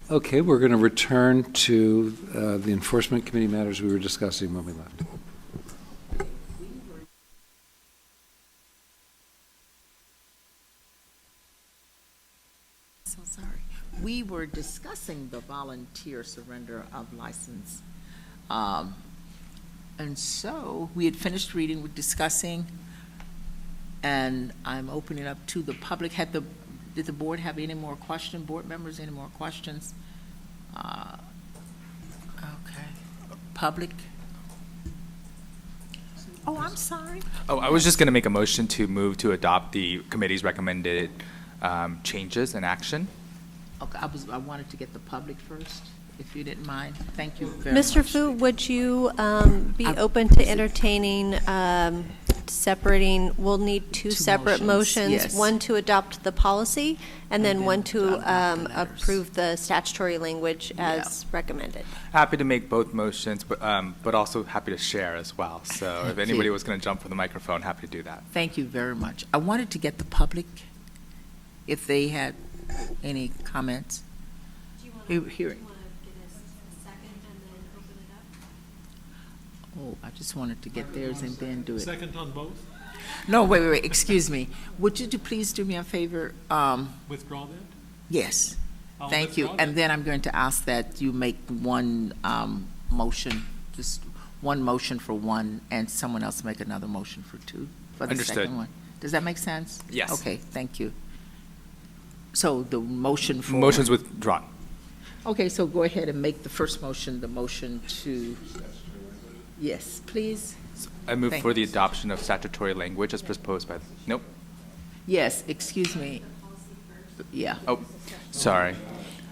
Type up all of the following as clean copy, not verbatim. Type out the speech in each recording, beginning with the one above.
Okay, we're going to return to the Enforcement Committee matters we were discussing when we left. So sorry. We were discussing the volunteer surrender of license. And so we had finished reading, we're discussing, and I'm opening up to the public. Did the board have any more questions? Board members, any more questions? Okay. Public? Oh, I'm sorry. Oh, I was just going to make a motion to move to adopt the committee's recommended changes and action. Okay, I wanted to get the public first, if you didn't mind. Thank you very much. Mr. Fu, would you be open to entertaining separating? We'll need two separate motions. Yes. One to adopt the policy, and then one to approve the statutory language as recommended. Happy to make both motions, but also happy to share as well. So if anybody was going to jump for the microphone, happy to do that. Thank you very much. I wanted to get the public, if they had any comments. Do you want to get a second and then open it up? Oh, I just wanted to get theirs and then do it. Second on both? No, wait, excuse me. Would you please do me a favor? Withdraw that? Yes, I'll thank you. withdraw And that. then I'm going to ask that you make one motion, just one motion for one, and someone else make another motion for two, for the Understood. second one. Does that make sense? Yes. Okay, thank you. So the motion for... Motion's withdrawn. Okay, so go ahead and make the first motion, the motion to... Yes, please. I move Thank for the you. adoption of statutory language as proposed by, nope. Yes, excuse me. Yeah, Oh, sorry.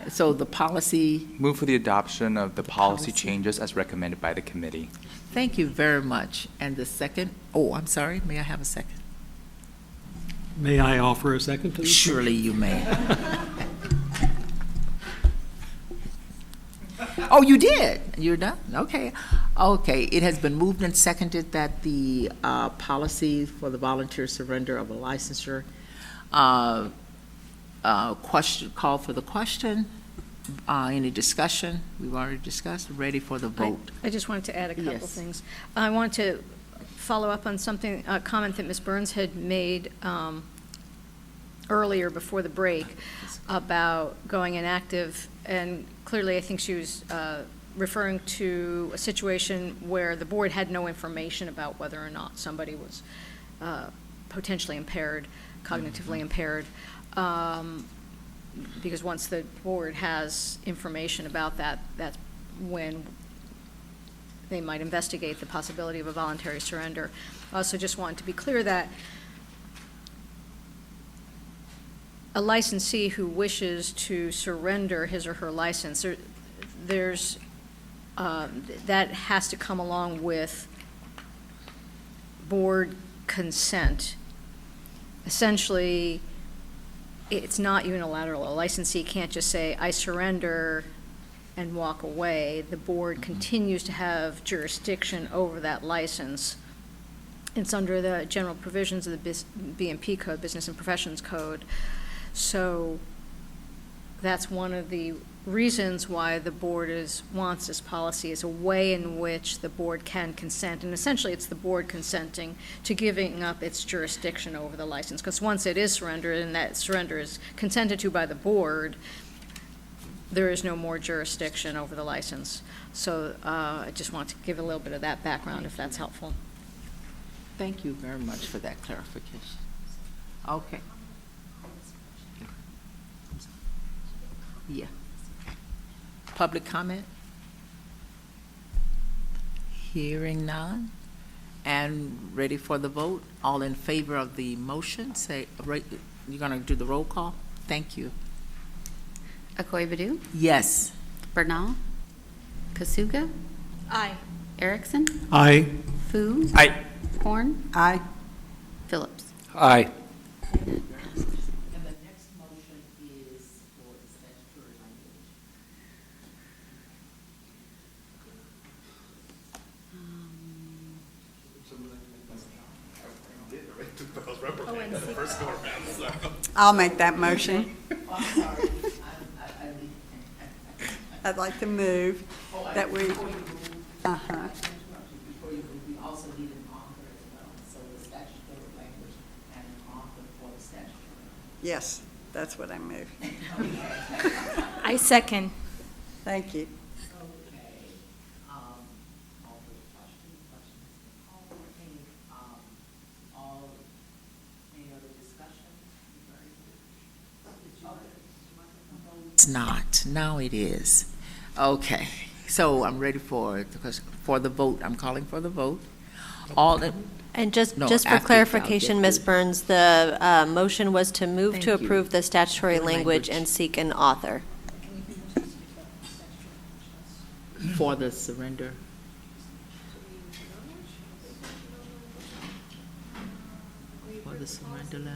so the policy, Move for the adoption of the policy Policy. changes as recommended by the committee. thank you very much. And the second, oh, I'm sorry, may I have a second? May I offer a second to this? Surely you may. Oh, you did? You're done? Okay. Okay, it has been moved and seconded that the policy for the volunteer surrender of a licensure, call for the question. Any discussion? We've already discussed. Ready for the vote. I just wanted to add a couple Yes. things. I want to follow up on something, a comment that Ms. Burns had made earlier before the break about going inactive, and clearly I think she was referring to a situation where the board had no information about whether or not somebody was potentially impaired, cognitively impaired. Because once the board has information about that, that's when they might investigate the possibility of a voluntary surrender. I also just want to be clear that a licensee who wishes to surrender his or her license, there's that has to come along with board consent. Essentially, it's not unilateral. A licensee can't just say, I surrender and walk away. The board continues to have jurisdiction over that license. It's under the general provisions of the B&P Code, Business and Professions Code. So that's one of the reasons why the board wants this policy, is a way in which the board can consent. And essentially, it's the board consenting to giving up its jurisdiction over the license. Because once it is surrendered, and that surrender is consented to by the board, there is no more jurisdiction over the license. So I just want to give a little bit of that background, if that's helpful. Thank you very much for that clarification. Okay. Yeah. Public comment? Hearing none. And ready for the vote? All in favor of the motion, say, you're going to do the roll call? Thank you. Accrue, Yes. Bernal, Kasuga, Aye. Erickson, Aye. Fu, Aye. Horn, Aye. Phillips. Aye. And the next motion is for the statutory language. I'll make that motion. I'd like to move that we, Before uh-huh, you move, we also need an author as well, so the statutory language and an author for the statutory. yes, that's what I move. I second. Thank you. Okay, all for the questions called for, any other discussion? It's not, now it is. Okay, so I'm ready for the vote, I'm calling for the vote. And just No, for after- I'll clarification, get Ms. to- Burns, the motion was to move Thank to you. approve the statutory The language language. and seek an author. For the surrender. For the surrender law.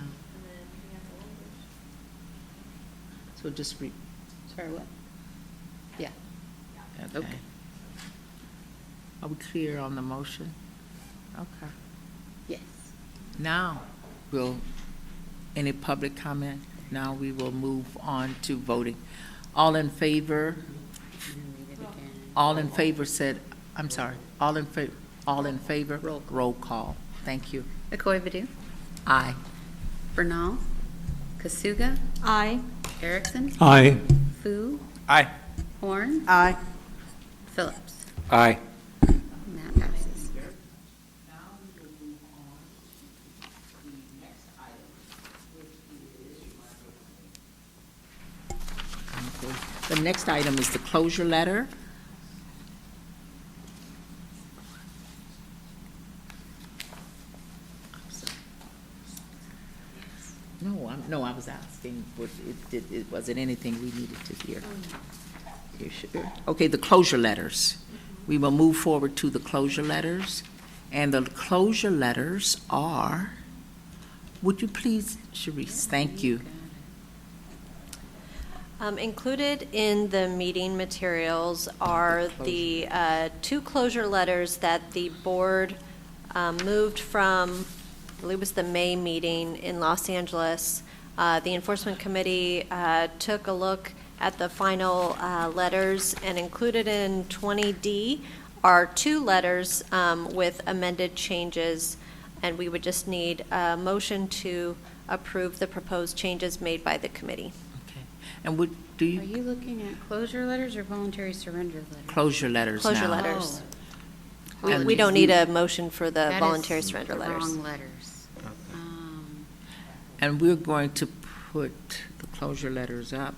So just read. Sorry, what? Yeah. Okay. Are we clear on the motion? Okay. Yes. Now, any public comment? Now we will move on to voting. All in favor? All in favor said, I'm sorry, all in favor? Roll call. Thank you. McCoy-Badoo, Aye. Bernal, Kasuga, Aye. Erickson, Aye. Fu, Aye. Horn, Aye. Aye. Phillips. Aye. And that passes. Now we will move on to the next item, which is. The next item is the closure letter. No, I was asking, was it anything we needed to hear? You sure? Okay, the closure letters. We will move forward to the closure letters. And the closure letters are, would you please, Sharice, thank you. Included in the meeting materials are the two closure letters that the board moved from, I believe it was the May meeting in Los Angeles. The Enforcement Committee took a look at the final letters, and included in 20D are two letters with amended changes, and we would just need a motion to approve the proposed changes made by the committee. Okay. And would, do Are you, you looking at closure letters or voluntary surrender letters? closure letters now? Closure letters. Oh. We don't need a motion for the That voluntary is surrender the letters. wrong letters. And we're going to put the closure letters up.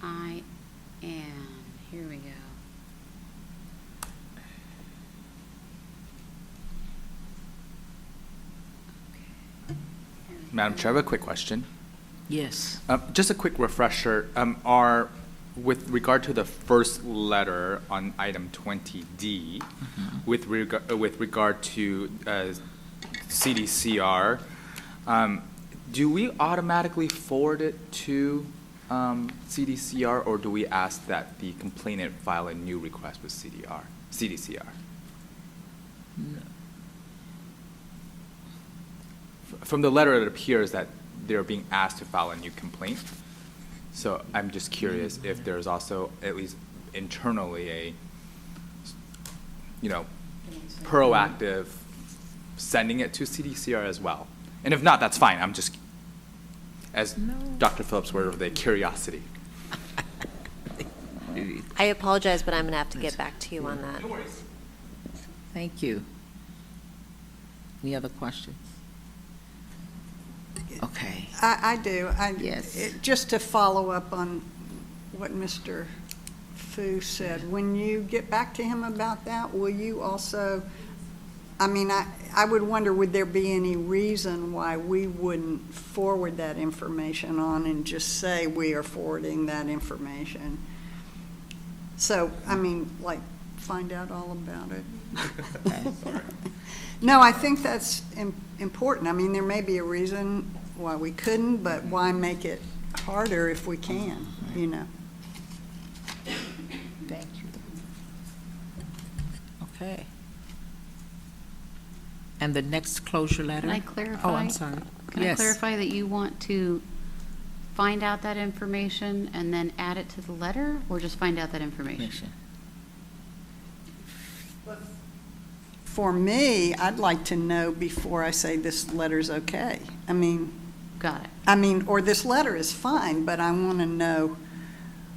I am, here we go. Okay. Madam Chair, I have a quick question. Yes. Just a quick refresher, with regard to the first letter on item 20D, with regard to CDCR, do we automatically forward it to CDCR, or do we ask that the complainant file a new request with CDCR? From the letter, it appears that they're being asked to file a new complaint. So I'm just curious if there's also, at least internally, a, proactive sending it to CDCR as well. And if not, that's fine. I'm just, as Dr. Phillips word of the curiosity. I apologize, but I'm going to have to get back to you on that. No worries. Thank you. Any other questions? Okay. I do. Yes. Just to follow up on what Mr. Fu said, when you get back to him about that, will you also, I would wonder, would there be any reason why we wouldn't forward that information on and just say we are forwarding that information? So, find out all about it. No, I think that's important. There may be a reason why we couldn't, but why make it harder if we can, Thank you. Okay. And the next closure letter? Can I clarify? Oh, I'm sorry. Can I Yes. clarify that you want to find out that information and then add it to the letter, or just find out that information? For me, I'd like to know before I say this letter's okay. Got it. Or this letter is fine, but I want to know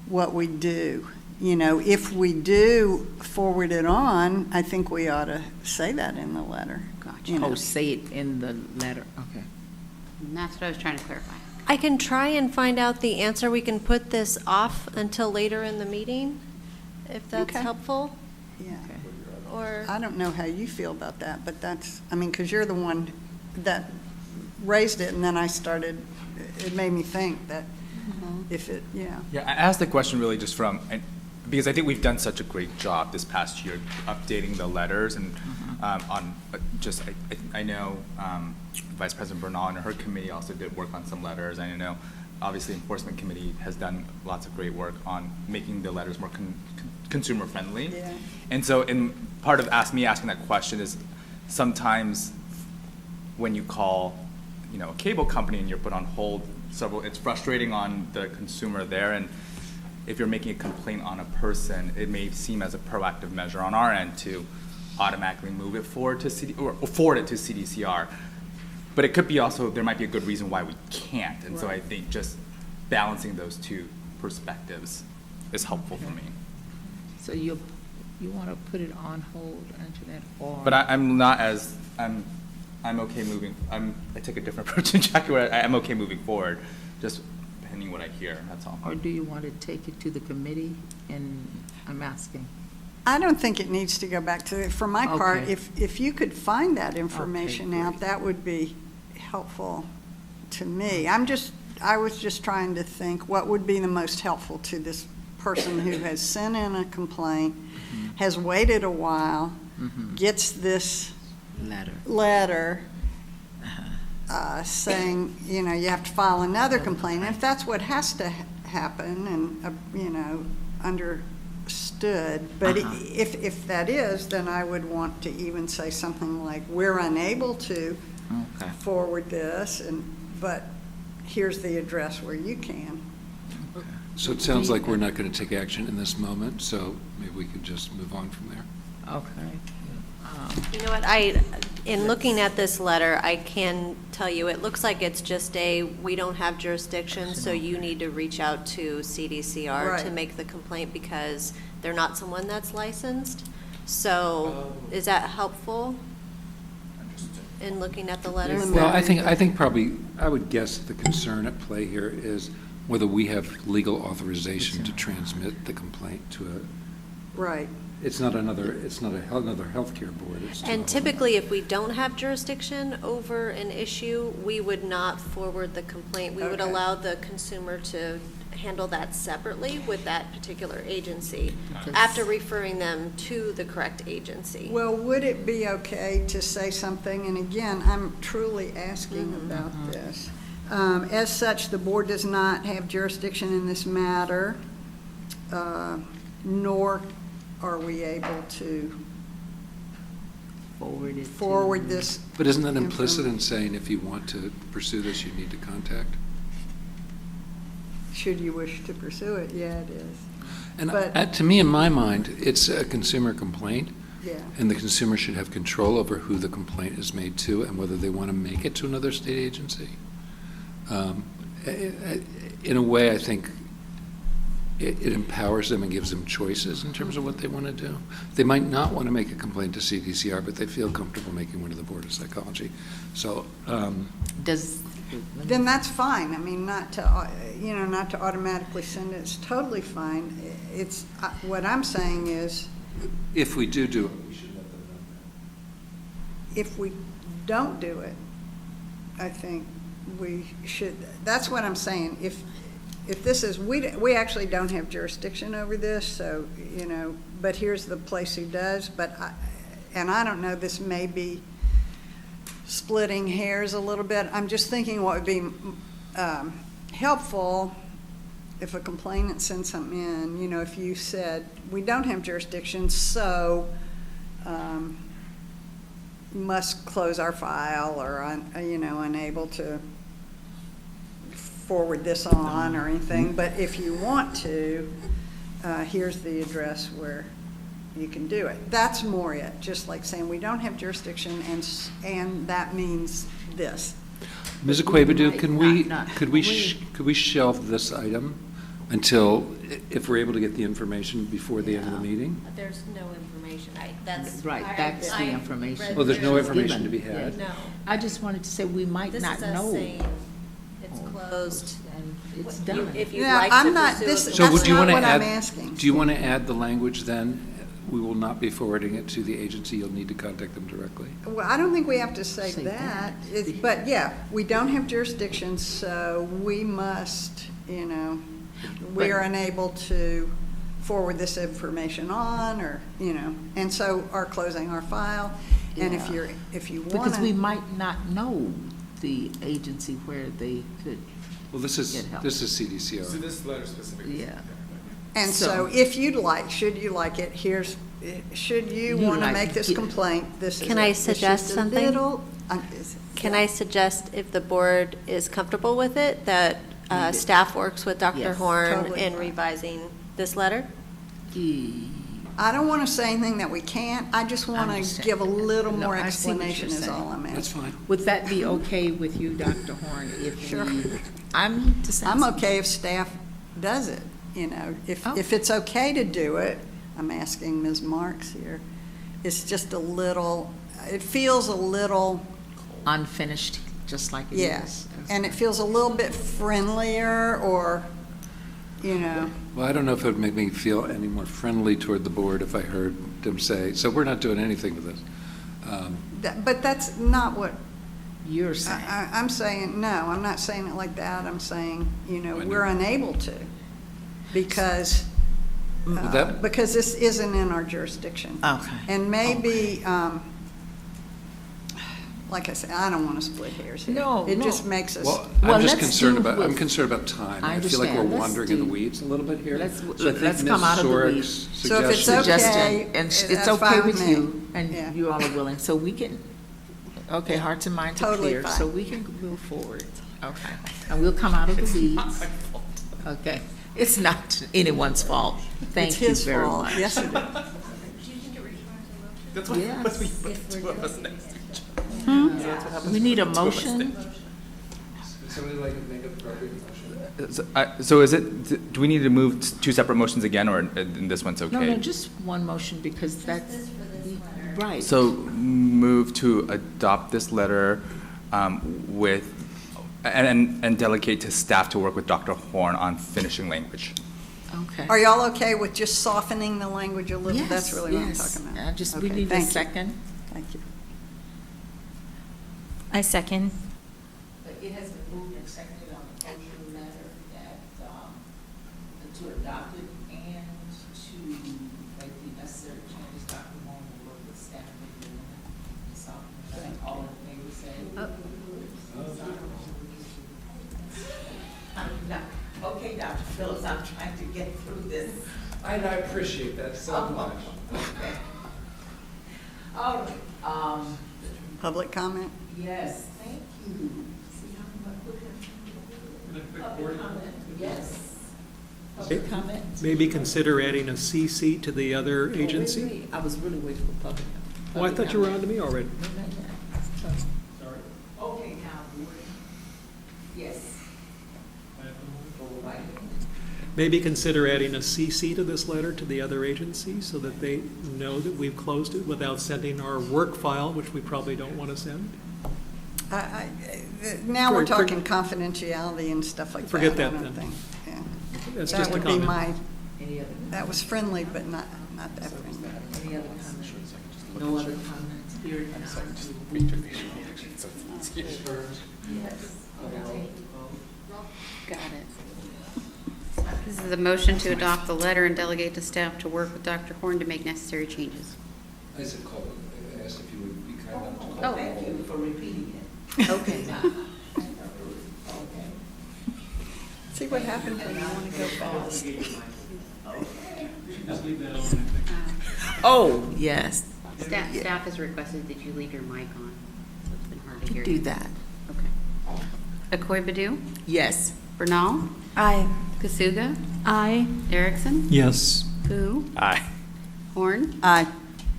what we do. If we do forward it on, I think we ought to say that in the letter. Gotcha. Oh, say it in the letter, okay. And that's what I was trying to clarify. I can try and find out the answer. We can put this off until later in the meeting, if that's Okay. helpful. Yeah. Or, I don't know how you feel about that, but that's, because you're the one that raised it, and then it made me think that if it, yeah. Yeah, I asked the question really just because I think we've done such a great job this past year updating the letters and I know Vice President Bernal and her committee also did work on some letters. I know obviously Enforcement Committee has done lots of great work on making the letters more consumer friendly. Yeah. And so part of asking that question is sometimes when you call, a cable company and you're put on hold it's frustrating on the consumer there, and if you're making a complaint on a person, it may seem as a proactive measure on our end to automatically move it forward to or forward it to CDCR. But it could be also, there might be a good reason why we can't. And so I think just balancing those two perspectives is helpful for me. So you want to put it on hold, Antoinette, or? But I'm okay moving, I took a different approach to Jackie, where I'm okay moving forward, just depending what I hear, that's all. Or do you want to take it to the committee? And I'm asking. I don't think it needs to go back to, for my part, Okay. if you could find that information Okay, out, great. that would be helpful to me. I was just trying to think what would be the most helpful to this person who has sent in a complaint, has waited a while, gets this letter saying, you have to file another complaint. And if that's what has to happen and, understood, but if that is, then I would want to even say something like, we're unable to forward this, but here's the address where you can. So it sounds like we're not going to take action in this moment, so maybe we could just move on from there. Okay. you know what, in looking at this letter, I can tell you, it looks like it's just we don't have jurisdiction, so you need to reach out to CDCR to Right. make the complaint because they're not someone that's licensed. So is that helpful in looking at the letter? Well, I think probably, I would guess the concern at play here is whether we have legal authorization to transmit the complaint to Right. it's not another healthcare board. It's to And a- typically, if we don't have jurisdiction over an issue, we would not forward the complaint. We would Okay. allow the consumer to handle that separately with that particular agency after referring them to the correct agency. Well, would it be okay to say something, and again, I'm truly asking about this. As such, the board does not have jurisdiction in this matter, nor are we able to forward this. But isn't that implicit in saying if you want to pursue this, you need to contact? Should you wish to pursue it, yeah, it is. And But- to me, in my mind, it's a consumer complaint, Yeah. and the consumer should have control over who the complaint is made to and whether they want to make it to another state agency. In a way, I think it empowers them and gives them choices in terms of what they want to do. They might not want to make a complaint to CDCR, but they feel comfortable making one to the Board of Psychology. So, Then that's fine. I mean, not to automatically send it, it's totally fine. It's, what I'm saying is, if we do it, we should let them know. if we don't do it, I think we should, that's what I'm saying. If this is, we actually don't have jurisdiction over this, so, but here's the place who does, and I don't know, this may be splitting hairs a little bit. I'm just thinking what would be helpful if a complainant sends something in, if you said, we don't have jurisdiction, so must close our file or, unable to forward this on or anything, but if you want to, here's the address where you can do it. That's more it, just like saying we don't have jurisdiction and that means this. Ms. Aquabadu, could we we- shelve this item until, if we're able to get the information before the end of the meeting? There's no information. That's. Right, that's the information. Oh, there's no It's information to be given. had? No. I just wanted to say, we might This not is us know. saying it's closed. And it's You- done. If you'd Yeah, like I'm to not- pursue. this- a So That's do you not want to what I'm add, asking. do you want to add the language then? We will not be forwarding it to the agency, you'll need to contact them directly. Well, I don't think we have to say Say that, that. but yeah, we don't have jurisdiction, so we must, we are unable to forward this information on, or, and so are closing our file. And if Yeah. you want Because we to, might not know the agency where they could, Well, this is Get help. CDCR. this letter specifically. yeah. and so if you'd like, should you like it, should you You want to like make this it. complaint, this is Can it. I It's just suggest a something? little, Can yeah. I suggest, if the board is comfortable with it, that Read it. staff works with Dr. Yes, Horn totally in fine. revising this letter? I don't want to say anything that we can't, I just want to Understand. give a little No, more I see what you're explanation is all saying. I'm asking. That's fine. Would that be okay with you, Dr. Horn, if Sure. I'm just I'm asking. okay if staff does it, Oh. if it's okay to do it, I'm asking Ms. Marks here, it's just a little, it feels a little, Unfinished, just like it is. yeah, and it feels a little bit friendlier, or, Well, I don't know if it would make me feel any more friendly toward the board if I heard them say, so we're not doing anything with this. but that's not what, You're saying. I'm saying, no, I'm not saying it like that, I'm saying, know. we're unable to, because, Well, that- because this isn't in our jurisdiction. Okay. And maybe, like I said, I don't want to split hairs here. No, It no. just makes us, Well, Well, I'm just let's concerned do about, I'm with- concerned about time. I I feel like we're understand. Let's wandering in the do- weeds a little bit here. Let's- So I think let's Ms. come out of the Sorik's weeds. So if it's suggestion- okay, Suggestion, and it's that's okay fine with with me. you, Yeah. and you all are willing, so we can, okay, hearts and minds are Totally clear, fine. so we can move forward. Okay, and we'll come out of the weeds. Okay, it's not anyone's fault. it's Thank you his very fault. much. Yes, it is. That's what Yes. happens when you put two of us next to each other. We need a motion. Would somebody like to make a appropriate motion? So is it, do we need to move two separate motions again, or in this one's okay? No, no, just one motion, because that's, right. So move to adopt this letter with, and delegate to staff to work with Dr. Horn on finishing language. Okay. Are y'all okay with just softening the language a little? That's Yes, really what I'm yes. talking about. We Okay, need a thank you. second. Thank you. I second. It has been moved and seconded on the closure letter that, to adopt it and to make the necessary changes. Dr. Moore will work with staff and doing it. So, all in favor say. Okay, Dr. Phillips, I'm trying to get through this. I appreciate that so much. Okay. All right, Public comment? yes, thank you. Public comment, yes. Public comment? Maybe consider adding a CC to the other agency? Wait, I was really waiting for public. Well, I thought you were on to me already. No, not yet. Sorry. Okay, now, board. Yes. Right. Maybe consider adding a CC to this letter to the other agency so that they know that we've closed it without sending our work file, which we probably don't want to send. Now we're For- talking confidentiality and stuff like that. Forget I that don't then. think, yeah. That's That just a would be comment. my, Any other, that was friendly, but not that friendly. any other comments? No other comments? Here and now. Yes. Okay. Got it. This is a motion to adopt the letter and delegate to staff to work with Dr. Horn to make necessary changes. I said call, I asked if you would be kind enough to call. Oh, thank you for repeating it. Okay, now. Okay. See what happens when you want to go fast. Oh, yes, Staff has requested that you leave your mic on, so it's been hard to hear do you. that. Okay. Akoi Badu? Yes. Bernal, Aye. Kasuga, Aye. Erickson, Yes. Fu, Aye. Horn, Aye.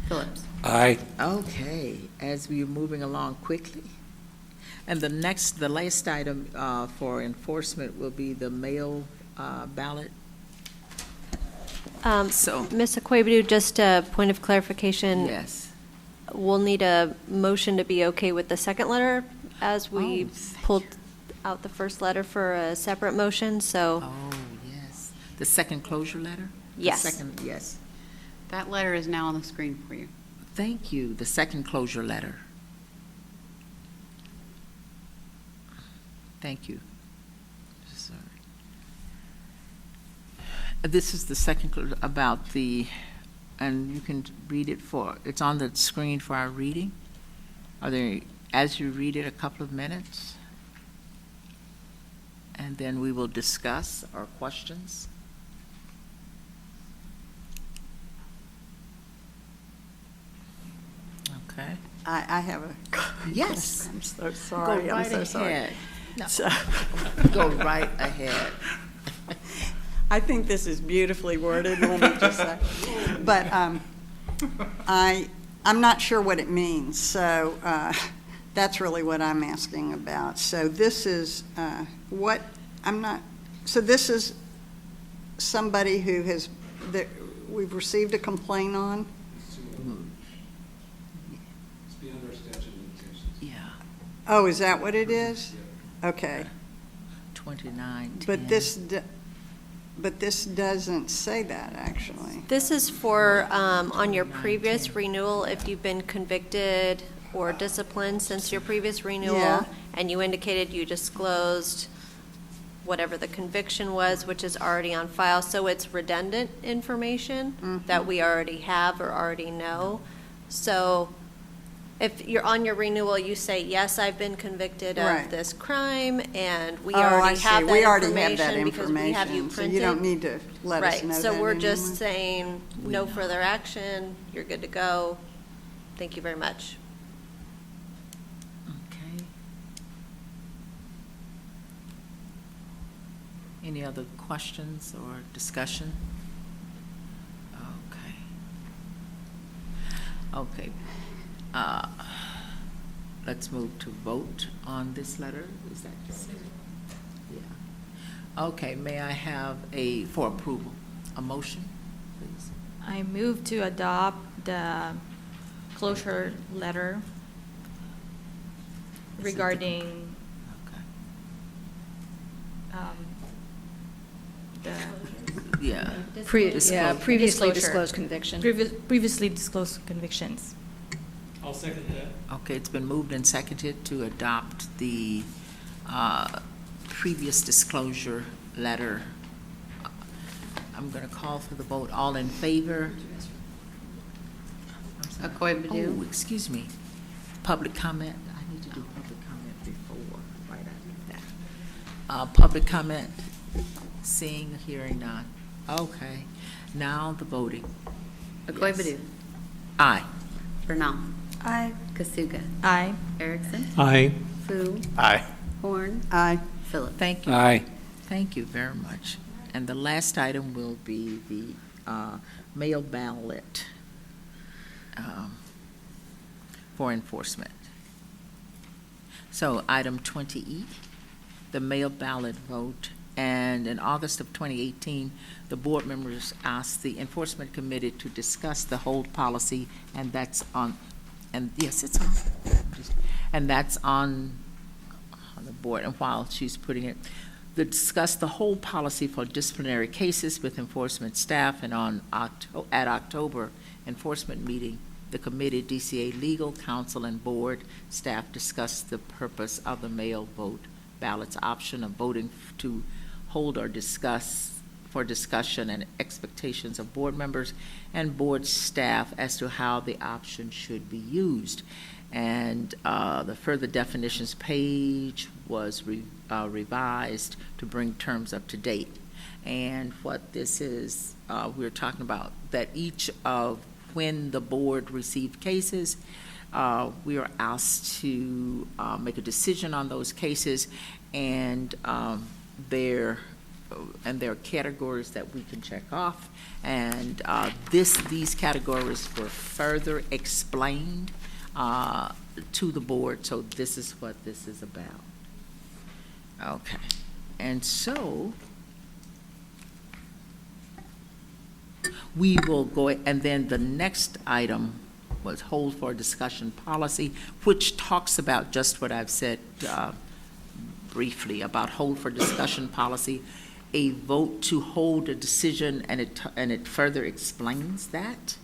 Phillips. Aye. Okay, as we are moving along quickly. And the last item for enforcement will be the mail ballot. So- Ms. Aquabadu, just a point of clarification. Yes. We'll need a motion to be okay with the second letter as we Oh, thank pulled out the first letter for a separate motion, so, Oh, yes. The second closure letter? The Yes. second, yes. That letter is now on the screen for you. Thank you, the second closure letter. Thank you. Sorry. This is the second about the, and you can read it it's on the screen for our reading. Are there, as you read it, a couple of minutes? And then we will discuss our questions. Okay. I have a. Yes. I'm so sorry. Go right I'm so sorry. ahead. No. So, Go right ahead. I think this is beautifully worded, let me just say. But I'm not sure what it means, so that's really what I'm asking about. So this is so this is somebody who that we've received a complaint on? It's beyond our statute of limitations. Yeah, Oh, is that what it is? Okay. 29. But this doesn't say that, actually. this is for, on your previous renewal, if you've been convicted or disciplined since your previous renewal, Yeah. and you indicated you disclosed whatever the conviction was, which is already on file, so it's redundant information that we already have or already know. So if you're on your renewal, you say, yes, I've been convicted Right. of this crime, and we Oh, I already have see. that We already have that information because we have you information, so printed. you don't need to let us know Right, that so we're anymore. just saying, no further action, you're good to go. Thank you very much. Okay. Any other questions or discussion? Okay. Okay. Let's move to vote on this letter. Is that the same? Yeah. Okay, may I have for approval, a motion, please? I move to adopt the closure letter regarding Okay. the Yeah. Previously Disclosure. disclosed conviction. previously disclosed convictions. I'll second that. Okay, it's been moved and seconded to adopt the previous disclosure letter. I'm going to call for the vote. All in favor? Akoi-Badu, Oh, excuse me. Public comment. I need to do public comment before, right after that. Public comment. Seeing, hearing none. Okay. Now the voting. Akoi-Badu, Aye. Bernal, Aye. Kasuga, Aye. Erickson, Aye. Fu, Aye. Horn, Aye. Phillips. Thank you. Aye. Thank you very much. And the last item will be the mail ballot for enforcement. So item 20E, the mail ballot vote. And in August of 2018, the board members asked the enforcement committee to discuss the hold policy, and that's on, and yes, it's on. And that's on the board, and while she's putting it, to discuss the whole policy for disciplinary cases with enforcement staff, and at October enforcement meeting, the committee, DCA legal counsel and board staff discussed the purpose of the mail vote ballots option of voting to hold or discuss for discussion and expectations of board members and board staff as to how the option should be used. And the further definitions page was revised to bring terms up to date. And what this is, we're talking about that each of when the board received cases, we are asked to make a decision on those cases, and there, and there are categories that we can check off, and these categories were further explained to the board, so this is what this is about. Okay, and so we will go, and then the next item was hold for discussion policy, which talks about just what I've said briefly about hold for discussion policy, a vote to hold a decision, and it further explains that.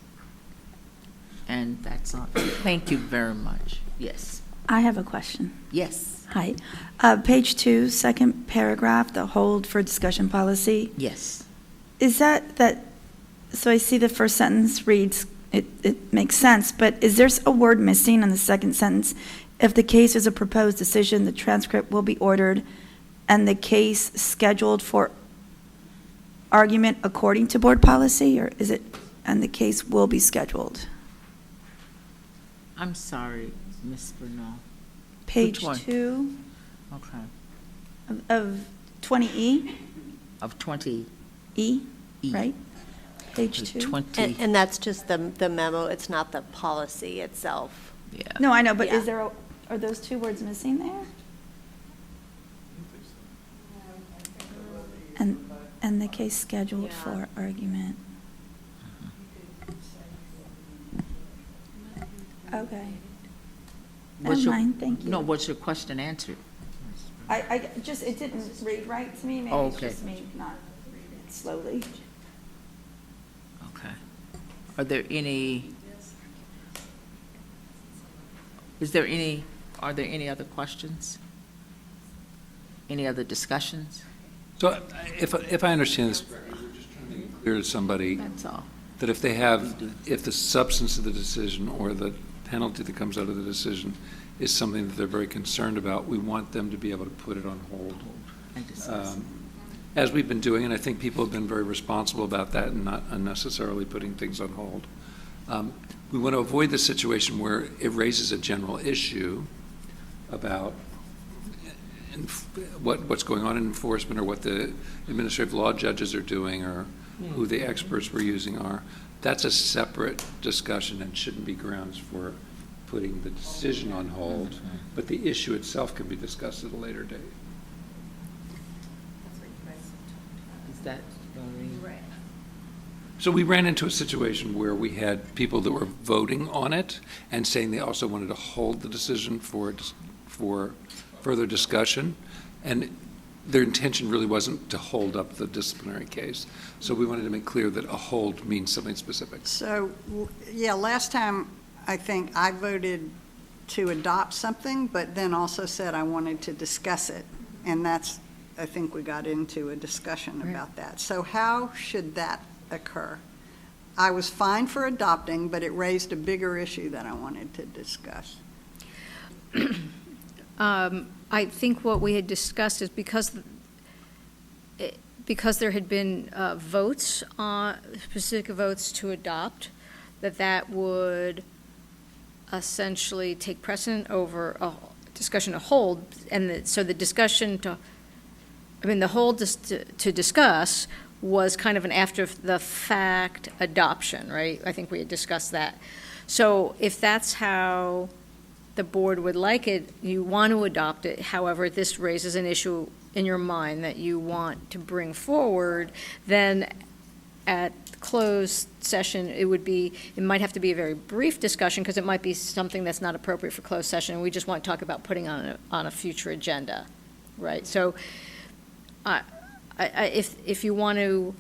And that's all. Thank you very much. Yes. I have a question. Yes. Hi. Page 2, second paragraph, the hold for discussion policy. Yes. Is that, so I see the first sentence reads, it makes sense, but is there a word missing in the second sentence? If the case is a proposed decision, the transcript will be ordered and the case scheduled for argument according to board policy, or is it, and the case will be scheduled? I'm sorry, Ms. Bernal. Page Which one? 2 Okay. of 20E, Of 20. E, E. right? Page 2. 20. And that's just the memo, it's not the policy itself. Yeah. No, I know, but Yeah. is there, are those two words missing there? And the case scheduled Yeah. for argument. Okay. Never What's your- mind, thank you. No, what's your question answered? I just, it didn't read right to me, maybe Oh, it's okay. just me not reading it slowly. Okay. Are there any, are there any other questions? Any other discussions? So if I understand this correctly, we're just trying to make it clear to somebody That's all. that if the substance of the decision or the penalty that comes out of the decision is something that they're very concerned about, we want them to be able to put it on hold. And discuss. As we've been doing, and I think people have been very responsible about that and not unnecessarily putting things on hold. We want to avoid the situation where it raises a general issue about what's going on in enforcement or what the administrative law judges are doing or who the experts we're using are. That's a separate discussion and shouldn't be grounds for putting the decision on hold, but the issue itself can be discussed at a later date. Is that, right? So we ran into a situation where we had people that were voting on it and saying they also wanted to hold the decision for further discussion, and their intention really wasn't to hold up the disciplinary case. So we wanted to make clear that a hold means something specific. So, yeah, last time, I think I voted to adopt something, but then also said I wanted to discuss it. And that's, I think we got into a discussion about that. So how should that occur? I was fine for adopting, but it raised a bigger issue that I wanted to discuss. I think what we had discussed is because there had been votes, specific votes to adopt, that would essentially take precedent over a discussion to hold, and so the discussion the hold to discuss was kind of an after-the-fact adoption, right? I think we had discussed that. So if that's how the board would like it, you want to adopt it, however, this raises an issue in your mind that you want to bring forward, then at closed session, it might have to be a very brief discussion because it might be something that's not appropriate for closed session. We just want to talk about putting on a future agenda, right? So if you want to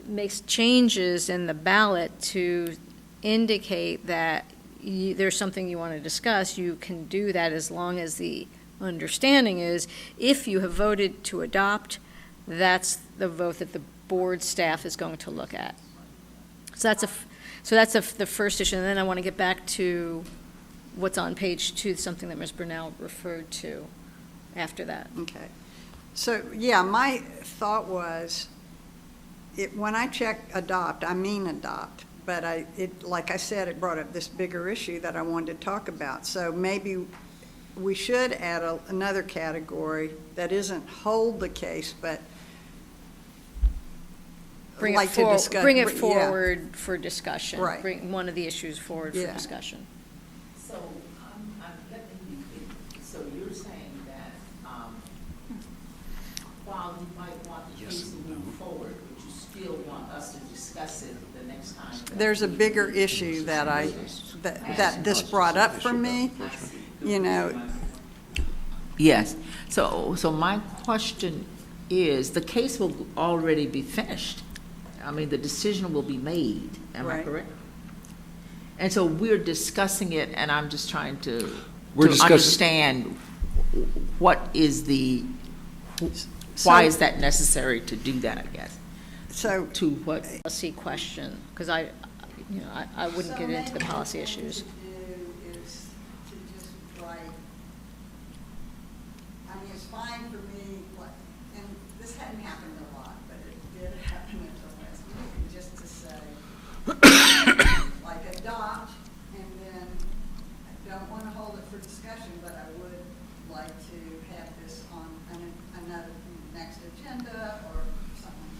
make changes in the ballot to indicate that there's something you want to discuss, you can do that as long as the understanding is if you have voted to adopt, that's the vote that the board staff is going to look at. So that's the first issue, and then I want to get back to what's on page 2, something that Ms. Brunel referred to after that. Okay. So, yeah, my thought was, when I check adopt, I mean adopt, but like I said, it brought up this bigger issue that I wanted to talk about. So maybe we should add another category that isn't hold the case, but Bring like it to discuss. bring it yeah. forward for discussion. Right. Bring one of the issues forward for Yeah. discussion. So, let me be clear. So you're saying that, while you might want the case to move forward, but you still want us to discuss it the next time? There's a bigger issue that this brought up for me, you know. Yes. So my question is, the case will already be finished. I mean, the decision will be made. Am I Right. correct? And so we're discussing it, and I'm just trying to We're discussing- understand what is the, why is that necessary to do that, I guess? So To what? Policy question, because I wouldn't get into the policy issues. So maybe what to do is to just write, I mean, it's fine for me, and this hadn't happened a lot, but it did happen until last week, just to say, like, adopt, and then I don't want to hold it for discussion, but I would like to have this on another next agenda or something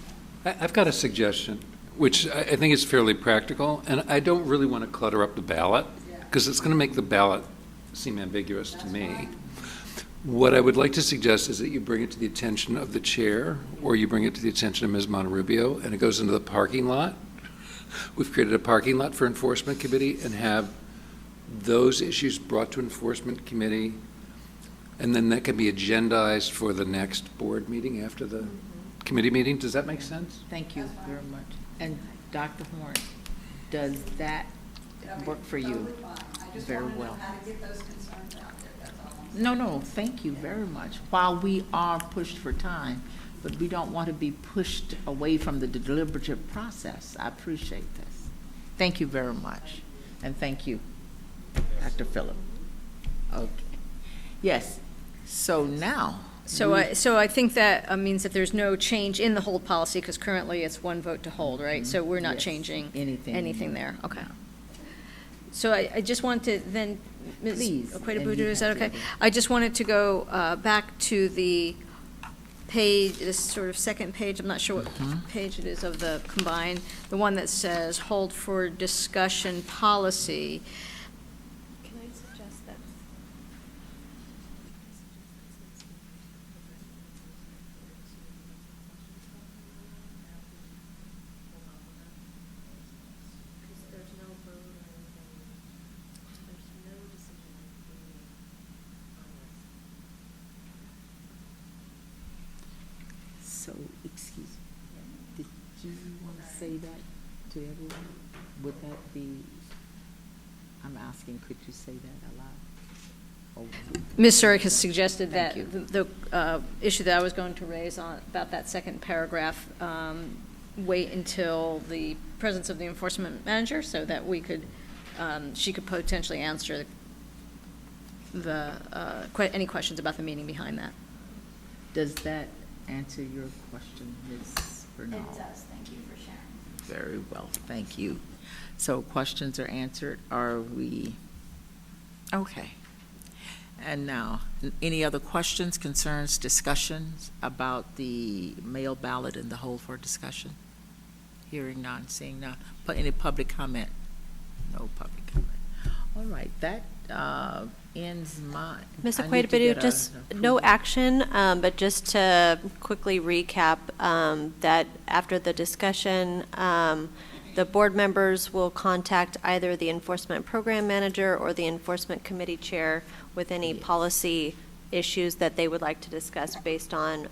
like that. I've got a suggestion, which I think is fairly practical, and I don't really want to clutter up the ballot, because it's going to make the ballot seem ambiguous to me. What I would like to suggest is that you bring it to the attention of the chair, or you bring it to the attention of Ms. Monterubio, and it goes into the parking lot. We've created a parking lot for Enforcement Committee, and have those issues brought to Enforcement Committee, and then that can be agendized for the next board meeting after the committee meeting. Does that make sense? Thank you very much. And Dr. Horn, does that work for you? Totally fine. I just Very want to know well. how to get those concerns out there, that's all I'm saying. No, thank you very much. While we are pushed for time, but we don't want to be pushed away from the deliberative process. I appreciate this. Thank you very much. And thank you, Dr. Phillip. Okay. Yes. So now. So I think that means that there's no change in the hold policy, because currently it's one vote to hold, right? So we're not Yes. changing Anything. anything there, okay. So I just want to then, Ms. Please, Oqueta-Budu, and you is that have the okay? other. I just wanted to go back to the page, this sort of second page, I'm not sure what page it is of the combined, the one that says hold for discussion policy. Can I suggest that? So, excuse me, did you want to say that to everyone? Would that be, I'm asking, could you say that aloud? Oh, Ms. Zurich has suggested that Thank you. the issue that I was going to raise on, about that second paragraph, wait until the presence of the enforcement manager, so that we could, she could potentially answer any questions about the meaning behind that. Does that answer your question, Ms. Bernal? It does, thank you for sharing. Very well, thank you. So questions are answered, are we, okay. And now, any other questions, concerns, discussions about the mail ballot and the hold for discussion? Hearing none, seeing none. But any public comment? No public comment. All right, that ends my. Ms. I need to get Oqueta-Budu, a- just no action, but just to quickly recap, that after the discussion, the board members will contact either the enforcement program manager or the enforcement committee chair with any Yes. policy issues that they would like to discuss based on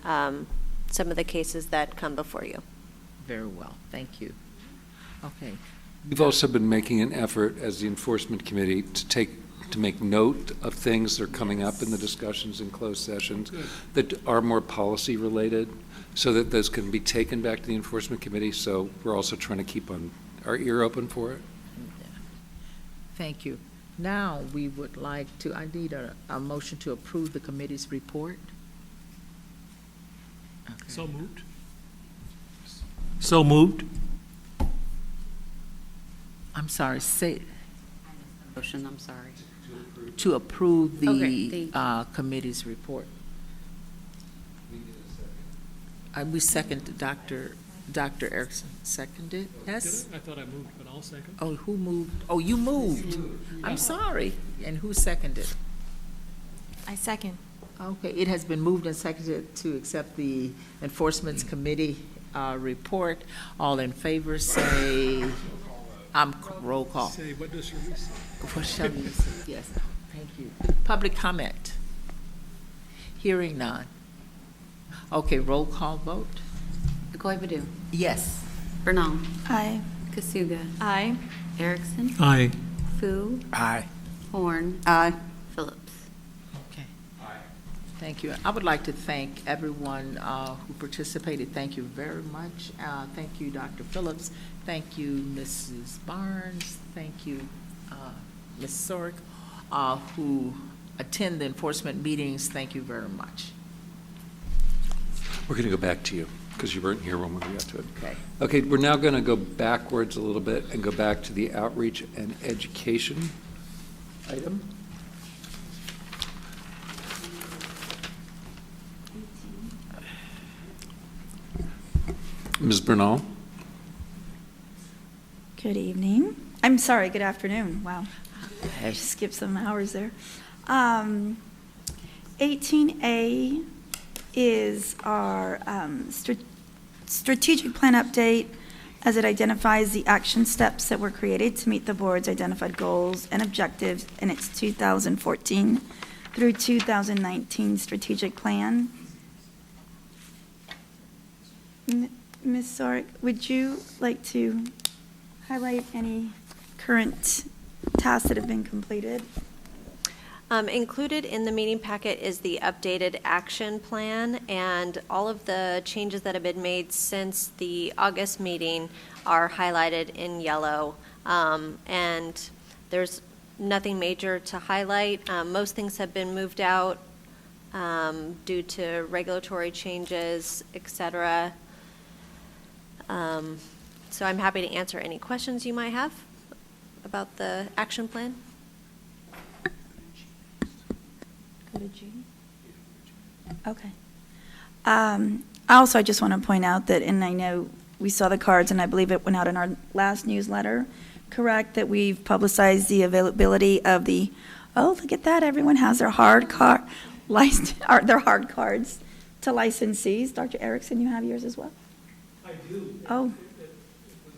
some of the cases that come before you. Very well, thank you. Okay, We've also been making an effort as the Enforcement Committee to make note of things that are coming up in the discussions in closed sessions that are more policy-related, so that those can be taken back to the Enforcement Committee. So we're also trying to keep our ear open for it. thank you. Now, we would like to, I need a motion to approve the committee's report. Okay. So moved. So moved. I'm sorry, say, Motion, I'm sorry. to approve Okay, the committee's report. We second Dr. Erickson seconded, yes? I thought I moved, but I'll second. Oh, who moved? Oh, you moved. I'm sorry. And who seconded? I second. Okay, it has been moved and seconded to accept the Enforcement Committee report. All in favor say, roll call. Say, what does your say? What shall we say? Yes, thank you. Public comment? Hearing none. Okay, roll call vote? Akoi-Badu, Yes. Bernal, Aye. Kasuga, Aye. Erickson, Aye. Fu, Aye. Horn, Aye. Phillips. Okay. Thank you. I would like to thank everyone who participated. Thank you very much. Thank you, Dr. Phillips. Thank you, Mrs. Barnes. Thank you, Ms. Sork, who attend the enforcement meetings. Thank you very much. We're going to go back to you, because you weren't here when we got to it. Okay. Okay, we're now going to go backwards a little bit and go back to the outreach and education item. Ms. Bernal? Good evening. I'm sorry, good afternoon. Wow. I just skipped some hours there. 18A is our strategic plan update as it identifies the action steps that were created to meet the board's identified goals and objectives in its 2014 through 2019 strategic plan. Ms. Sark, would you like to highlight any current tasks that have been completed? Included in the meeting packet is the updated action plan, and all of the changes that have been made since the August meeting are highlighted in yellow. And there's nothing major to highlight. Most things have been moved out due to regulatory changes, et cetera. So I'm happy to answer any questions you might have about the action plan. Go to G. Okay. Also, I just want to point out that, and I know we saw the cards, and I believe it went out in our last newsletter, correct, that we've publicized the availability of the, oh, look at that, everyone has their hard card, their hard cards to licensees. Dr. Erickson, you have yours as well? I do. Oh. It was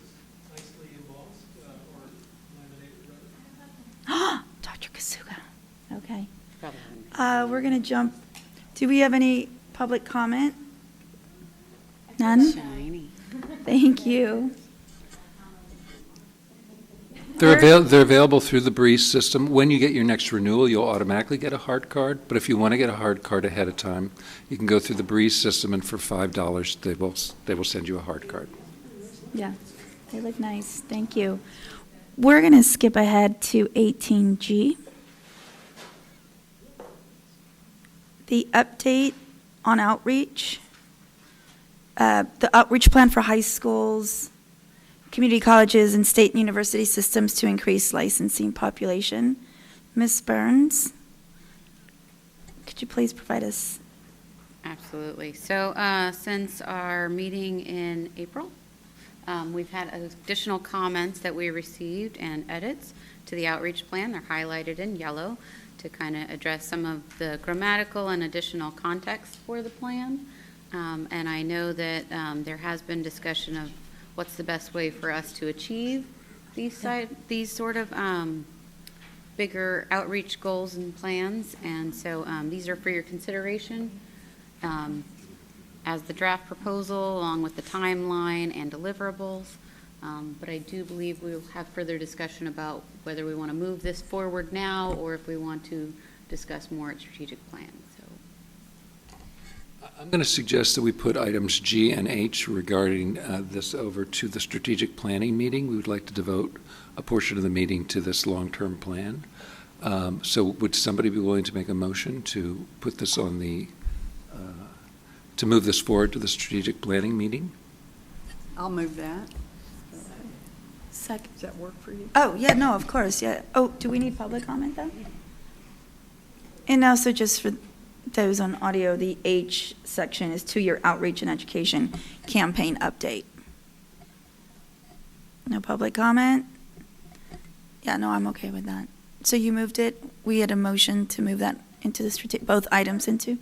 nicely embossed or laminated rather. Dr. Kasuga. Okay. We're going to jump. Do we have any public comment? None? Shiny. Thank you. They're available through the Breeze system. When you get your next renewal, you'll automatically get a hard card. But if you want to get a hard card ahead of time, you can go through the Breeze system, and for $5, they will send you a hard card. Yeah, they look nice. Thank you. We're going to skip ahead to 18G. The update on outreach. The outreach plan for high schools, community colleges, and state and university systems to increase licensing population. Ms. Burns, could you please provide us? Absolutely. So since our meeting in April, we've had additional comments that we received and edits to the outreach plan. They're highlighted in yellow to kind of address some of the grammatical and additional context for the plan. And I know that there has been discussion of what's the best way for us to achieve these sort of bigger outreach goals and plans. And so these are for your consideration as the draft proposal, along with the timeline and deliverables. But I do believe we'll have further discussion about whether we want to move this forward now or if we want to discuss more at strategic plan. I'm going to suggest that we put items G and H regarding this over to the strategic planning meeting. We would like to devote a portion of the meeting to this long-term plan. So would somebody be willing to make a motion to put this on the, to move this forward to the strategic planning meeting? I'll move that. Second. Does that work for you? Oh, yeah, no, of course, yeah. Oh, do we need public comment, though? And also just for those on audio, the H section is two-year outreach and education campaign update. No public comment? Yeah, no, I'm okay with that. So you moved it, we had a motion to move that into the both items into?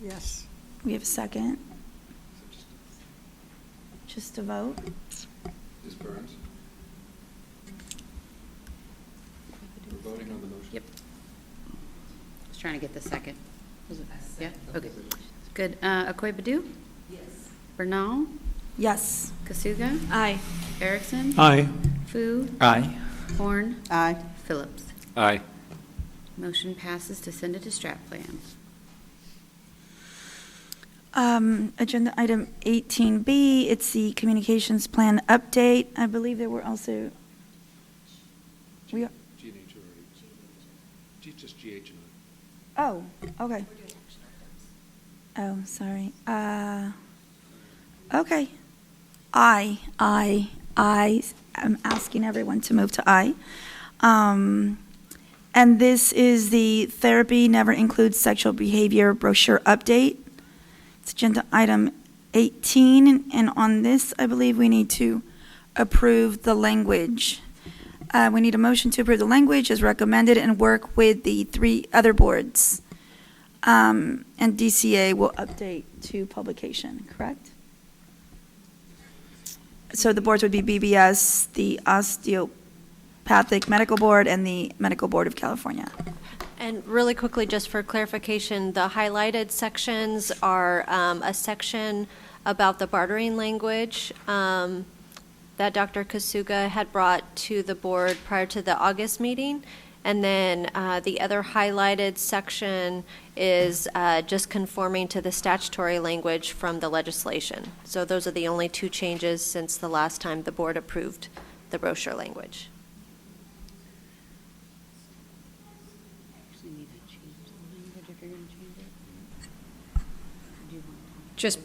Yes. We have a second? Just a vote? Ms. Burns? We're voting on the motion. Yep. I was trying to get the second. Was it? Yeah, okay. Good. Accrue? Yes. Bernal? Yes. Kasuga? Aye. Erickson? Aye. Fu? Aye. Horn? Aye. Phillips? Aye. Motion passes to send it to strat plan. Agenda item 18B, it's the communications plan update. I believe there were also, we, G and H already. Just GH and I. oh, okay. Oh, sorry. Okay. I am asking everyone to move to I. And this is the Therapy Never Includes Sexual Behavior brochure update. It's agenda item 18, and on this, I believe we need to approve the language. We need a motion to approve the language as recommended and work with the 3 other boards. And DCA will update to publication, correct? So the boards would be BBS, the Osteopathic Medical Board, and the Medical Board of California. And really quickly, just for clarification, the highlighted sections are a section about the bartering language that Dr. Kasuga had brought to the board prior to the August meeting. And then the other highlighted section is just conforming to the statutory language from the legislation. So those are the only 2 changes since the last time the board approved the brochure language. Just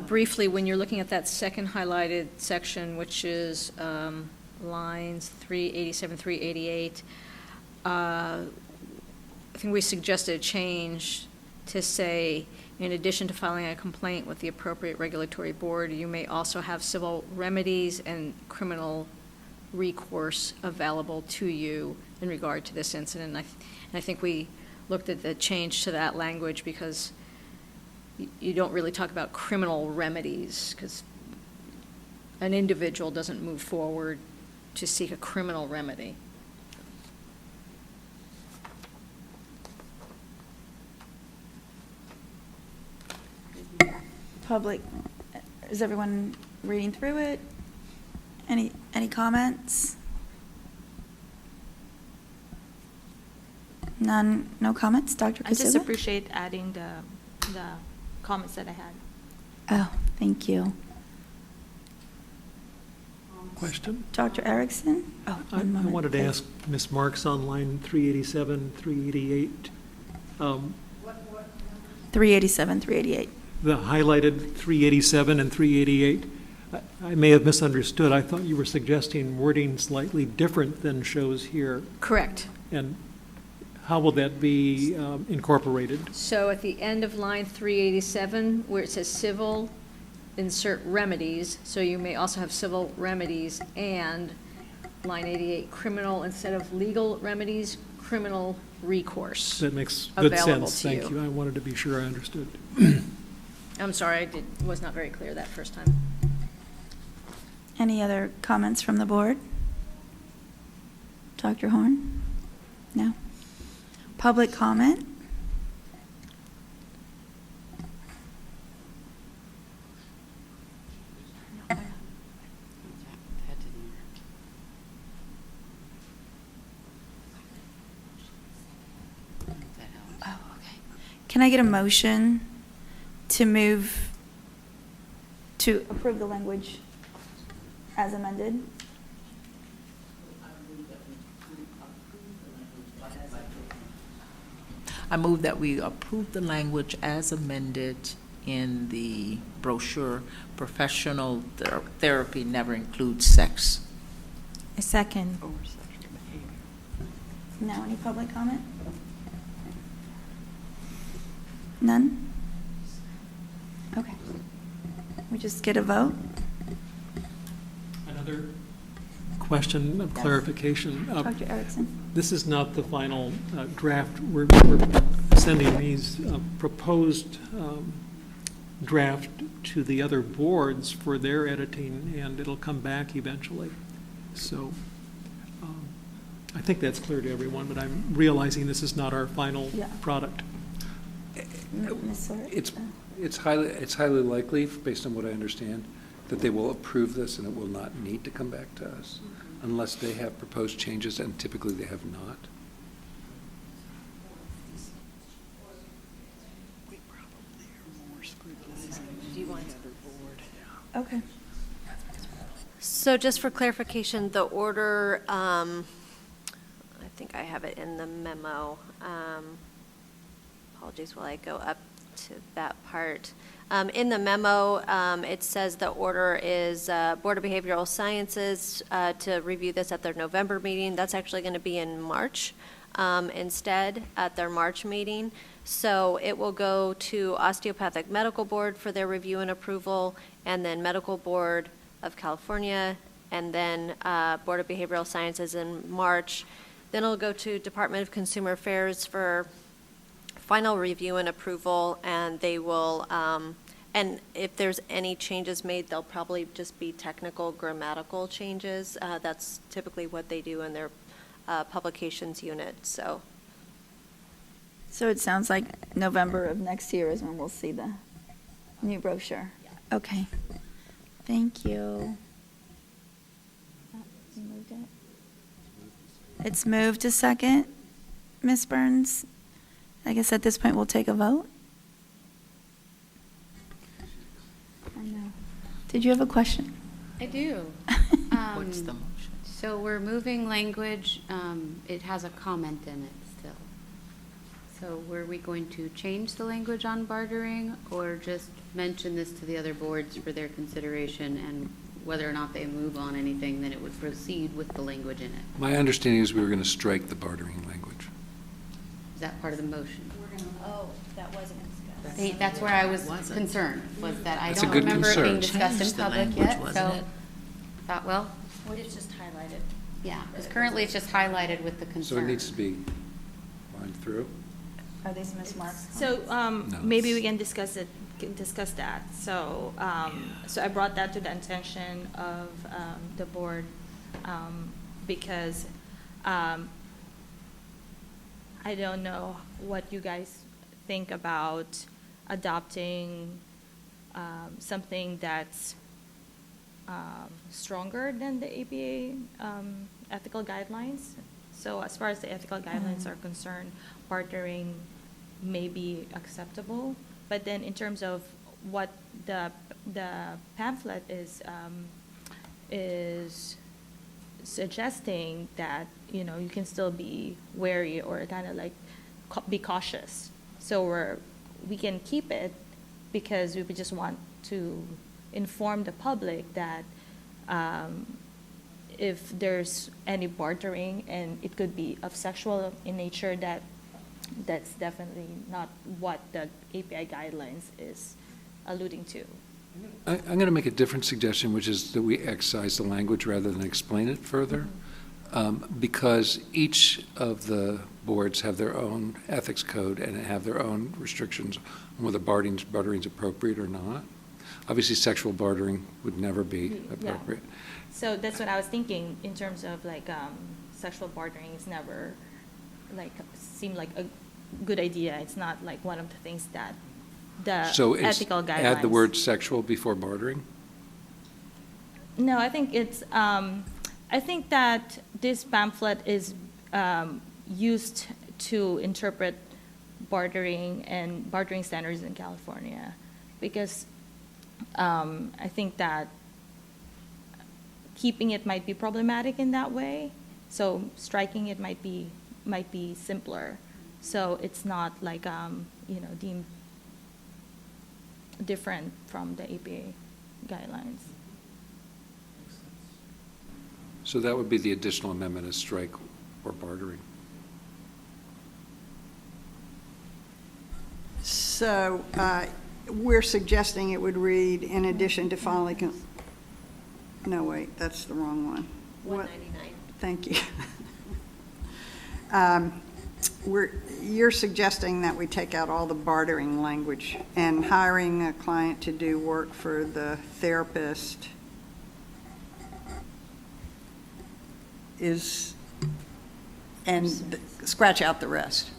briefly, when you're looking at that second highlighted section, which is lines 387, 388, I think we suggested a change to say, in addition to filing a complaint with the appropriate regulatory board, you may also have civil remedies and criminal recourse available to you in regard to this incident. And I think we looked at the change to that language because you don't really talk about criminal remedies because an individual doesn't move forward to seek a criminal remedy. Public, is everyone reading through it? Any comments? None, no comments? Dr. I just Kasuga? appreciate adding the comments that I had. Oh, thank you. Question? Dr. Erickson? Oh, I one moment. wanted to please. ask Ms. Marks on line 387, 388. 387, 388. The highlighted 387 and 388, I may have misunderstood. I thought you were suggesting wording slightly different than shows here. Correct. And how will that be incorporated? So at the end of line 387, where it says civil, insert remedies, so you may also have civil remedies, and line 88, criminal, instead of legal remedies, criminal recourse. That makes good Available sense. to Thank you. you. I wanted to be sure I understood. I'm sorry, was not very clear that first time. Any other comments from the board? Dr. Horn? No? Public comment? Oh, okay. Can I get a motion to move, to approve the language as amended? I move that we approve the language as amended in the brochure, professional therapy never includes sex. A second. Now, any public comment? None? Okay. We just get a vote? Another question of clarification. Dr. Erickson? This is not the final draft. We're sending these proposed draft to the other boards for their editing, and it'll come back eventually. So I think that's clear to everyone, but I'm realizing this is not our final Yeah. product. Ms. Sawyer? It's highly likely, based on what I understand, that they will approve this and it will not need to come back to us unless they have proposed changes, and typically they have not. Okay. So just for clarification, the order, I think I have it in the memo. Apologies while I go up to that part. In the memo, it says the order is Board of Behavioral Sciences to review this at their November meeting. That's actually going to be in March instead, at their March meeting. So it will go to Osteopathic Medical Board for their review and approval, and then Medical Board of California, and then Board of Behavioral Sciences in March. Then it'll go to Department of Consumer Affairs for final review and approval, and they will, and if there's any changes made, they'll probably just be technical grammatical changes. That's typically what they do in their publications unit, so. So it sounds like November of next year is when we'll see the new brochure. Okay. Thank you. You moved it? It's moved to second. Ms. Burns, I guess at this point we'll take a vote. I know. Did you have a question? I do. What's the motion? So we're moving language, it has a comment in it still. So were we going to change the language on bartering, or just mention this to the other boards for their consideration, and whether or not they move on anything, then it would proceed with the language in it? My understanding is we were going to strike the bartering language. Is that part of the motion? Oh, that wasn't discussed. That's where I was Wasn't. concerned, was that I That's a don't good remember it being concern. discussed in Changed the public language, yet, wasn't so it? thought, well, It's just highlighted. yeah, because currently it's just highlighted with the concern. So it needs to be lined through. Are these Ms. Marks? So No, maybe it's- we can discuss that. So, so I brought that to the attention of the board because I don't know what you guys think about adopting something that's stronger than the APA ethical guidelines. So as far as the ethical guidelines are concerned, bartering may be acceptable, but then in terms of what the pamphlet is suggesting, that you know you can still be wary or kind of like be cautious. So we can keep it because we would just want to inform the public that if there's any bartering, and it could be of sexual in nature, that's definitely not what the API guidelines is alluding to. I'm going to make a different suggestion, which is that we excise the language rather than explain it further, because each of the boards have their own ethics code and have their own restrictions on whether bartering's appropriate or not. Obviously, sexual bartering would never be Yeah. appropriate. So that's what I was thinking in terms of like sexual bartering is never like seemed like a good idea. It's not like one of the things that the So it's ethical guidelines. add the word sexual before bartering? No, I think it's, I think that this pamphlet is used to interpret bartering and bartering standards in California, because I think that keeping it might be problematic in that way, so striking it might be simpler, so it's not like, deemed different from the APA guidelines. So that would be the additional amendment, is strike or bartering. So So we're suggesting it would read, in addition to filing, no, wait, that's the wrong one. What- 199. Thank you. You're suggesting that we take out all the bartering language and hiring a client to do work for the therapist is, and scratch out the rest.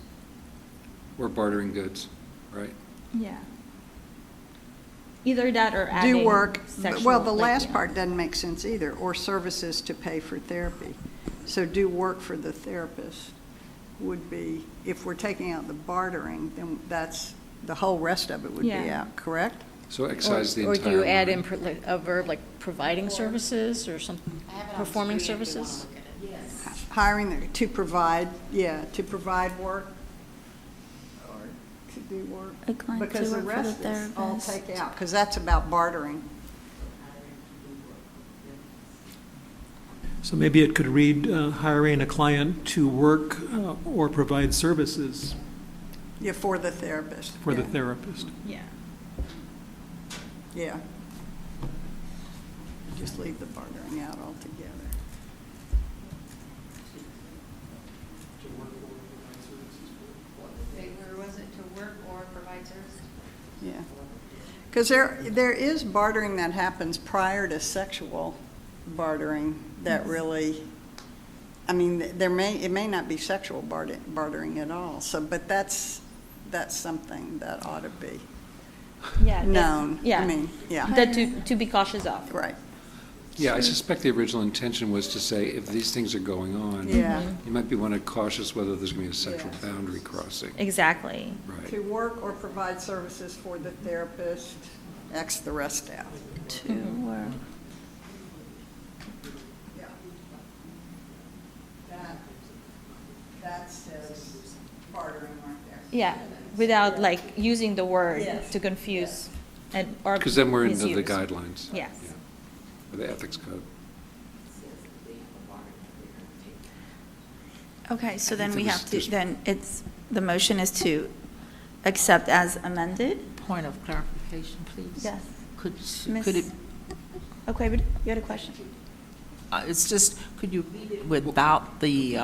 We're bartering goods, right? Yeah. Either that or adding Do work, sexual, well, the like, last yeah. part doesn't make sense either, or services to pay for therapy. So do work for the therapist would be, if we're taking out the bartering, then that's, the whole rest of it would be Yeah. out, correct? So excise the Or entire. do you add in line. a verb like providing services or something, performing services? Hiring, to provide, yeah, to provide work or to do work. A client to Because the work for the rest is all therapist. take out, because that's about bartering. So maybe it could read hiring a client to work or provide services Yeah, for the therapist. for the yeah. therapist. Yeah. Yeah. Just leave the bartering out altogether. Where was it, to work or provide services? Yeah. Because there is bartering that happens prior to sexual bartering that really, I mean, it may not be sexual bartering at all, so, but that's something that ought to be Yeah. that- known. Yeah. I mean, yeah, That to be cautious of. right, Yeah, I suspect the original intention was to say, if these things are going on, yeah. you might be one cautious whether there's going to be a sexual Yes. boundary crossing. Exactly. Right. To work or provide services for the therapist, X the rest out. To work. Yeah. That says bartering right there. Yeah, without like using the word Yes. to confuse and or Because then we're into the misuse. guidelines. Yes. Yeah. Or the ethics code. Okay, so I then think we there have was- to, there's- then the motion is to accept as amended? Point of clarification, please. Yes. Could Miss- it, Okay, but you had a question? it's just, could you read it without the,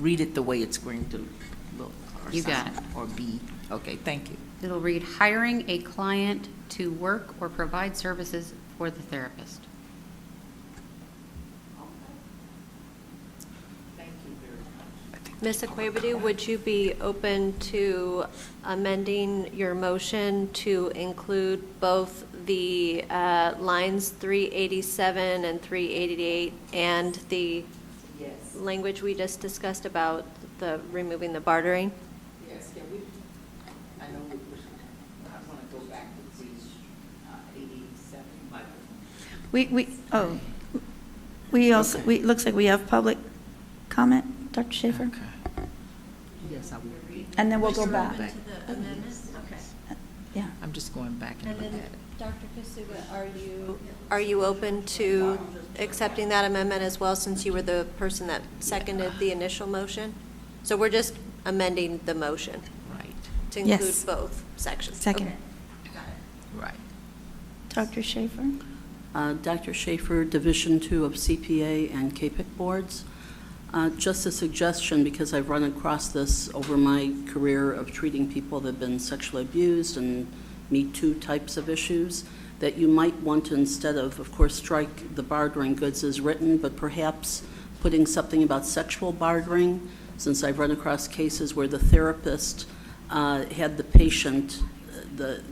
read it the way it's going to look? Or You got sound, or be? Okay, thank you. It'll read hiring a client to work or provide services for the therapist. Ms. Akwebade, would you be open to amending your motion to include both the lines 387 and 388 and the language we just discussed about the removing the bartering? Yes, yeah, I know I want to go back to page 87. We also, looks like we have public comment, Dr. Schaefer? Yes, I will read. And then we'll go back. To the amendments? Okay. Yeah. I'm just going back and And look then, at it. Dr. Kasuga, are you open to accepting that amendment as well, since you were the person that seconded the initial motion? So we're just amending the motion Right, to include Yes. both sections? Second. Okay. right. Dr. Schaefer? Dr. Schaefer, Division II of CPA and KPIC boards. Just a suggestion, because I've run across this over my career of treating people that have been sexually abused and Me Too types of issues, that you might want to, instead of course, strike the bartering goods as written, but perhaps putting something about sexual bartering, since I've run across cases where the therapist had the patient, the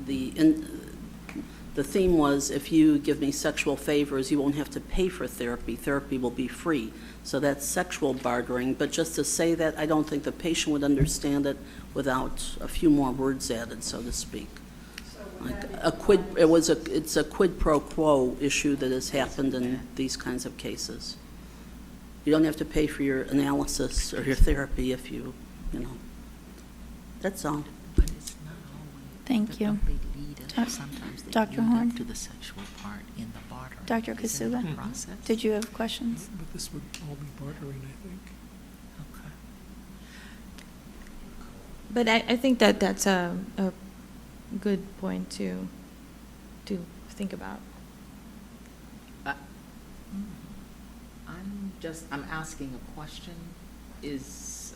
theme was, if you give me sexual favors, you won't have to pay for therapy. Therapy will be free. So that's sexual bartering. But just to say that, I don't think the patient would understand it without a few more words added, so to speak. Like it's a quid pro quo issue that has happened in these kinds of cases. You don't have to pay for your analysis or your therapy if you know. That's all. But it's not always. Thank you. They lead up, Doc- sometimes they Dr. lead Horn? up to the sexual part in the bartering. Dr. Isn't that Kasuga? the process? Did you have questions? But this would all be bartering, I think. Okay. But I think that that's a good point to think about. I'm asking a question, is,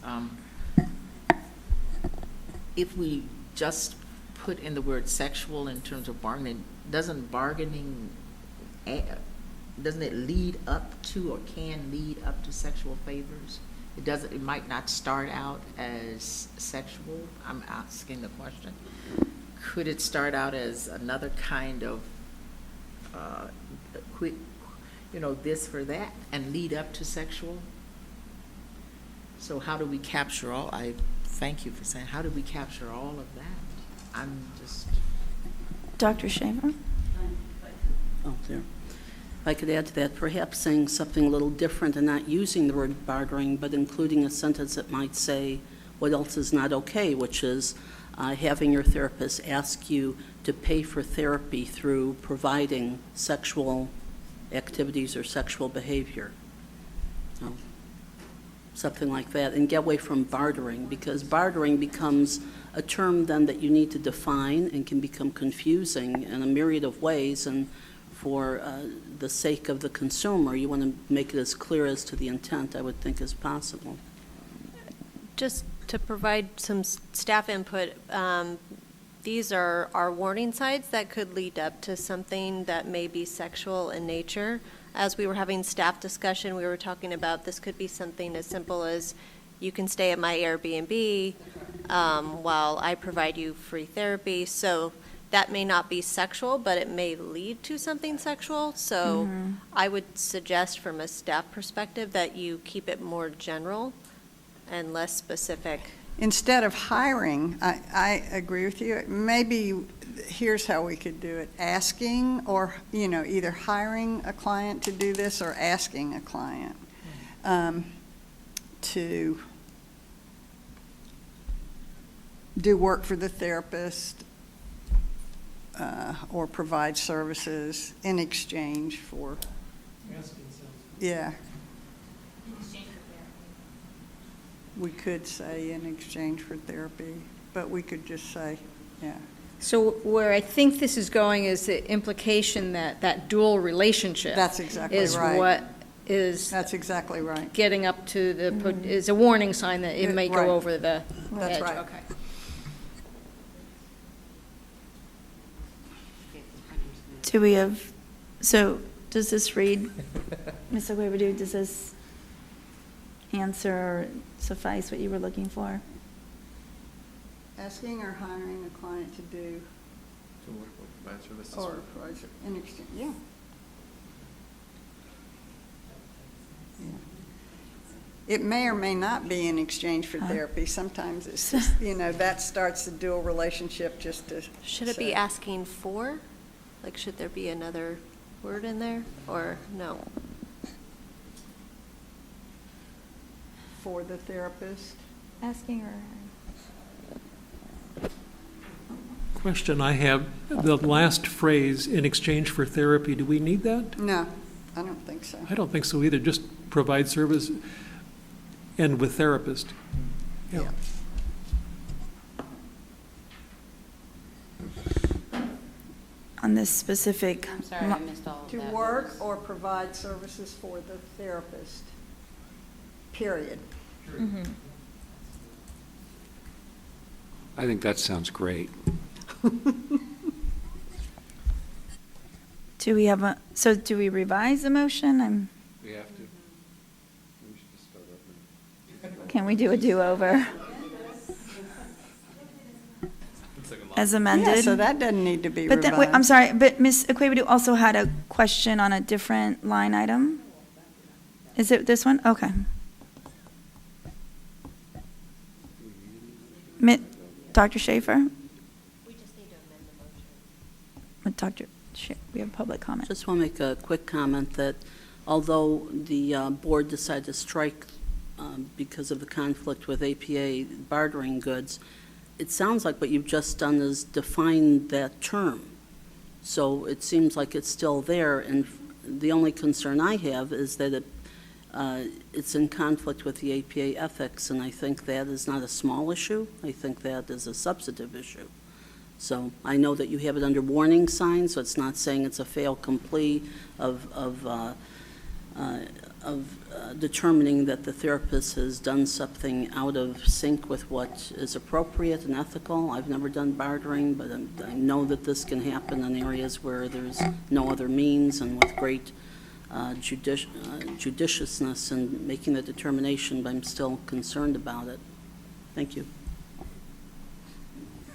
if we just put in the word sexual in terms of bargaining, doesn't it lead up to or can lead up to sexual favors? It might not start out as sexual. I'm asking the question. Could it start out as another kind of quick, this for that, and lead up to sexual? So how do we capture all, I thank you for saying, how do we capture all of that? I'm just. Dr. Shaver? Oh, there. If I could add to that, perhaps saying something a little different and not using the word bartering, but including a sentence that might say what else is not okay, which is having your therapist ask you to pay for therapy through providing sexual activities or sexual behavior. So, something like that, and get away from bartering, because bartering becomes a term then that you need to define and can become confusing in a myriad of ways, and for the sake of the consumer, you want to make it as clear as to the intent, I would think, as possible. Just to provide some staff input, these are our warning signs that could lead up to something that may be sexual in nature. As we were having staff discussion, we were talking about this could be something as simple as you can stay at my Airbnb while I provide you free therapy. So that may not be sexual, but it may lead to something sexual. So I would suggest from a staff perspective that you keep it more general and less specific. Instead of hiring, I agree with you. Maybe here's how we could do it. Asking, or, either hiring a client to do this or asking a client to do work for the therapist or provide services in exchange for, yeah. We could say in exchange for therapy, but we could just say, yeah. So where I think this is going is the implication that dual relationship. That's exactly right. Is what is. That's exactly right. Getting up to is a warning sign that it may Right. go over the That's edge. right. Okay. Do we have, so does this read, Ms. Aguirre, does this answer or suffice what you were looking for? Asking or hiring a client to do, To work with provide services. or provide in exchange, yeah. Yeah. It may or may not be in exchange for therapy. Sometimes it's just, that starts the dual relationship just to. Should it be say, asking for? Like, should there be another word in there, or no? For the therapist? Asking or Question I have, the last phrase, in exchange for therapy, do we need that? No, I don't think so. I don't think so either, just provide service and with therapist. Yeah. On this specific. I'm sorry, I missed all of To that. work or provide services for the therapist, period. I think that sounds great. Do we have so do we revise the motion? We have to. We should just start over. Can we do a do-over? As amended? Yeah, so that doesn't need to be But revised. then, wait, I'm sorry, but Ms. Akwebadu also had a question on a different line item? Is it this one? Okay. Dr. Schaefer? We just need to amend the motion. With Dr. We have public comment. Just want to make a quick comment that although the board decided to strike because of the conflict with APA bartering goods, it sounds like what you've just done is define that term. So it seems like it's still there, and the only concern I have is that it's in conflict with the APA ethics, and I think that is not a small issue. I think that is a substantive issue. So I know that you have it under warning signs, so it's not saying it's a fait accompli of determining that the therapist has done something out of sync with what is appropriate and ethical. I've never done bartering, but I know that this can happen in areas where there's no other means and with great judiciousness in making the determination, but I'm still concerned about it. Thank you.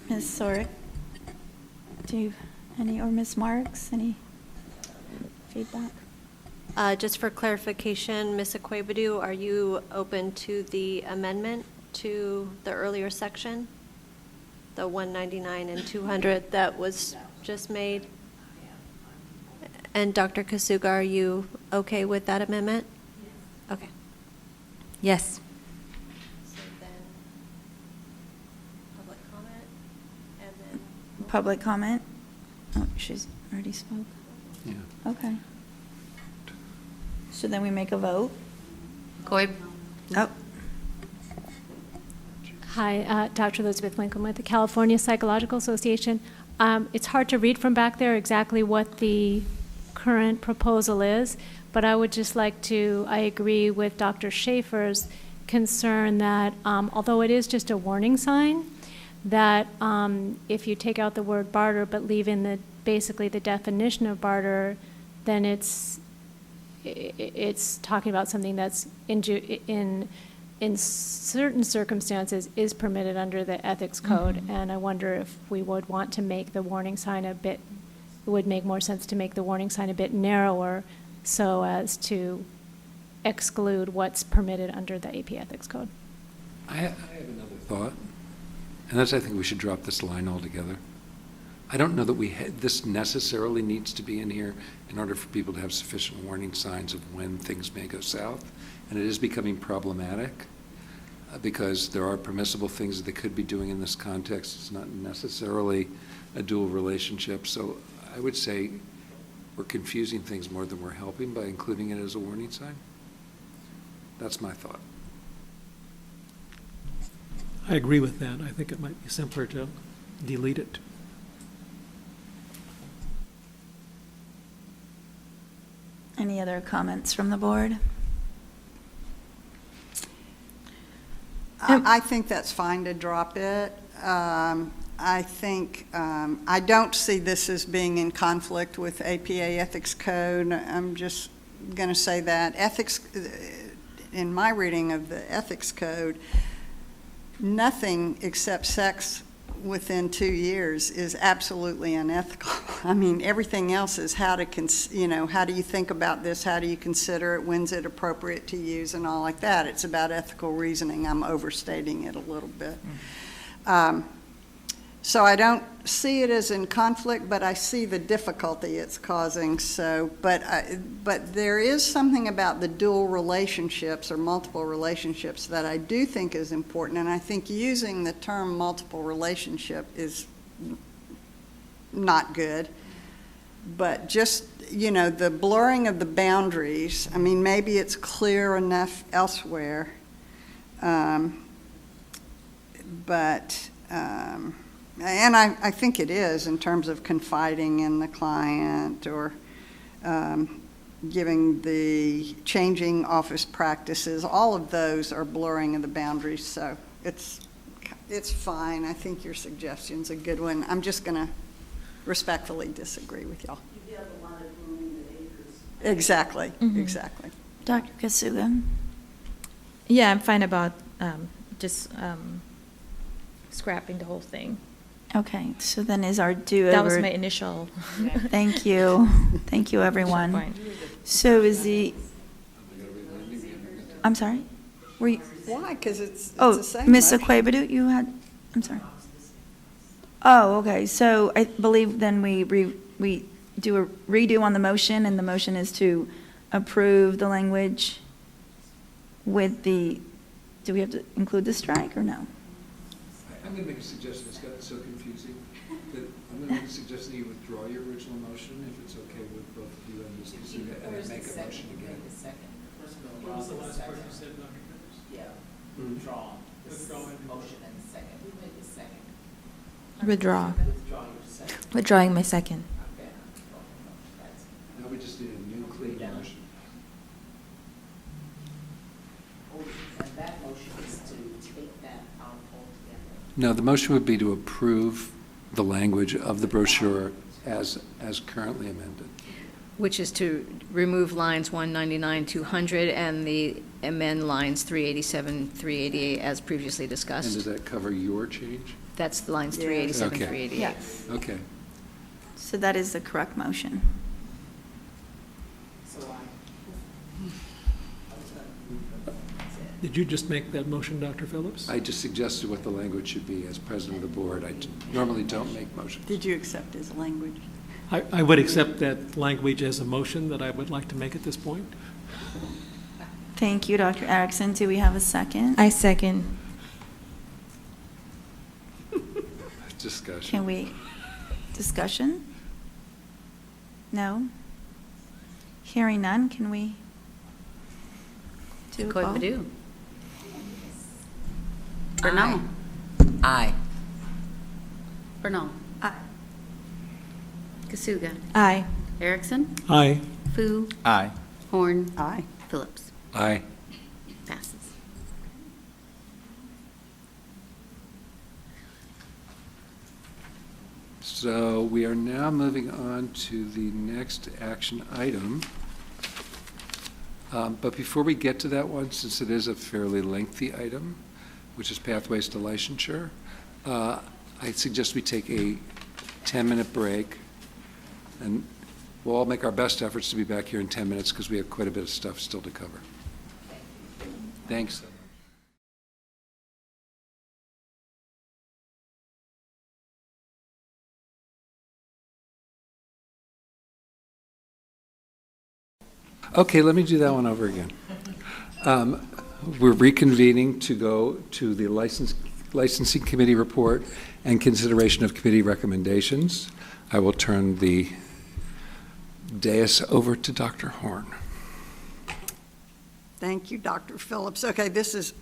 Ms. Sorick, do you, or Ms. Marks, any feedback? Just for clarification, Ms. Akwebudu, are you open to the amendment to the earlier section? The 199 and 200 that was just made? And Dr. Kasuga, are you okay with that amendment? Okay. Yes. So then, public comment, and then... Public comment? Oh, she's already spoke. Yeah. Okay. So then we make a vote? Coy? Oh, Hi, Dr. Elizabeth Lincoln with the California Psychological Association. It's hard to read from back there exactly what the current proposal is, but I would just like to, I agree with Dr. Schaefer's concern that although it is just a warning sign, that if you take out the word barter but leave in basically the definition of barter, then it's talking about something that's in certain circumstances is permitted under the ethics code. Mm-hmm. And I wonder if we would want to make the warning sign it would make more sense to make the warning sign a bit narrower so as to exclude what's permitted under the AP ethics code. I have another thought, and that's I think we should drop this line altogether. I don't know that this necessarily needs to be in here in order for people to have sufficient warning signs of when things may go south. And it is becoming problematic because there are permissible things that they could be doing in this context. It's not necessarily a dual relationship. So I would say we're confusing things more than we're helping by including it as a warning sign. That's my thought. I agree with that. I think it might be simpler to delete it. any other comments from the board? I think that's fine to drop it. I think, I don't see this as being in conflict with APA Ethics Code. I'm just going to say that ethics, in my reading of the Ethics Code, nothing except sex within 2 years is absolutely unethical. I mean, everything else is how to, how do you think about this? How do you consider it? When's it appropriate to use and all like that? It's about ethical reasoning. I'm overstating it a little bit. So I don't see it as in conflict, but I see the difficulty it's causing. So, but there is something about the dual relationships or multiple relationships that I do think is important, and I think using the term multiple relationship is not good. But just, the blurring of the boundaries, I mean, maybe it's clear enough elsewhere, and I think it is in terms of confiding in the client or giving the changing office practices. All of those are blurring of the boundaries, so it's fine. I think your suggestion's a good one. I'm just going to respectfully disagree with y'all. You have a lot of room in the acres. Exactly, Mhm. exactly. Dr. Kasuga? Yeah, I'm fine about just scrapping the whole thing. Okay, so then is our do-over... That was my initial. Thank you. Thank you, everyone. point. So is the... I'm sorry? Were you... Why? Because it's Oh, the same Ms. motion. Akwebudu, you had... I'm sorry. Oh, okay, so I believe then we do a redo on the motion, and the motion is to approve the language with the... Do we have to include the strike, or no? I'm going to make a suggestion. It's gotten so confusing that I'm going to make a suggestion that you withdraw your original motion, if it's okay with both of you and Ms. Kasuga, and then make a motion again. What was the last part you said, Dr. Curtis? Withdraw. Withdraw. Motion and second. Who made the second? Withdraw. Withdraw Withdrawing my second. Now we just need a new clean motion. And that motion is to take that out altogether. No, the motion would be to approve the language of the brochure as currently amended. Which is to remove lines 199, 200, and the amend lines 387, 388 as previously And discussed. does that cover your change? That's lines Yes. 387, Okay. 388. Yes. Okay. So that is the correct motion. Did you just make that motion, Dr. Phillips? I just suggested what the language should be as president of the board. I normally don't make motions. Did you accept his language? I would accept that language as a motion that I would like to make at this point. Thank you, Dr. Erickson. Do we have a second? I second. Discussion. Can we, discussion? No? Hearing none, can we do a Could vote? do. Bernal. Aye. Bernal. Aye. Kasuga. Aye. Erickson. Aye. Fu. Aye. Horn. Aye. Phillips. Aye. Passes. So we are now moving on to the next action item. But before we get to that one, since it is a fairly lengthy item, which is pathways to licensure, I suggest we take a 10-minute break, and we'll all make our best efforts to be back here in 10 minutes because we have quite a bit of stuff still to cover. Thanks. Okay, let me do that one over again. We're reconvening to go to the licensing committee report and consideration of committee recommendations. I will turn the dais over to Dr. Horn. Thank you, Dr. Phillips. Okay, this is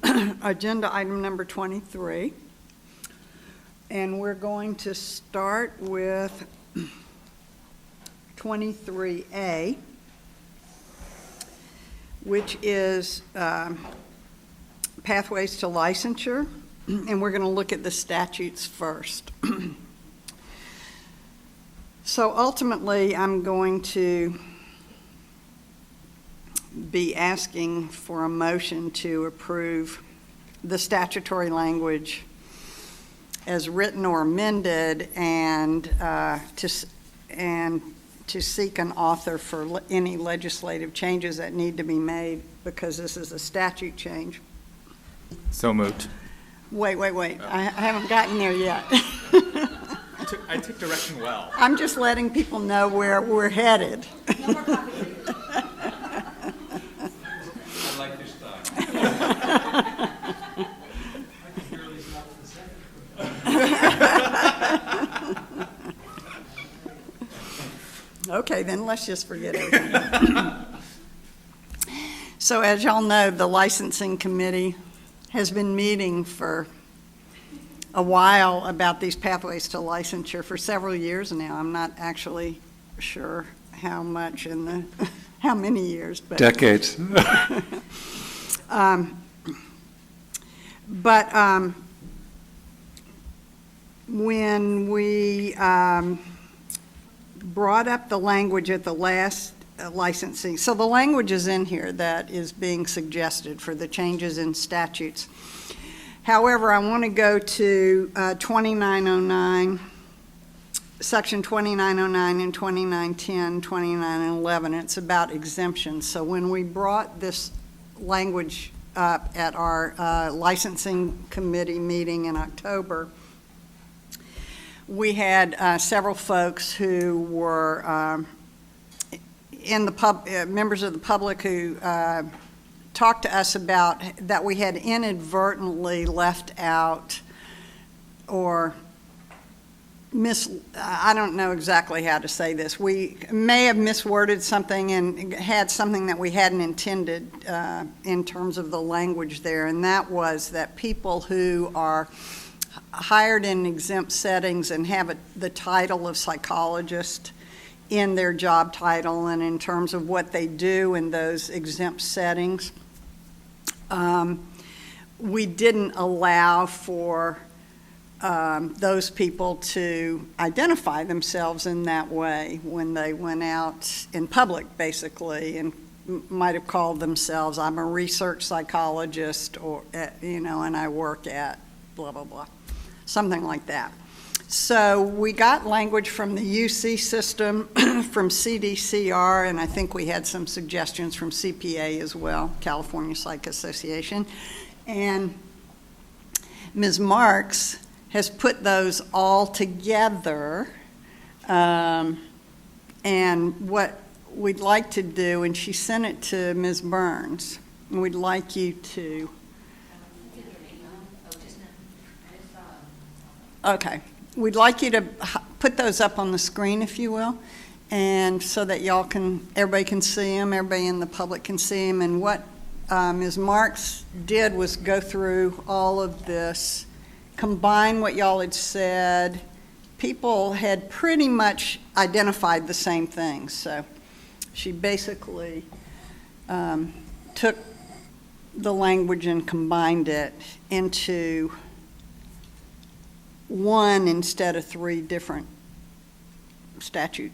agenda item number 23. And we're going to start with 23A, which is pathways to licensure. And we're going to look at the statutes first. So ultimately, I'm going to be asking for a motion to approve the statutory language as written or amended, and to seek an author for any legislative changes that need to be made, because this is a statute change. So moved. Wait. I haven't gotten there yet. I took direction well. I'm just letting people know where we're headed. I like your style. Okay, then let's just forget everything. So as y'all know, the licensing committee has been meeting for a while about these pathways to licensure for several years now. I'm not actually sure how much in the, how many years, but. Decades. When we brought up the language at the last licensing, so the language is in here that is being suggested for the changes in statutes. However, I want to go to 2909, Section 2909 and 2910, 2911. It's about exemptions. So when we brought this language up at our licensing committee meeting in October, we had several folks who were in the members of the public who talked to us about that we had inadvertently left out or I don't know exactly how to say this. We may have misworded something and had something that we hadn't intended in terms of the language there, and that was that people who are hired in exempt settings and have the title of psychologist in their job title and in terms of what they do in those exempt settings. We didn't allow for those people to identify themselves in that way when they went out in public, basically, and might have called themselves, I'm a research psychologist, or, and I work at blah, blah, blah, something like that. So we got language from the UC system, from CDCR, and I think we had some suggestions from CPA as well, California Psych Association. And Ms. Marks has put those all together, and what we'd like to do, and she sent it to Ms. Burns, and we'd like you to. Okay. We'd like you to put those up on the screen, if you will, and so that everybody can see them, everybody in the public can see them. And what Ms. Marks did was go through all of this, combine what y'all had said. People had pretty much identified the same things, so she basically took the language and combined it into one instead of three different statute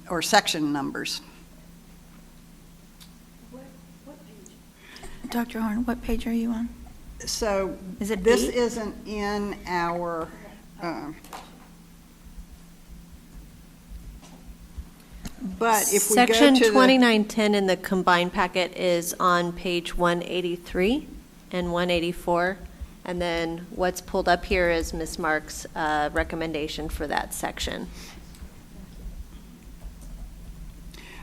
or section numbers. Dr. Horn, what page are you on? So Is it this 8? isn't in our but if we Section go to 2910 in the combined packet is on page 183 and 184. And then what's pulled up here is Ms. Marks' recommendation for that section.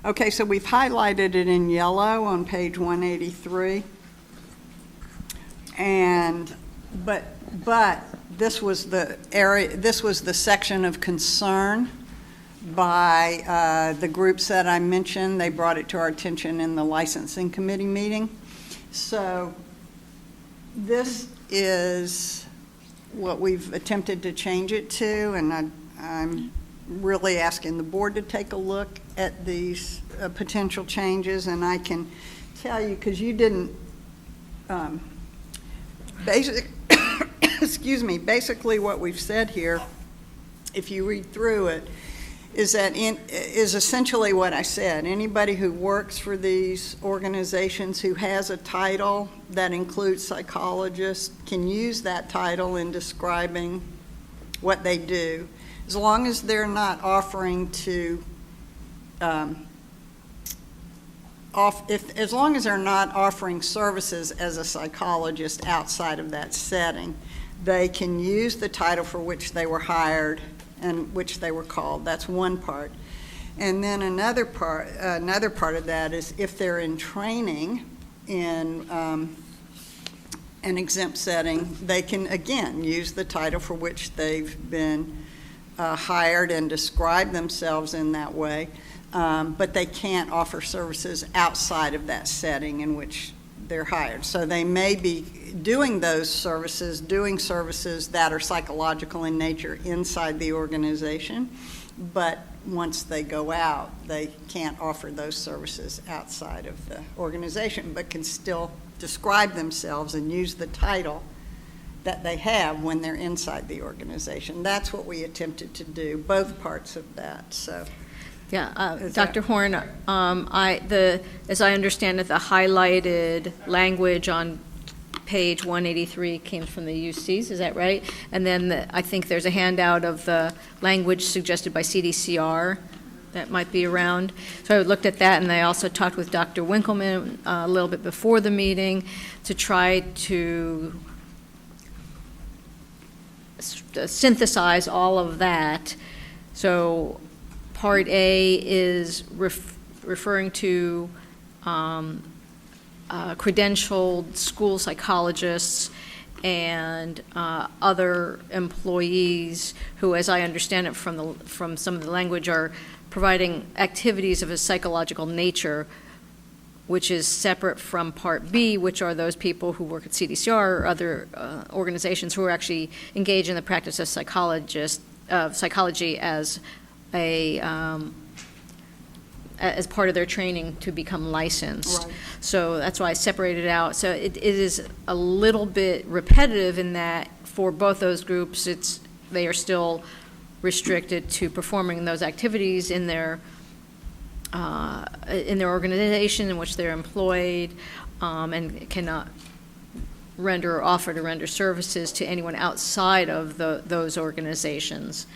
Okay, so we've highlighted it in yellow on page 183. But this was the area, this was the section of concern by the groups that I mentioned. They brought it to our attention in the licensing committee meeting. So this is what we've attempted to change it to, and I'm really asking the board to take a look at these potential changes. And I can tell you, because you didn't, basically what we've said here, if you read through it, is essentially what I said. Anybody who works for these organizations who has a title that includes psychologists can use that title in describing what they do, as long as they're not offering to, as long as they're not offering services as a psychologist outside of that setting, they can use the title for which they were hired and which they were called. That's one part. And then another part of that is if they're in training in an exempt setting, they can, again, use the title for which they've been hired and describe themselves in that way, but they can't offer services outside of that setting in which they're hired. So they may be doing those services, doing services that are psychological in nature inside the organization, but once they go out, they can't offer those services outside of the organization, but can still describe themselves and use the title that they have when they're inside the organization. That's what we attempted to do, both parts of that. So, Yeah, Dr. Horn, as I understand it, the highlighted language on page 183 came from the UCs, is that right? And then I think there's a handout of the language suggested by CDCR that might be around. So I looked at that, and I also talked with Dr. Winkleman a little bit before the meeting to try to synthesize all of that. So Part A is referring to credentialed school psychologists and other employees who, as I understand it from some of the language, are providing activities of a psychological nature which is separate from Part B, which are those people who work at CDCR or other organizations who are actually engaged in the practice of psychology as as part of their training to become licensed. Right. So that's why I separated it out. So it is a little bit repetitive in that for both those groups, they are still restricted to performing those activities in their organization in which they're employed, and cannot render or offer to render services to anyone outside of those organizations.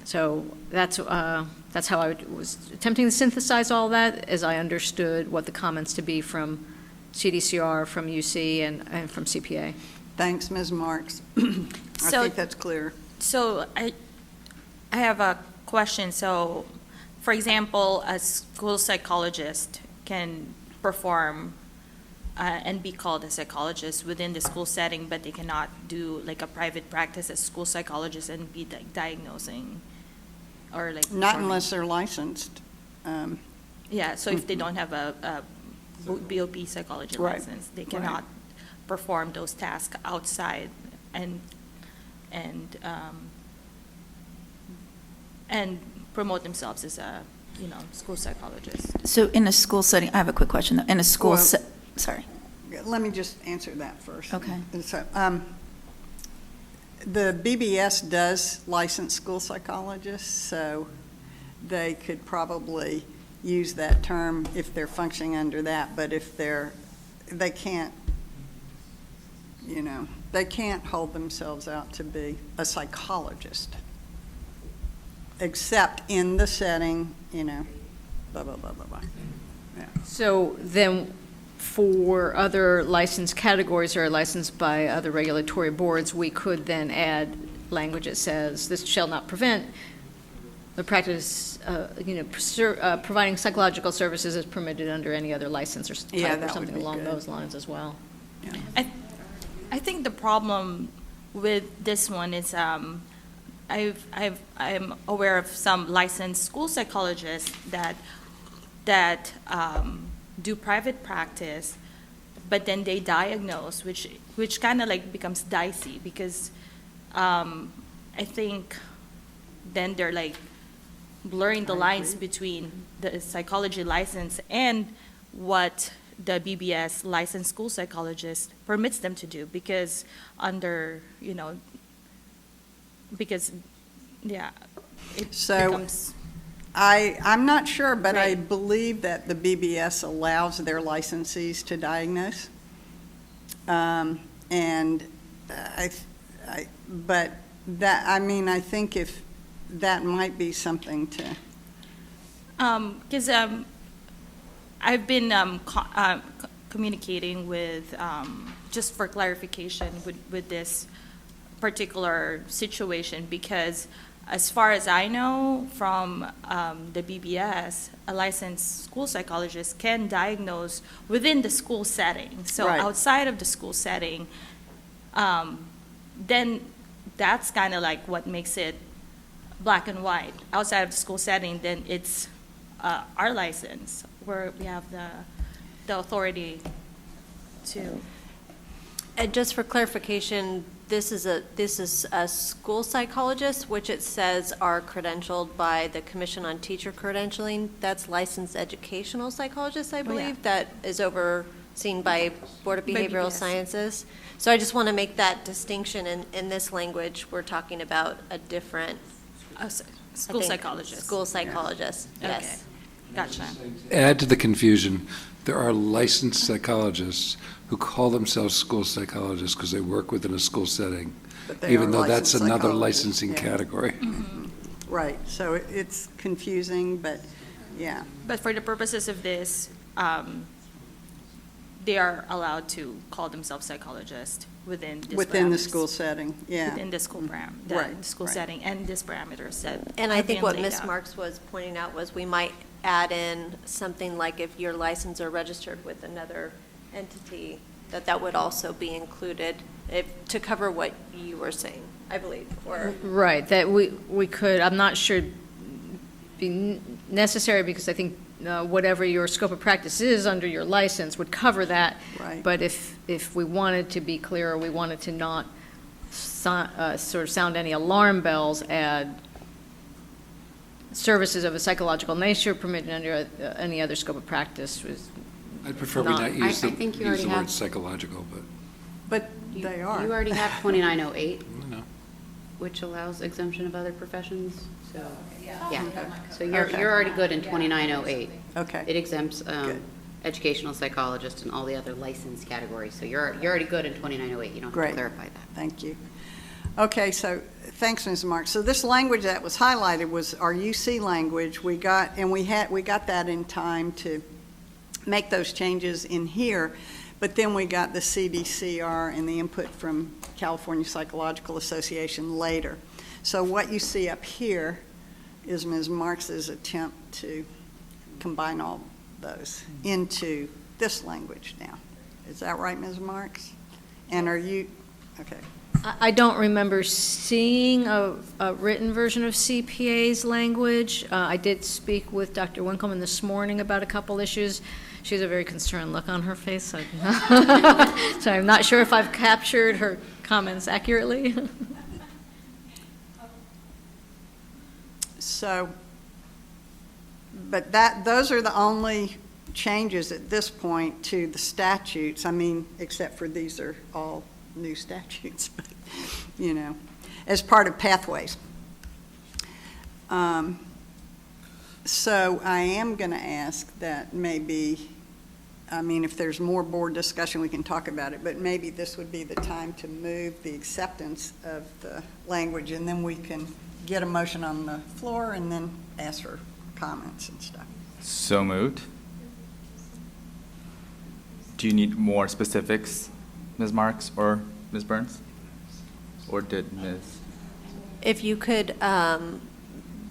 So that's how I was attempting to synthesize all that as I understood what the comments to be from CDCR, from UC, and from CPA. Thanks, Ms. Marks. I think that's clear. So I have a question. So, for example, a school psychologist can perform and be called a psychologist within the school setting, but they cannot do like a private practice as school psychologist and be like diagnosing or like Not performing. unless they're licensed. Yeah, so if they don't have a BOP psychology Right, license, they right. cannot perform those tasks outside and promote themselves as a, school psychologist. So in a school setting, I have a quick question, though. In a school, Well- sorry. Let me just answer that first. Okay. And so, the BBS does license school psychologists, so they could probably use that term if they're functioning under that, but if they can't, they can't hold themselves out to be a psychologist, except in the setting, blah, blah, blah, blah, blah. Yeah. So then, for other license categories or licensed by other regulatory boards, we could then add language that says, this shall not prevent the practice, providing psychological services is permitted under any other license or Yeah, type or that would something be along good. those lines as well. I think the problem with this one is I'm aware of some licensed school psychologists that do private practice, but then they diagnose, which kind of like becomes dicey because I think then they're like blurring the lines between the psychology license and what the BBS licensed school psychologist permits them to do because it So- becomes. I'm not sure, but I Right. believe that the BBS allows their licensees to diagnose. I think if that might be something to, Because I've been communicating with, just for clarification with this particular situation, because as far as I know from the BBS, a licensed school psychologist can diagnose within the school setting. So Right. outside of the school setting, then that's kind of like what makes it black and white. Outside of the school setting, then it's our license where we have the authority to. And just for clarification, this is a school psychologist, which it says are credentialed by the Commission on Teacher Credentialing. That's licensed educational psychologist, I believe, that is overseen by Board of By Behavioral BBS. Sciences. So I just want to make that distinction. In this language, we're talking about a different. School I think, psychologist. School psychologist, yes. Okay, gotcha. Add to the confusion, there are licensed psychologists who call themselves school psychologists because they work within a school setting, but they even are though that's licensed another psychologists, licensing yeah. category. right, so it's confusing, but, yeah. But for the purposes of this, they are allowed to call themselves psychologists within this Within the parameters. school setting, yeah. Within the school Right, school right. setting and this parameters that. And I have think been what laid Ms. out. Marks was pointing out was we might add in something like if you're licensed or registered with another entity, that would also be included to cover what you were saying, I believe, or. Right, that we could, I'm not sure it'd be necessary because I think whatever your scope of practice is under your license would cover that. Right. But if we wanted to be clear, or we wanted to not sort of sound any alarm bells, add services of a psychological nature permitted under any other scope of practice was. I'd prefer we not use I think you use already the have- word psychological, but, But they are. You already have 2908, no. which allows exemption of other professions, so, yeah. So Okay. you're already good in 2908. Okay. It exempts Good. educational psychologists and all the other licensed categories, so you're already good in 2908. You don't have Great. to clarify that. Thank you. Okay, so, thanks, Ms. Marks. So this language that was highlighted was our UC language. We got that in time to make those changes in here, but then we got the CDCR and the input from California Psychological Association later. So what you see up here is Ms. Marks's attempt to combine all those into this language now. Is that right, Ms. Marks? And are you, okay. I don't remember seeing a written version of CPA's language. I did speak with Dr. Winkleman this morning about a couple issues. She has a very concerned look on her face, so I'm not sure if I've captured her comments accurately. So, but those are the only changes at this point to the statutes. I mean, except for these are all new statutes, but, as part of pathways. So I am going to ask that maybe, if there's more board discussion, we can talk about it, but maybe this would be the time to move the acceptance of the language, and then we can get a motion on the floor and then ask for comments and stuff. So moved. Do you need more specifics, Ms. Marks or Ms. Burns? Or did Ms.? If you could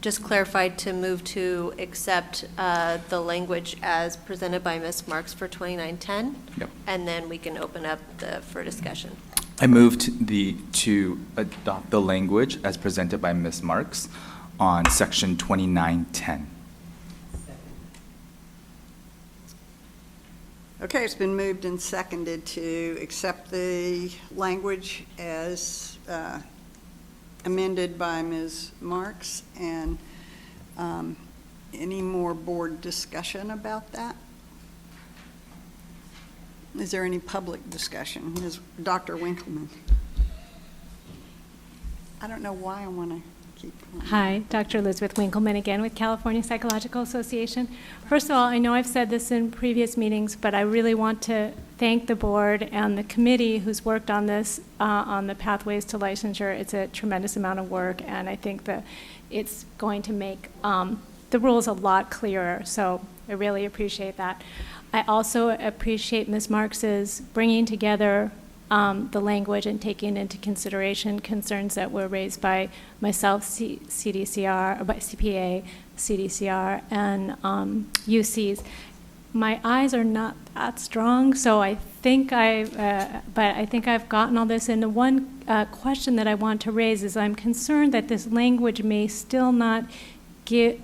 just clarify to move to accept the language as presented by Ms. Marks for 2910. Yep. And then we can open up for discussion. I moved to adopt the language as presented by Ms. Marks on section 2910. Okay, it's been moved and seconded to accept the language as amended by Ms. Marks. And any more board discussion about that? Is there any public discussion? Dr. Winkleman. I don't know why I want to keep going. Hi, Dr. Elizabeth Winkleman again with California Psychological Association. First of all, I know I've said this in previous meetings, but I really want to thank the board and the committee who's worked on this, on the pathways to licensure. It's a tremendous amount of work, and I think that it's going to make the rules a lot clearer, so I really appreciate that. I also appreciate Ms. Marks's bringing together the language and taking into consideration concerns that were raised by myself, CDCR, or by CPA, CDCR, and UCs. My eyes are not that strong, so I think I've gotten all this. And the one question that I want to raise is I'm concerned that this language may still not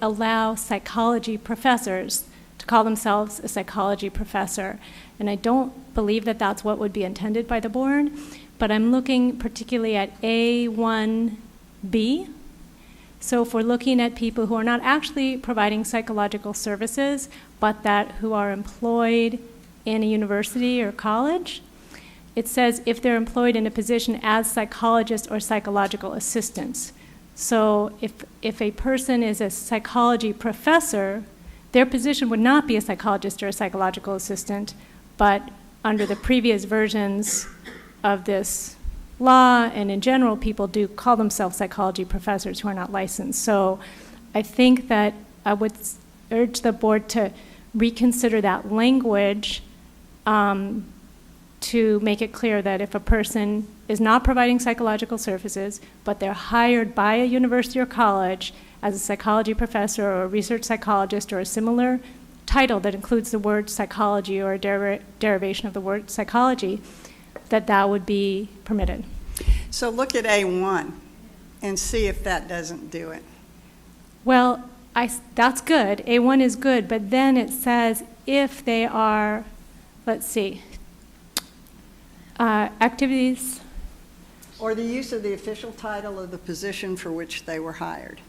allow psychology professors to call themselves a psychology professor. And I don't believe that that's what would be intended by the board, but I'm looking particularly at A1B. So if we're looking at people who are not actually providing psychological services, but who are employed in a university or college, it says if they're employed in a position as psychologists or psychological assistants. So if a person is a psychology professor, their position would not be a psychologist or a psychological assistant, but under the previous versions of this law, and in general, people do call themselves psychology professors who are not licensed. So I think that I would urge the board to reconsider that language to make it clear that if a person is not providing psychological services, but they're hired by a university or college as a psychology professor or a research psychologist or a similar title that includes the word psychology or a derivation of the word psychology, that would be permitted. So look at A1 and see if that doesn't do it. Well, that's good, A1 is good, but then it says if they are, let's see, activities, Or the use of the official title of the position for which they were hired.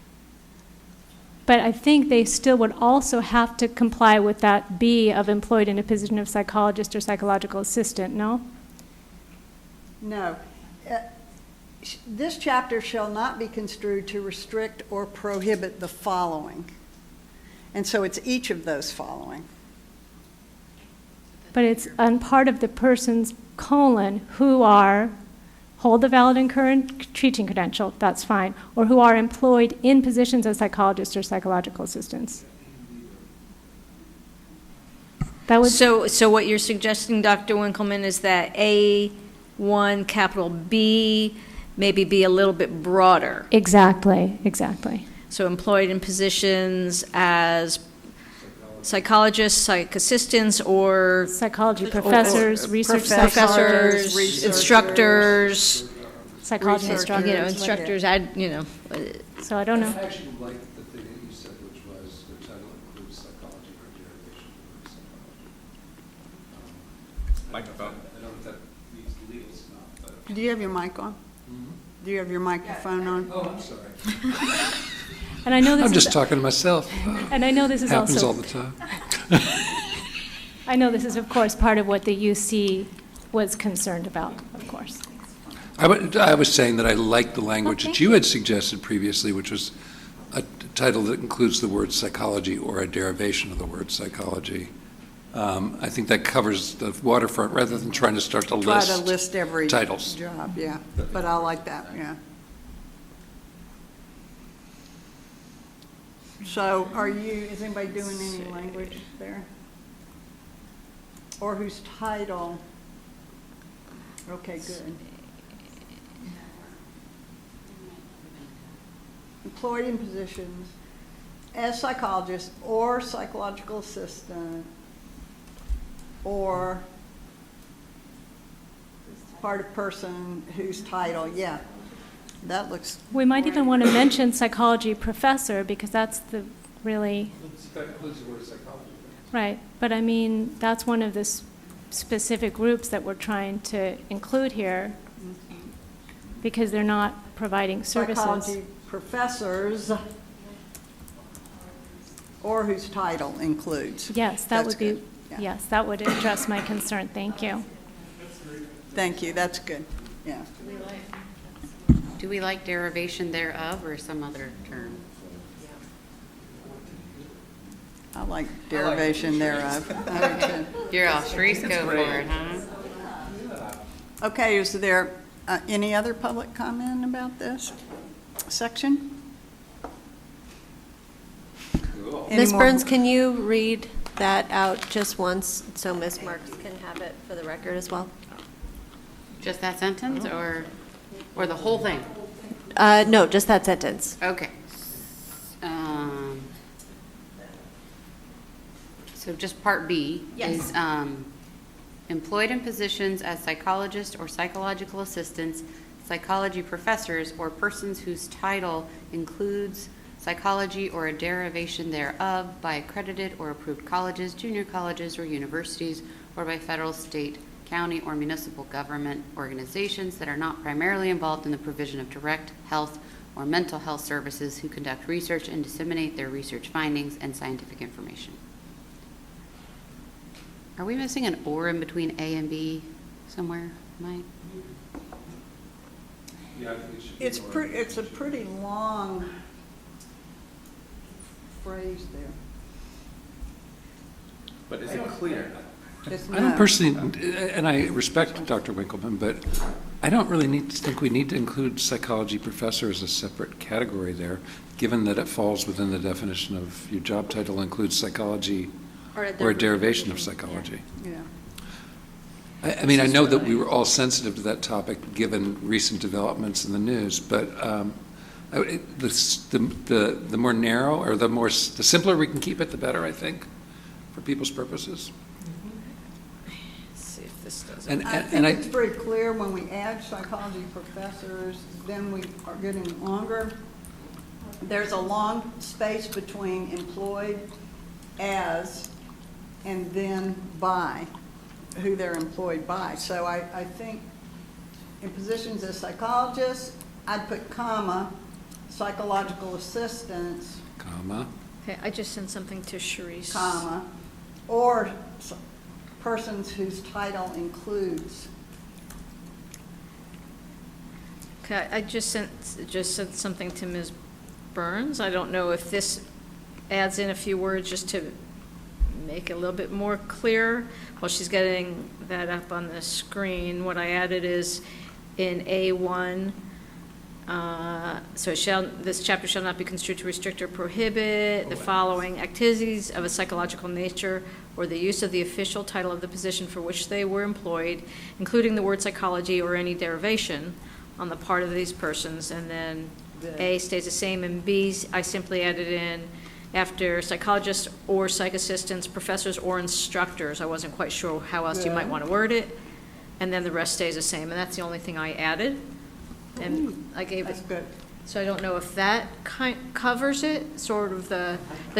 but I think they still would also have to comply with that B of employed in a position of psychologist or psychological assistant, no? No. This chapter shall not be construed to restrict or prohibit the following. And so it's each of those following. But it's on part of the person's colon who are, hold the valid and current teaching credential, that's fine, or who are employed in positions as psychologists or psychological assistants. That would, So what you're suggesting, Dr. Winkleman, is that A1, capital B, maybe be a little bit broader. exactly. So employed in positions as psychologists, psych assistants, or Psychology professors, research professors, psychologists, researchers, instructors, psychology researchers. instructors. So I don't know. I actually like the thing that you said, which was the title includes psychology or derivation of psychology. Microphone. I don't know if that means legal stuff, but. Do you have your mic on? Do you have your microphone on? Oh, I'm sorry. And I know this I'm is, just talking to myself. and I know this is Happens all also, the time. I know this is of course part of what the UC was concerned about, of course. I was saying that I like the language that you had suggested previously, which was a title that includes the word psychology or a derivation of the word psychology. I think that covers the waterfront rather than trying to start to Try list. to list every titles. job, yeah. But I like that, yeah. So is anybody doing any language there? Or whose title? Okay, good. Employed in positions as psychologist or psychological assistant or part of person whose title, yeah, that looks. We might even want to mention psychology professor because that's the really, That includes the word psychology. right. But I mean, that's one of the specific groups that we're trying to include here because they're not providing services. Psychology professors or whose title includes. Yes, that That's would be, good, yeah. yes, that would address my concern. Thank you. Thank you, that's good, yeah. Do we like derivation thereof or some other term? I like derivation thereof. I do too. You're all Sharice go for it, huh? Okay, is there any other public comment about this section? Any Ms. more- Burns, can you read that out just once so Ms. Marks can have it for the record as well? Just that sentence or the whole thing? No, just that sentence. Okay. So just part B is employed in positions as psychologists or psychological assistants, psychology professors, or persons whose title includes psychology or a derivation thereof by accredited or approved colleges, junior colleges, or universities, or by federal, state, county, or municipal government organizations that are not primarily involved in the provision of direct health or mental health services, who conduct research and disseminate their research findings and scientific information. Are we missing an or in between A and B somewhere, Mike? Yeah, I think it should be It's more- it's a pretty long phrase there. But is it clear? It's I don't no. personally, and I respect Dr. Winkleman, but I don't really think we need to include psychology professor as a separate category there, given that it falls within the definition of your job title includes psychology or a derivation of psychology. Yeah. I mean, I know that we were all sensitive to that topic, given recent developments in the news, but the more narrow, or the simpler we can keep it, the better, I think, for people's purposes. See if this does. And I think it's very clear when we add psychology professors, then we are getting longer there's a long space between employed as and then by, who they're employed by. So I think in positions as psychologists, I'd put comma, psychological assistants, Comma. Okay, I just sent something to Sharice. comma, or persons whose title includes. Okay, I just sent something to Ms. Burns. I don't know if this adds in a few words just to make it a little bit more clear. While she's getting that up on the screen, what I added is in A1, this chapter shall not be construed to restrict or prohibit the following activities of a psychological nature or the use of the official title of the position for which they were employed, including the word psychology or any derivation on the part of these persons. And then A stays the same, and B, I simply added in after psychologists or psych assistants, professors or instructors. I wasn't quite sure how else you might want to word it. And then the rest stays the same, and that's the only thing I added. And I gave it. That's good. So I don't know if that covers it, sort of the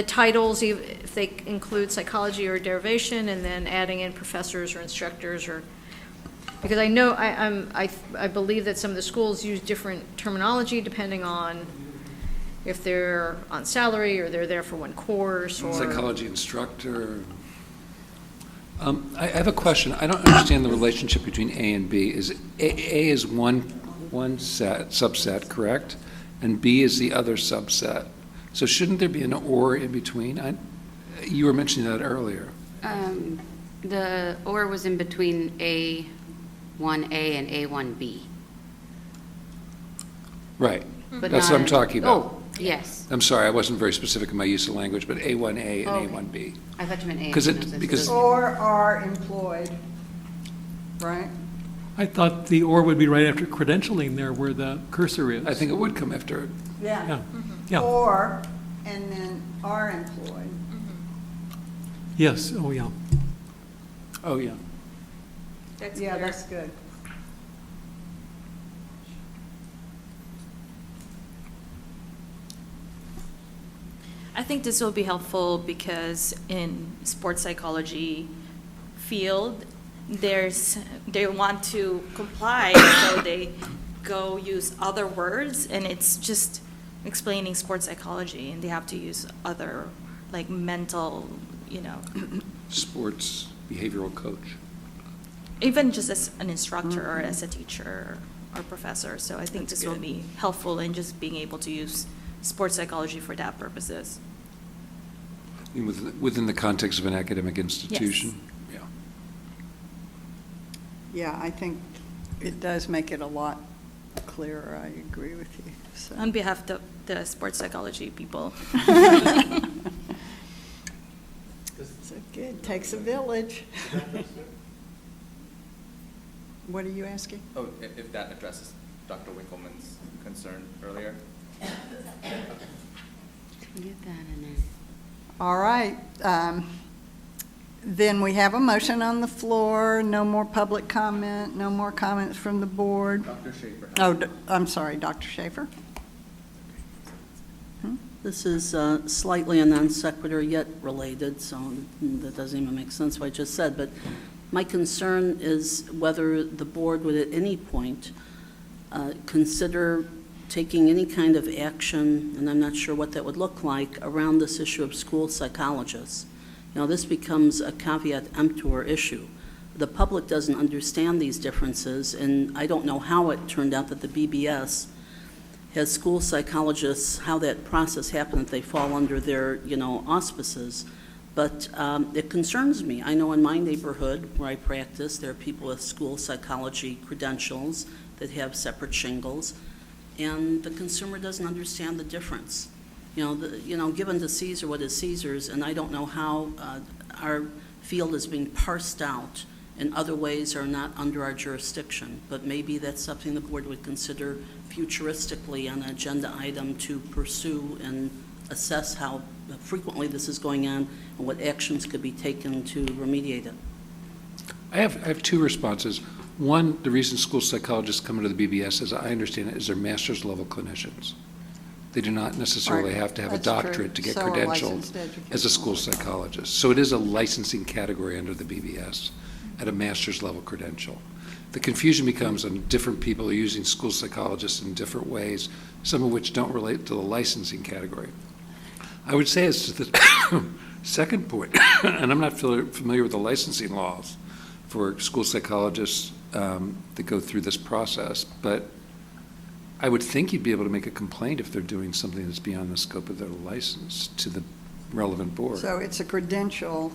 titles, if they include psychology or derivation, and then adding in professors or instructors, or, because I know, I believe that some of the schools use different terminology depending on if they're on salary or they're there for one course or. Psychology instructor. I have a question. I don't understand the relationship between A and B. Is A is one subset, correct? And B is the other subset. So shouldn't there be an or in between? You were mentioning that earlier. The or was in between A1A and A1B. Right. But That's not what I'm in- talking about. Oh, yes. I'm sorry, I wasn't very specific in my use of language, but A1A and Okay. A1B. I thought you meant A. Because Or are employed, right? I thought the or would be right after credentialing there where the cursor is. I think it would come after it. Yeah, yeah, Or, and then are employed. yes, oh, yeah. Oh, yeah. Yeah, that's good. I think this will be helpful because in sports psychology field, they want to comply, so they go use other words, and it's just explaining sports psychology, and they have to use other, like, mental, Sports behavioral coach. even just as an instructor or as a teacher or professor. So I think this will be helpful in just being able to use sports psychology for that purposes. Within the context of an academic institution? Yeah. Yeah, I think it does make it a lot clearer. I agree with you. So. On behalf of the sports psychology people. So good. Takes a village. What are you asking? Oh, if that addresses Dr. Winkleman's concern earlier. Get that in there. All right. Then we have a motion on the floor. No more public comment. No more comments from the board. Dr. Schaefer. Oh, I'm sorry, Dr. Schaefer. This is slightly a non sequitur yet related, so that doesn't even make sense what I just said. But my concern is whether the board would at any point consider taking any kind of action, and I'm not sure what that would look like, around this issue of school psychologists. This becomes a caveat emptor issue. The public doesn't understand these differences, and I don't know how it turned out that the BBS has school psychologists, how that process happened, that they fall under their, auspices. But it concerns me. I know in my neighborhood where I practice, there are people with school psychology credentials that have separate shingles, and the consumer doesn't understand the difference. Given to Caesar what is Caesar's, and I don't know how our field is being parsed out in other ways are not under our jurisdiction. But maybe that's something the board would consider futuristically on an agenda item to pursue and assess how frequently this is going on and what actions could be taken to remediate it. I have two responses. One, the reason school psychologists come into the BBS, as I understand it, is they're master's level clinicians. They do not necessarily Right. have to have a That's true. doctorate to get So a credentialed licensed as a school psychologist. So it is a licensing category under the BBS at a master's level credential. The confusion becomes on different people are using school psychologists in different ways, some of which don't relate to the licensing category. I would say as to the second point, and I'm not familiar with the licensing laws for school psychologists that go through this process, but I would think you'd be able to make a complaint if they're doing something that's beyond the scope of their license to the relevant board. So it's a credential.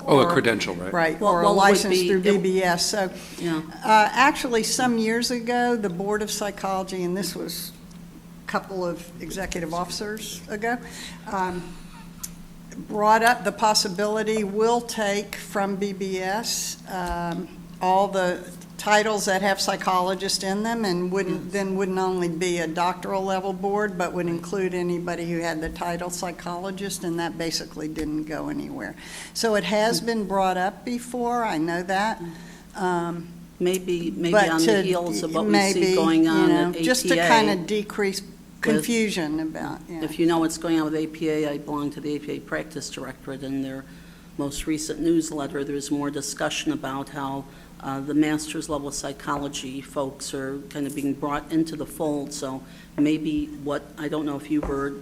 Oh, a or- credential, right? Right, Well, or a well, it would license be- through it- BBS. So Yeah. actually, some years ago, the Board of Psychology, and this was a couple of executive officers ago, brought up the possibility we'll take from BBS all the titles that have psychologists in them and wouldn't only be a doctoral level board, but would include anybody who had the title psychologist, and that basically didn't go anywhere. So it has been brought up before, I know that. Maybe But on the heels of what we see maybe, going you on know, at APA. just to kind of decrease confusion about, yeah. If you know what's going on with APA, I belong to the APA Practice Directorate. In their most recent newsletter, there's more discussion about how the master's level psychology folks are kind of being brought into the fold. So maybe I don't know if you were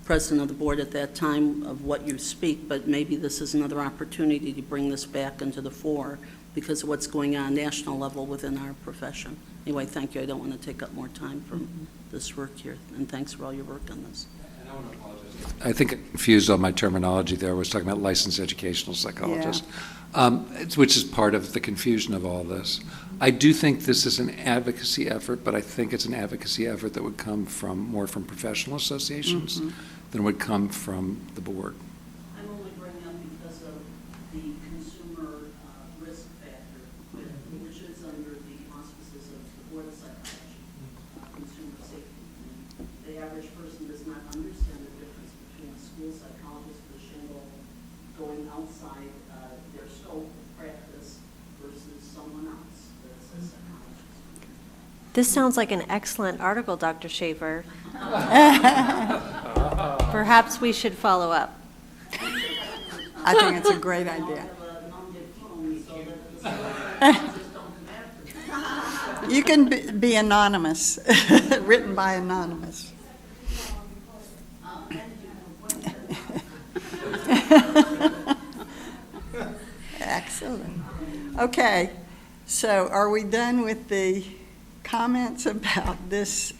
president of the board at that time of what you speak, but maybe this is another opportunity to bring this back into the fore because of what's going on national level within our profession. Anyway, thank you. I don't want to take up more time from this work here, and thanks for all your work on this. I think I confused all my terminology there. I was talking about licensed educational psychologist, which is part of the confusion of all this. I do think this is an advocacy effort, but I think it's an advocacy effort that would come more from professional associations than would come from the board. I'm only bringing up because of the consumer risk factor, which is under the auspices of the Board of Psychology, consumer safety. And the average person does not understand the difference between a school psychologist with a shingle going outside their scope of practice versus someone else that's a psychologist. This sounds like an excellent article, Dr. Shaver. Perhaps we should follow up. I think it's a great idea. You can be anonymous, written by anonymous. Excellent. Okay, so are we done with the comments about this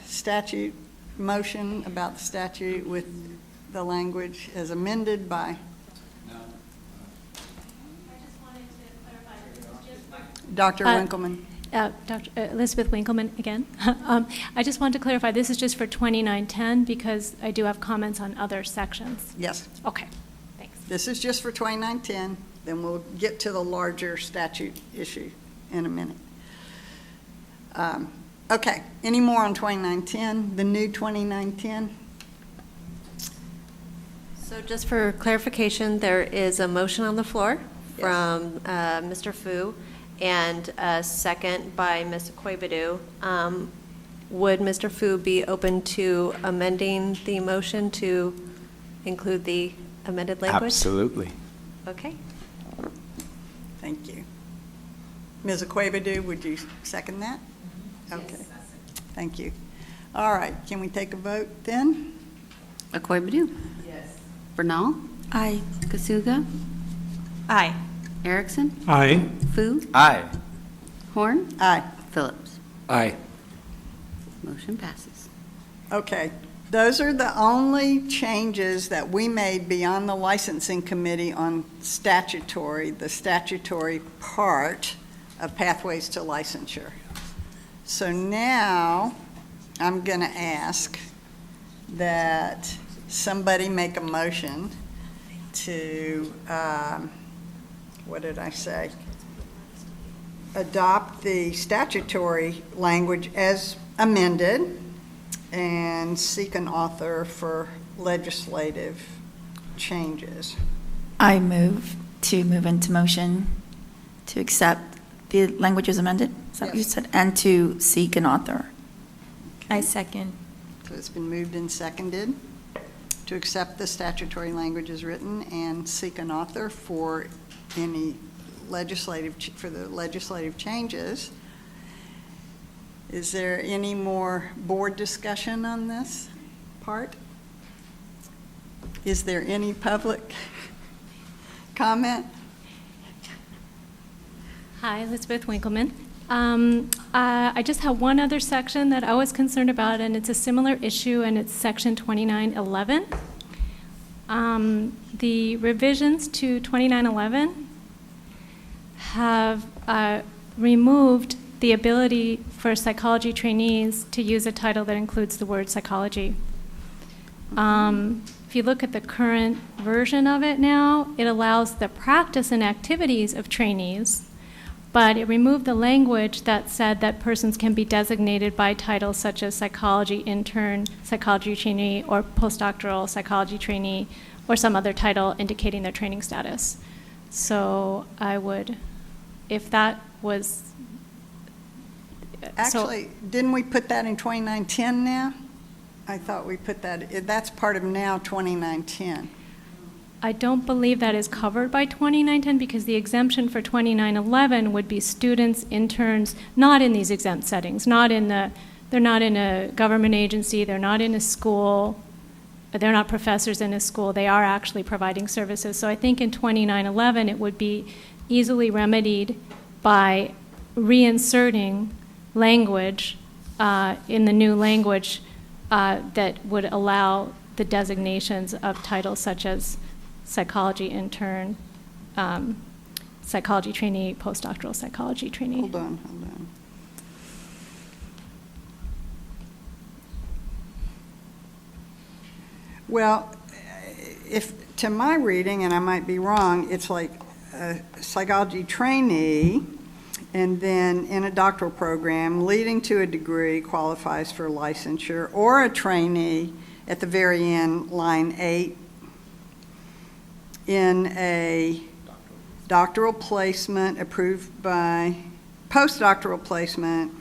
statute, motion about the statute with the language as amended by? Dr. Winkleman. Dr. Elizabeth Winkleman again. I just wanted to clarify, this is just for 2910 because I do have comments on other sections. Yes. Okay, thanks. This is just for 2910, then we'll get to the larger statute issue in a minute. Okay, any more on 2910, the new 2910? So just for clarification, there is a motion on the floor from Mr. Fu and a second by Ms. Akwebudu. Would Mr. Fu be open to amending the motion to include the amended language? Absolutely. Okay. Thank you. Ms. Akwebudu, would you second that? Okay. Thank you. All right, can we take a vote then? Akwebudu? Yes. Bernal? Aye. Kasuga? Aye. Erickson? Aye. Fu? Aye. Horn? Aye. Phillips? Aye. Motion passes. Okay, those are the only changes that we made beyond the licensing committee on statutory, the statutory part of pathways to licensure. So now I'm going to ask that somebody make a motion to, what did I say? Adopt the statutory language as amended and seek an author for legislative changes. I move into motion to accept the language as amended, is that what you Yes. said? And to seek an author. I second. So it's been moved and seconded to accept the statutory language as written and seek an author for any for the legislative changes. Is there any more board discussion on this part? Is there any public comment? Hi, Elizabeth Winkleman. I just have one other section that I was concerned about, and it's a similar issue, and it's section 2911. The revisions to 2911 have removed the ability for psychology trainees to use a title that includes the word psychology. If you look at the current version of it now, it allows the practice and activities of trainees, but it removed the language that said that persons can be designated by titles such as psychology intern, psychology trainee, or postdoctoral psychology trainee, or some other title indicating their training status. So I would, if that was... Actually, didn't we put that in 2910 now? I thought we put that, that's part of now 2910. I don't believe that is covered by 2910 because the exemption for 2911 would be students, interns, not in these exempt settings, they're not in a government agency, they're not in a school, they're not professors in a school, they are actually providing services. So I think in 2911 it would be easily remedied by reinserting language in the new language that would allow the designations of titles such as psychology intern, psychology trainee, postdoctoral psychology trainee. Hold on. Well, if, to my reading, and I might be wrong, it's like a psychology trainee, and then in a doctoral program leading to a degree qualifies for licensure, or a trainee at the very end, line 8, in a doctoral placement approved by, postdoctoral placement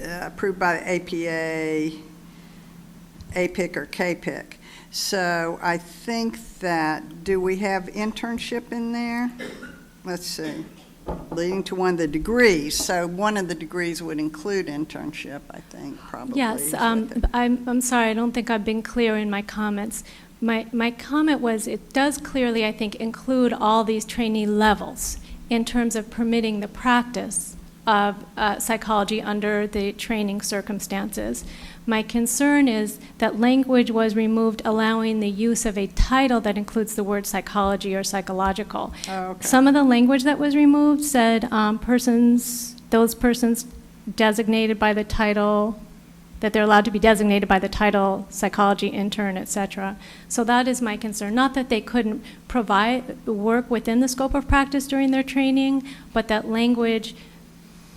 approved by the APA, APIC, or KPIC. So I think that, do we have internship in there? Let's see. Leading to one of the degrees. So one of the degrees would include internship, I think, probably. Yes, I'm sorry, I don't think I've been clear in my comments. My comment was it does clearly, I think, include all these trainee levels in terms of permitting the practice of psychology under the training circumstances. My concern is that language was removed allowing the use of a title that includes the word psychology or psychological. Oh, okay. Some of the language that was removed said those persons designated by the title, that they're allowed to be designated by the title psychology intern, etc. So that is my concern. Not that they couldn't provide work within the scope of practice during their training, but that language,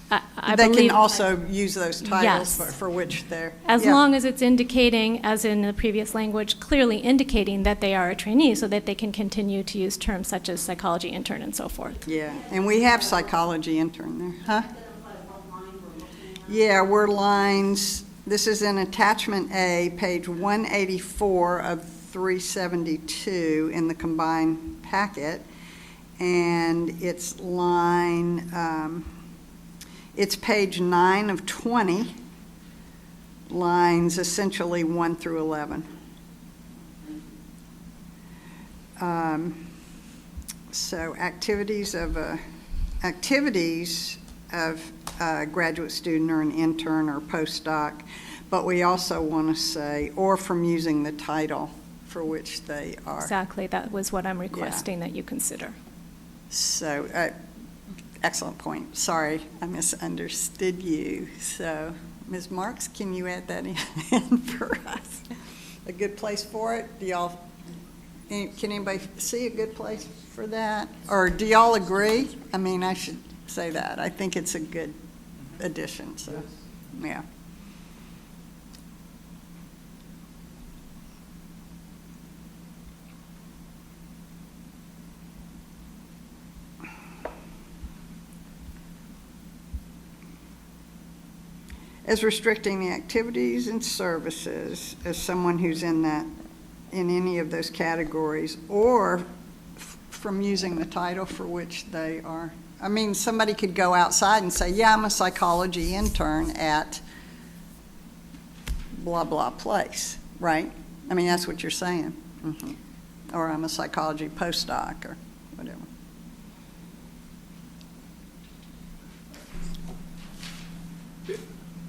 I they believe, can also use those titles yes, for which they're... as long as it's indicating, as in the previous language, clearly indicating that they are a trainee so that they can continue to use terms such as psychology intern and so forth. Yeah, and we have psychology intern there. Huh? Yeah, we're lines, this is in attachment A, page 184 of 372 in the combined packet, and it's line... it's page 9 of 20, lines essentially 1 through 11. So activities of a graduate student or an intern or postdoc, but we also want to say, or from using the title for which they are. Exactly, that was what I'm requesting that you consider. So, excellent point. Sorry, I misunderstood you. So, Ms. Marks, can you add that in for us? A good place for it? Can anybody see a good place for that? Or do y'all agree? I mean, I should say that. I think it's a good addition, so, yeah. as restricting the activities and services as someone who's in any of those categories, or from using the title for which they are. I mean, somebody could go outside and say, yeah, I'm a psychology intern at blah, blah place, right? I mean, that's what you're saying. Mhm. Or I'm a psychology postdoc or whatever.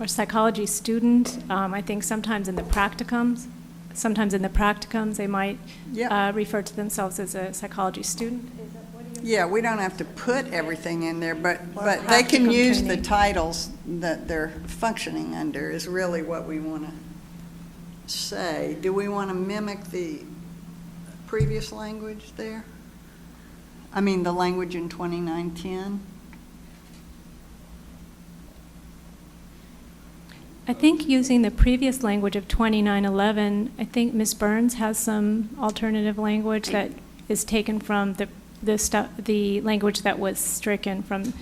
Or psychology student. I think sometimes in the practicums, they might Yeah. refer to themselves as a psychology student. Yeah, we don't have to put everything in there, but they can Practicum use the training. titles that they're functioning under is really what we want to say. Do we want to mimic the previous language there? I mean, the language in 2910? I think using the previous language of 2911, I think Ms. Burns has some alternative language that is taken from the language that was stricken from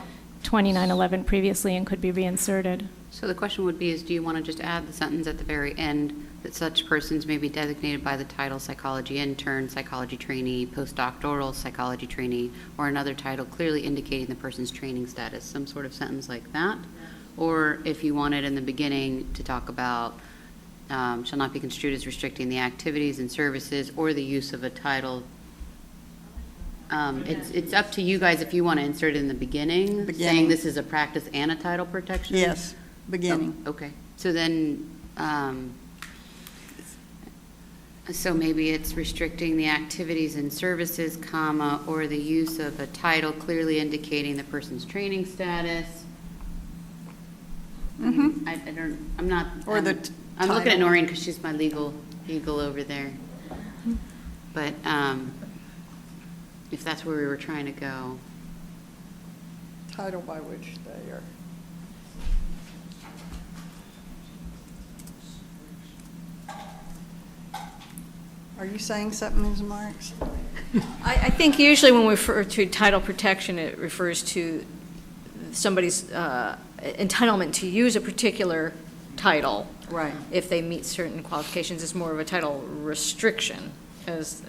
2911 previously and could be reinserted. So the question would be is, do you want to just add the sentence at the very end that such persons may be designated by the title psychology intern, psychology trainee, postdoctoral psychology trainee, or another title clearly indicating the person's training status, some sort of sentence like that? Or if you wanted in the beginning to talk about shall not be construed as restricting the activities and services or the use of a title. It's up to you guys if you want to insert it in the beginning, saying this is a practice and a title protection. Yes, beginning. Oh, okay, so then, so maybe it's restricting the activities and services, comma, or the use of a title clearly indicating the person's training status. Mm-hmm. I'm not. Or the I'm looking at title. Noreen because she's my legal eagle over there. But if that's where we were trying to go. Title by which they are. Are you saying something, Ms. Marks? I think usually when we refer to title protection, it refers to somebody's entitlement to use a particular title. Right. If they meet certain qualifications. It's more of a title restriction, as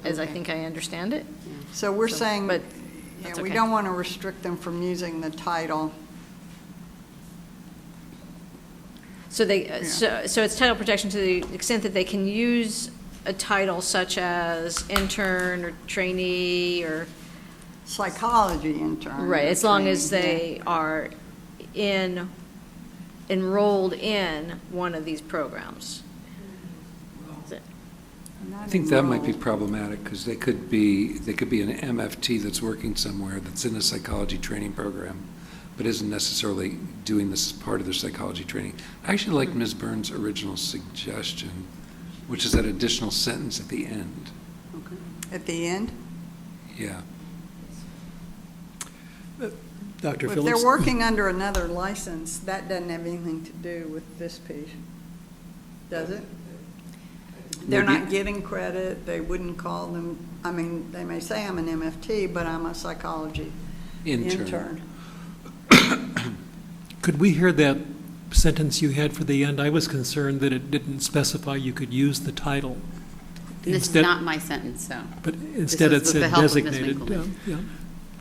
I think I understand it. So we're saying, but yeah, that's we okay. don't want to restrict them from using the title. So so it's title protection to the extent that they can use a title such as intern or trainee or. Psychology intern. Right, as long as trainee, they are enrolled in one of these programs. That's it. yeah. I think that might be problematic, because they could be an MFT that's working somewhere that's in a psychology training program, but isn't necessarily doing this as part of their psychology training. I actually like Ms. Burns' original suggestion, which is that additional sentence at the end. At the end? Yeah. Dr. If Phillips? they're working under another license, that doesn't have anything to do with this piece, does it? They're Maybe- not getting credit, they wouldn't call them, I mean, they may say I'm an MFT, but I'm a psychology intern. Could we hear that sentence you had for the end? I was concerned that it didn't specify you could use the title. And this is Instead- not my sentence, so. But instead it was with the said help of Ms. designated. Winkleman. Yeah.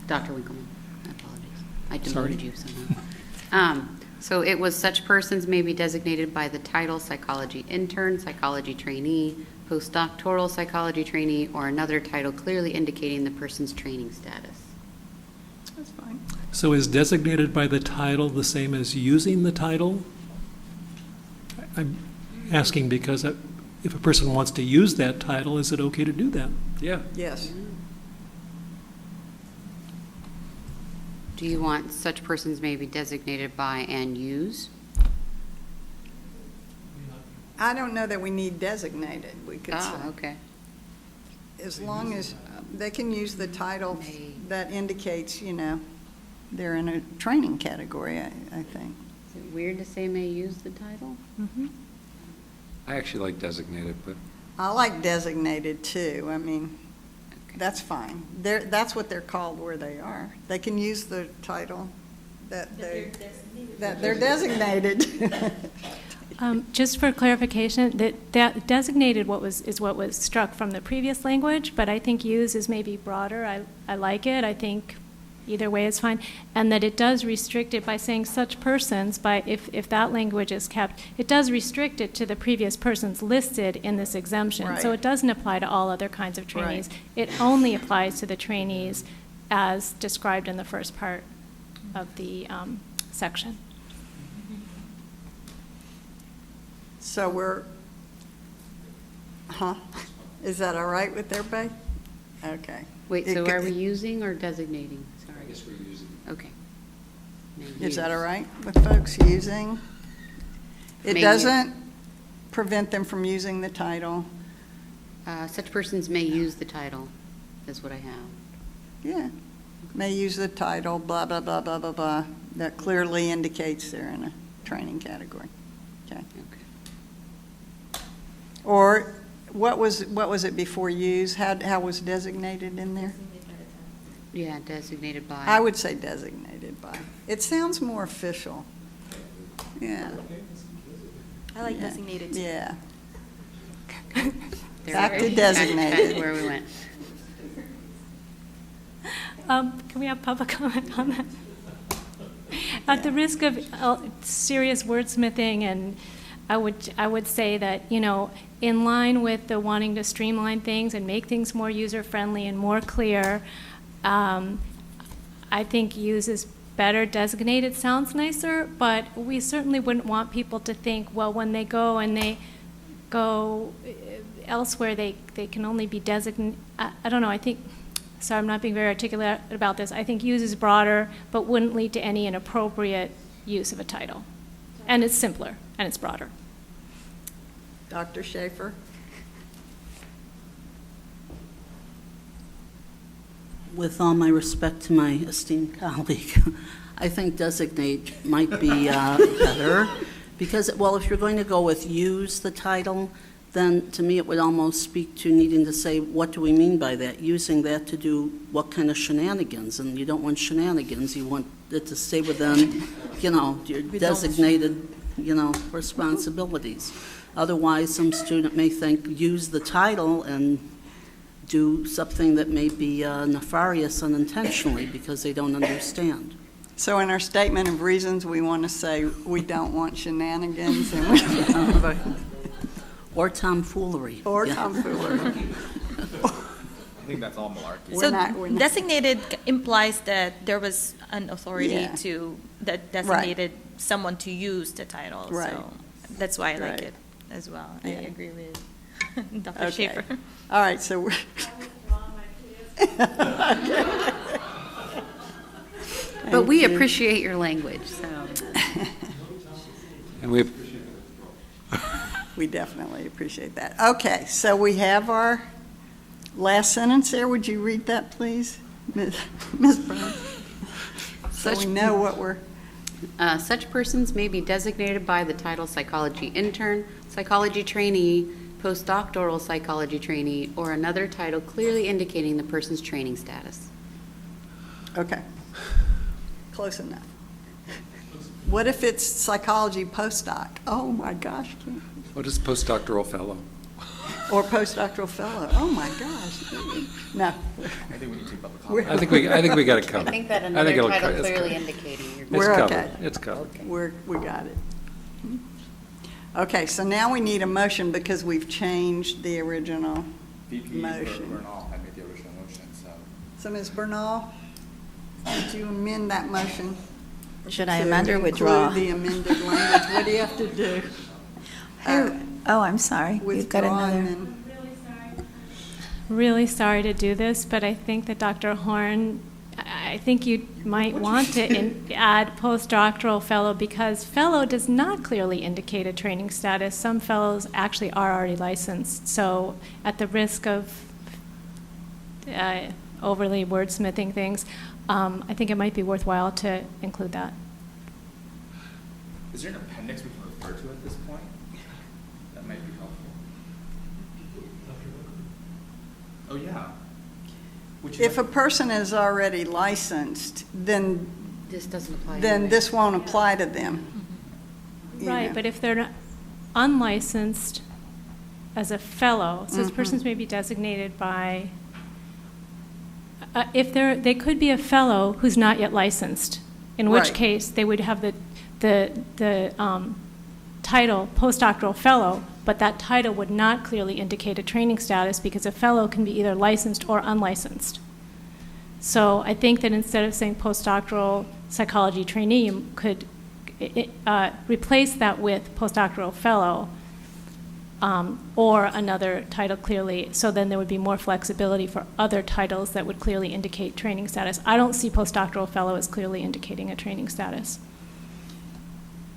Dr. Winkleman, I apologize. I Sorry. demoted you somehow. So it was such persons may be designated by the title psychology intern, psychology trainee, postdoctoral psychology trainee, or another title clearly indicating the person's training status. That's fine. So is designated by the title the same as using the title? I'm asking because if a person wants to use that title, is it okay to do that? Yeah. Yes. Do you want such persons may be designated by and use? I don't know that we need designated, we could say. Oh, okay. As long as they can use the title May. that indicates, they're in a training category, I think. Is it weird to say may use the title? I actually like designated, but I like designated too, I mean, Okay. that's fine. That's what they're called where they are. They can use the title that they're designated. Just for clarification, that designated is what was struck from the previous language, but I think use is maybe broader. I like it. I think either way is fine. And that it does restrict it by saying such persons, if that language is kept, it does restrict it to the previous persons listed in this exemption. So Right. it doesn't apply to all other kinds of trainees. Right. It only applies to the trainees as described in the first part of the section. So is that all right with everybody? Okay. Wait, so are we using or designating? Sorry. I guess we're using. Okay. Is that all right with folks using? It May doesn't prevent them from using the title. Such persons may use the title, is what I have. Yeah. May use the title, blah, blah, blah, blah, blah, blah. That clearly indicates they're in a training category. Okay. Okay. Or what was it before use? How was designated in there? Yeah, designated by. I would say designated by. It sounds more official. Yeah. I like Yeah. designated too. Yeah. There Back we to go. designated. That's where we went. Can we have public comment on that? At the risk of serious wordsmithing, and I would say that, in line with the wanting to streamline things and make things more user-friendly and more clear, I think use is better. Designated sounds nicer, but we certainly wouldn't want people to think, well, when they go elsewhere, they can only be designated. I don't know, I think, sorry, I'm not being very articulate about this. I think use is broader, but wouldn't lead to any inappropriate use of a title. And it's simpler, and it's broader. Dr. Schaefer? With all my respect to my esteemed colleague, I think designate might be better, because, well, if you're going to go with use the title, then to me it would almost speak to needing to say, what do we mean by that? Using that to do what kind of shenanigans, and you don't want shenanigans, you want it to stay within, your designated, responsibilities. Otherwise, some student may think, use the title and do something that may be nefarious unintentionally because they don't understand. So in our statement of reasons, we want to say we don't want shenanigans and Or tomfoolery. or Yeah. tomfoolery. I think that's all malarkey. We're So not- designated implies that there was an authority Yeah. that designated someone to use the title. Right. So that's why I like Right. it as well. I Yeah. agree with Dr. Okay. Schaefer. All right, so we're. But we appreciate your language, so. And we, We definitely appreciate that. Okay, so we have our last sentence there. Would you read that, please, Ms. Brown? So we know what we're, Such persons may be designated by the title psychology intern, psychology trainee, postdoctoral psychology trainee, or another title clearly indicating the person's training status. okay. Close enough. What if it's psychology postdoc? Oh, my gosh. what is postdoctoral fellow? Or postdoctoral fellow. Oh, my gosh. No. I think we need to public We're- comment. I think we got it I covered. think that I think another it'll title co- it's clearly co- indicating your. It's We're covered. okay. It's covered. We got it. Okay, so now we need a motion because we've changed the original. VP Motion. Bernal had made the original motion, so. So Ms. Bernal, would you amend that motion? Should I to amend or withdraw? include the amended language? What do you have to do? Oh, I'm sorry. We've got Withdraw and another. then- Really sorry to do this, but I think that Dr. Horn, I think you might want to add postdoctoral fellow, because fellow does not clearly indicate a training status. Some fellows actually are already licensed. So at the risk of overly wordsmithing things, I think it might be worthwhile to include that. Is there an appendix we can refer to at this point? That might be helpful. Oh, yeah. Which If a person is already licensed, then This doesn't apply. then anyway. this won't apply to them. you Right, know. but if they're not unlicensed as a fellow, so these persons may be designated by, if they could be a fellow who's not yet licensed, in which Right. case they would have the title postdoctoral fellow, but that title would not clearly indicate a training status because a fellow can be either licensed or unlicensed. So I think that instead of saying postdoctoral psychology trainee, you could replace that with postdoctoral fellow or another title clearly, so then there would be more flexibility for other titles that would clearly indicate training status. I don't see postdoctoral fellow as clearly indicating a training status.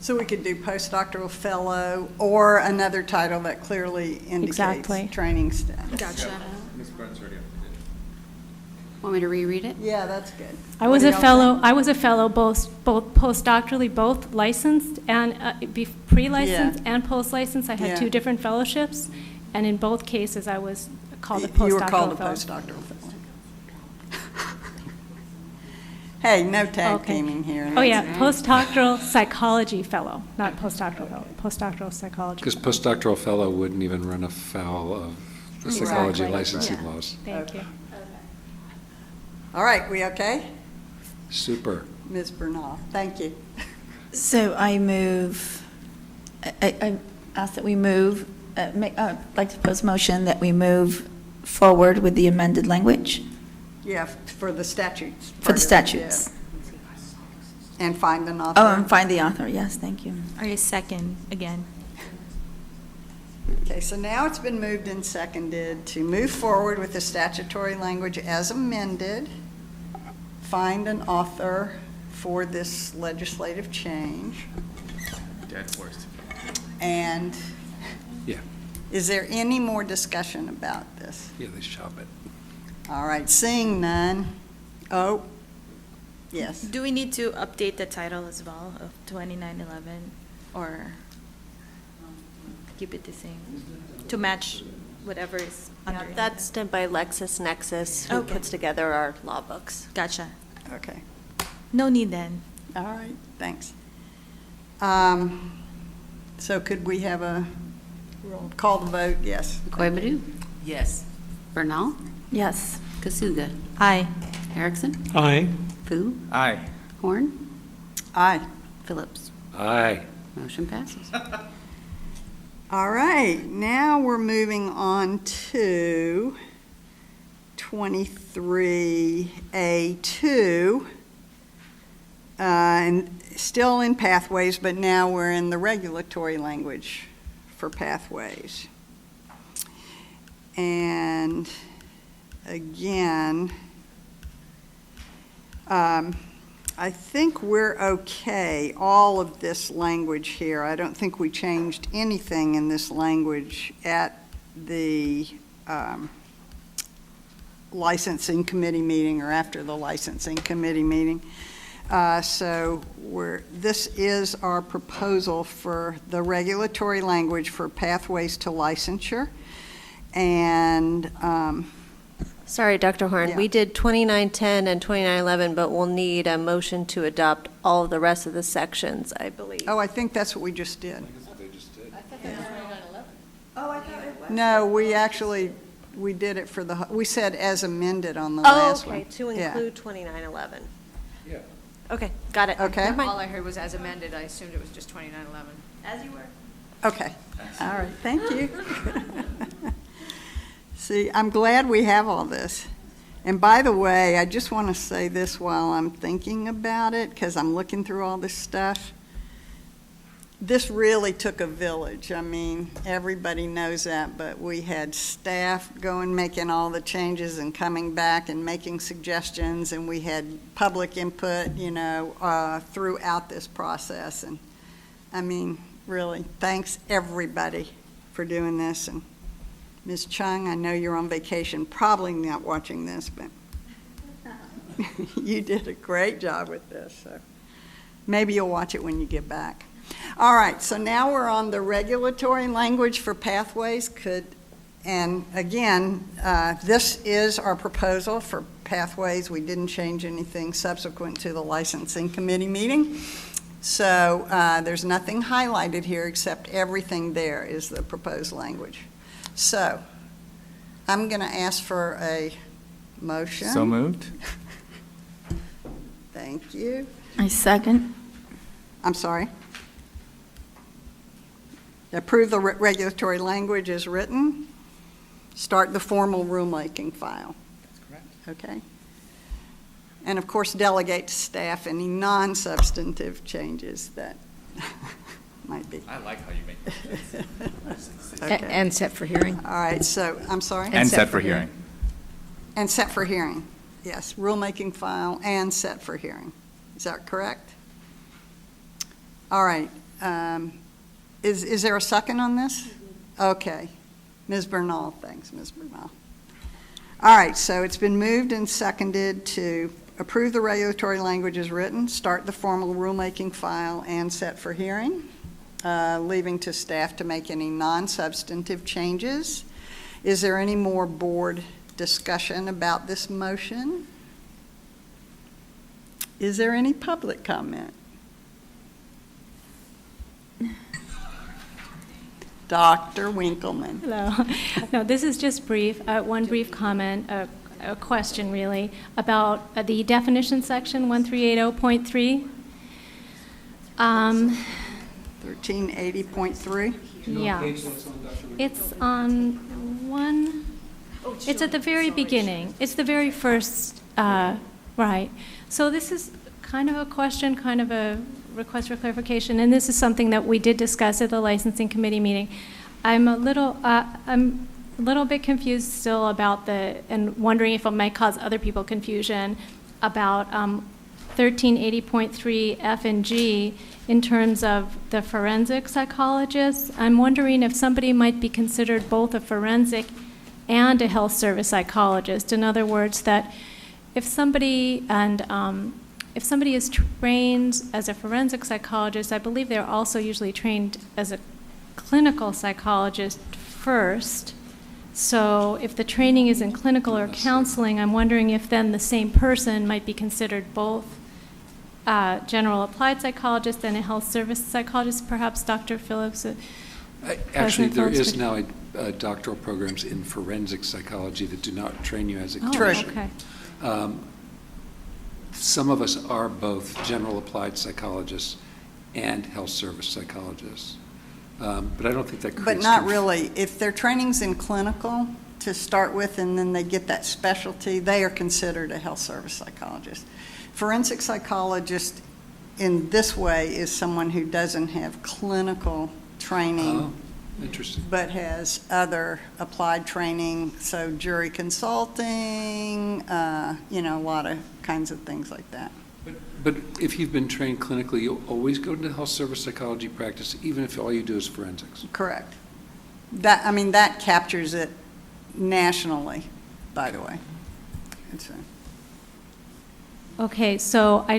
So we could do postdoctoral fellow or another title that clearly indicates Exactly. training status. Gotcha. Ms. Burns already updated. Want me to reread it? Yeah, that's good. I was What a do y'all fellow. think? I was a fellow, both postdoctorally, both licensed and pre-licensed and post-licensed. I had Yeah. 2 different fellowships, and in both cases, I was called a You postdoctoral were called a fellow. postdoctoral fellow. Hey, no tag Okay. teaming here. Oh yeah, postdoctoral psychology fellow, not postdoctoral fellow. Postdoctoral psychology. Because postdoctoral fellow wouldn't even run afoul of the psychology Exactly. licensing Yeah. laws. Thank you. All right, we okay? Super. Ms. Bernal, thank you. So I move, I ask that we move, I'd like to pose a motion that we move forward with the amended language Yeah, for the statutes. for part the of it, statutes. yeah. And find an author. Oh, and find the author, yes, thank you. All right, second, again. Okay, so now it's been moved and seconded to move forward with the statutory language as amended, find an author for this legislative change, Dead horse. and Yeah, is there any more discussion about this? yeah, they shop it. All right, seeing none. Oh, yes. Do we need to update the title as well of 2911 or keep it the same to match whatever is under? it? That's done by LexisNexis, who Okay. puts together our law books. Gotcha. Okay, No need then. all right, thanks. So could we have a call the vote? Yes. Koivu, Yes. Bernal, Yes. Kasuga, Aye. Erickson, Aye. Fu, Aye. Horn, Aye. Phillips. Aye. Motion passes. All right, now we're moving on to 23A2, and still in pathways, but now we're in the regulatory language for pathways. And again, I think we're okay, all of this language here. I don't think we changed anything in this language at the licensing committee meeting or after the licensing committee meeting. So this is our proposal for the regulatory language for pathways to licensure. And Sorry, Dr. Horn, Yeah. we did 2910 and 2911, but we'll need a motion to adopt all of the rest of the sections, I believe. oh, I think that's what we just did. No, we did it for we said as amended on the Oh, last one. okay, to Yeah. include 2911. Yeah. Okay, got it. Okay. Never mind. All I heard was as amended, I assumed it was just 2911. As you were. Okay, all right, thank you. See, I'm glad we have all this. And by the way, I just want to say this while I'm thinking about it, because I'm looking through all this stuff. This really took a village. I mean, everybody knows that, but we had staff going, making all the changes and coming back and making suggestions, and we had public input, throughout this process. And I mean, really, thanks everybody for doing this. And Ms. Chung, I know you're on vacation, probably not watching this, but you did a great job with this. So maybe you'll watch it when you get back. All right, so now we're on the regulatory language for pathways. And again, this is our proposal for Pathways. We didn't change anything subsequent to the licensing committee meeting. So there's nothing highlighted here except everything there is the proposed language. So I'm going to ask for a motion. So moved. Thank you. I second. I'm sorry. Approve the regulatory language as written. Start the formal rulemaking file. That's correct. Okay. And of course, delegate to staff any non-substantive changes that might be. I like how you make this. Okay. And set for hearing. All right, so, I'm sorry? And set for hearing. And set for hearing. Yes, rulemaking file and set for hearing. Is that correct? All right. Is there a second on this? Okay. Ms. Bernal, thanks, Ms. Bernal. All right, so it's been moved and seconded to approve the regulatory language as written, start the formal rulemaking file, and set for hearing, leaving to staff to make any non-substantive changes. Is there any more board discussion about this motion? Is there any public comment? Dr. Winkleman. Hello. No, this is just brief, one brief comment, a question really, about the definition section 1380.3. 1380.3? Yeah. It's on one, it's at the very beginning. It's the very first, right. So this is kind of a question, kind of a request for clarification, and this is something that we did discuss at the licensing committee meeting. I'm a little bit confused still about and wondering if it might cause other people confusion about 1380.3 F and G in terms of the forensic psychologist. I'm wondering if somebody might be considered both a forensic and a health service psychologist. In other words, that if somebody is trained as a forensic psychologist, I believe they're also usually trained as a clinical psychologist first. So if the training is in clinical or counseling, I'm wondering if then the same person might be considered both general applied psychologist and a health service psychologist, perhaps Dr. Phillips. Actually, there is now doctoral programs in forensic psychology that do not train you as a clinician. Okay. Some of us are both general applied psychologists and health service psychologists. But I don't think that creates... But not really. If their training's in clinical to start with and then they get that specialty, they are considered a health service psychologist. Forensic psychologist in this way is someone who doesn't have clinical training. Oh, interesting. But has other applied training, so jury consulting, a lot of kinds of things like that. But if you've been trained clinically, you'll always go into health service psychology practice, even if all you do is forensics. Correct. That captures it nationally, by the way. Okay, so I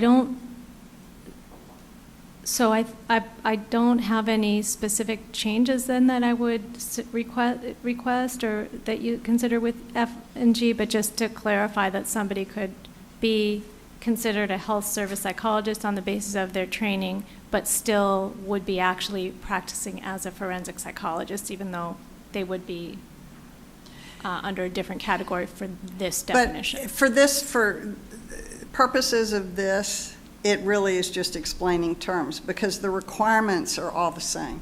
don't have any specific changes then that I would request or that you consider with F and G, but just to clarify that somebody could be considered a health service psychologist on the basis of their training, but still would be actually practicing as a forensic psychologist, even though they would be under a different category for this definition. But for purposes of this, it really is just explaining terms because the requirements are all the same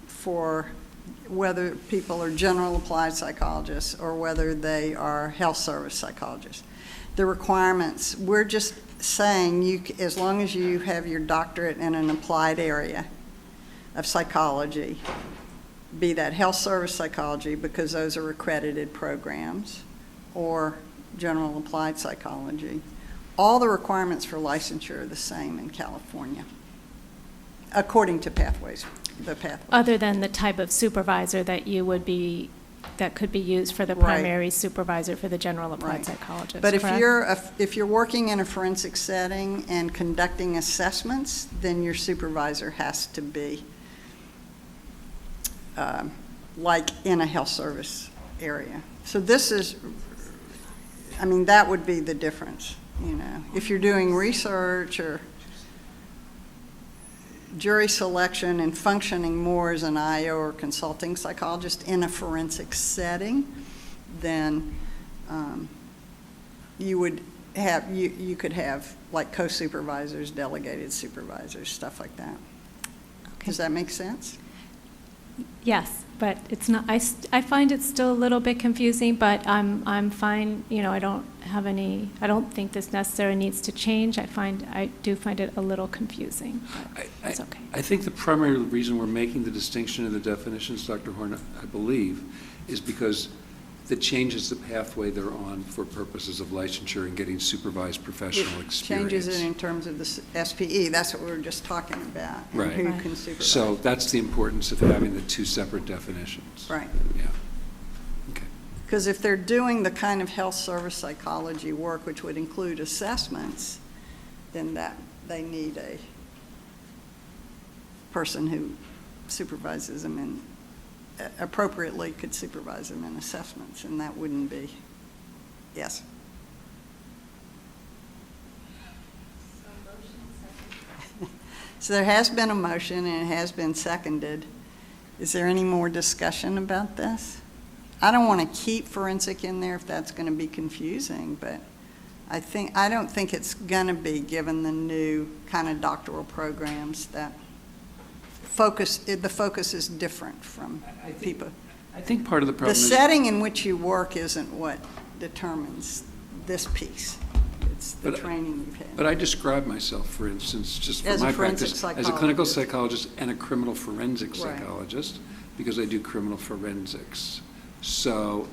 for whether people are general applied psychologists or whether they are health service psychologists. The requirements, we're just saying as long as you have your doctorate in an applied area of psychology, be that health service psychology because those are accredited programs, or general applied psychology, all the requirements for licensure are the same in California, according to Pathways, the Pathways. Other than the type of supervisor that could be used for the Right. primary supervisor for the general applied Right. psychologist. But correct? if you're working in a forensic setting and conducting assessments, then your supervisor has to be like in a health service area. So this is I mean, that would be the difference, you know. If you're doing research or jury selection and functioning more as an IO or consulting psychologist in a forensic setting, then you would have, you could have like co-supervisors, delegated supervisors, stuff like that. Does that make sense? Yes, but it's not, I find it still a little bit confusing, but I'm fine, you know, I don't think this necessarily needs to change. I do find it a little confusing, but it's okay. I think the primary reason we're making the distinction in the definitions, Dr. Horn, I believe, is because that changes the pathway they're on for purposes of licensure and getting supervised professional experience. Changes it in terms of the SPE. That's what we were just talking about. And Right. who Right. can supervise. So that's the importance of having the two separate definitions. Right. Yeah. Okay. Because if they're doing the kind of health service psychology work, which would include assessments, then that they need a person who supervises them in, appropriately could supervise them in assessments, and that wouldn't be, yes. So there has been a motion and it has been seconded. Is there any more discussion about this? I don't want to keep forensic in there if that's going to be confusing, but I don't think it's going to be, given the new kind of doctoral programs that the focus is different from people. I think part of the problem The is... setting in which you work isn't what determines this piece. It's the training you've had. But I describe myself, for instance, just for As a my forensic practice, as a clinical psychologist. psychologist and a criminal forensic Right. psychologist, because I do criminal forensics. So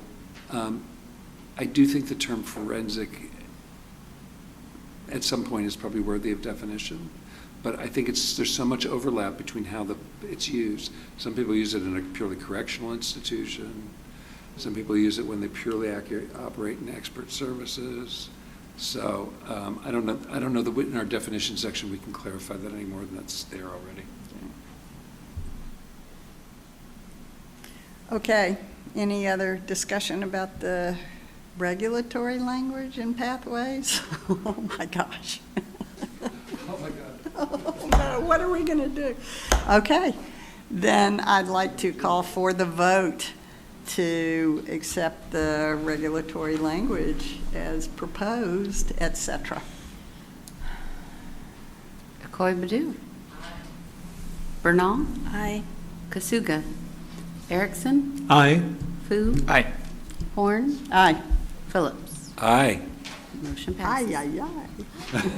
I do think the term forensic at some point is probably worthy of definition. But I think there's so much overlap between how it's used. Some people use it in a purely correctional institution. Some people use it when they purely operate in expert services. So I don't know that in our definition section we can clarify that any more than that's there already. Okay, any other discussion about the regulatory language and pathways? Oh my gosh. Oh my God. Oh no, what are we going to do? Okay, then I'd like to call for the vote to accept the regulatory language as proposed, etc. Akoi-Badu. Bernal. Aye. Kasuga. Erickson. Aye. Fu. Aye. Horn. Aye. Phillips. Aye. Motion Aye, passes. aye, aye.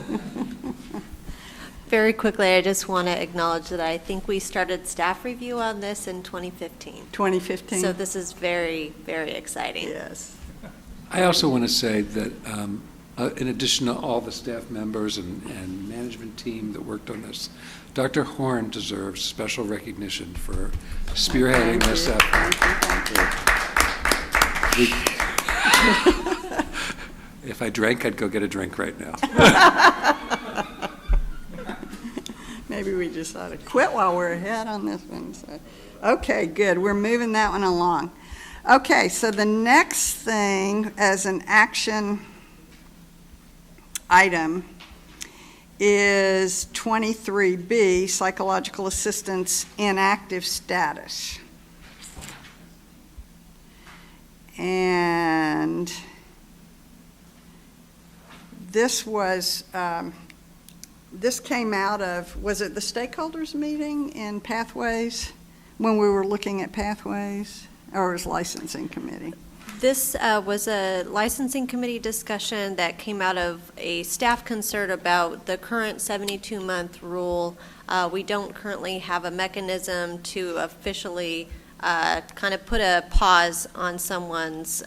Very quickly, I just want to acknowledge that I think we started staff review on this in 2015. 2015? So this is very, very exciting. Yes. I also want to say that in addition to all the staff members and management team that worked on this, Dr. Horn deserves special recognition for spearheading this effort. Thank you. If I drank, I'd go get a drink right now. Maybe we just ought to quit while we're ahead on this one. So. Okay, good. We're moving that one along. Okay, so the next thing as an action item is 23B, psychological assistance inactive status. And this was, this came out of, was it the stakeholders meeting in Pathways when we were looking at Pathways, or was licensing committee? This was a licensing committee discussion that came out of a staff concern about the current 72-month rule. We don't currently have a mechanism to officially kind of put a pause on someone's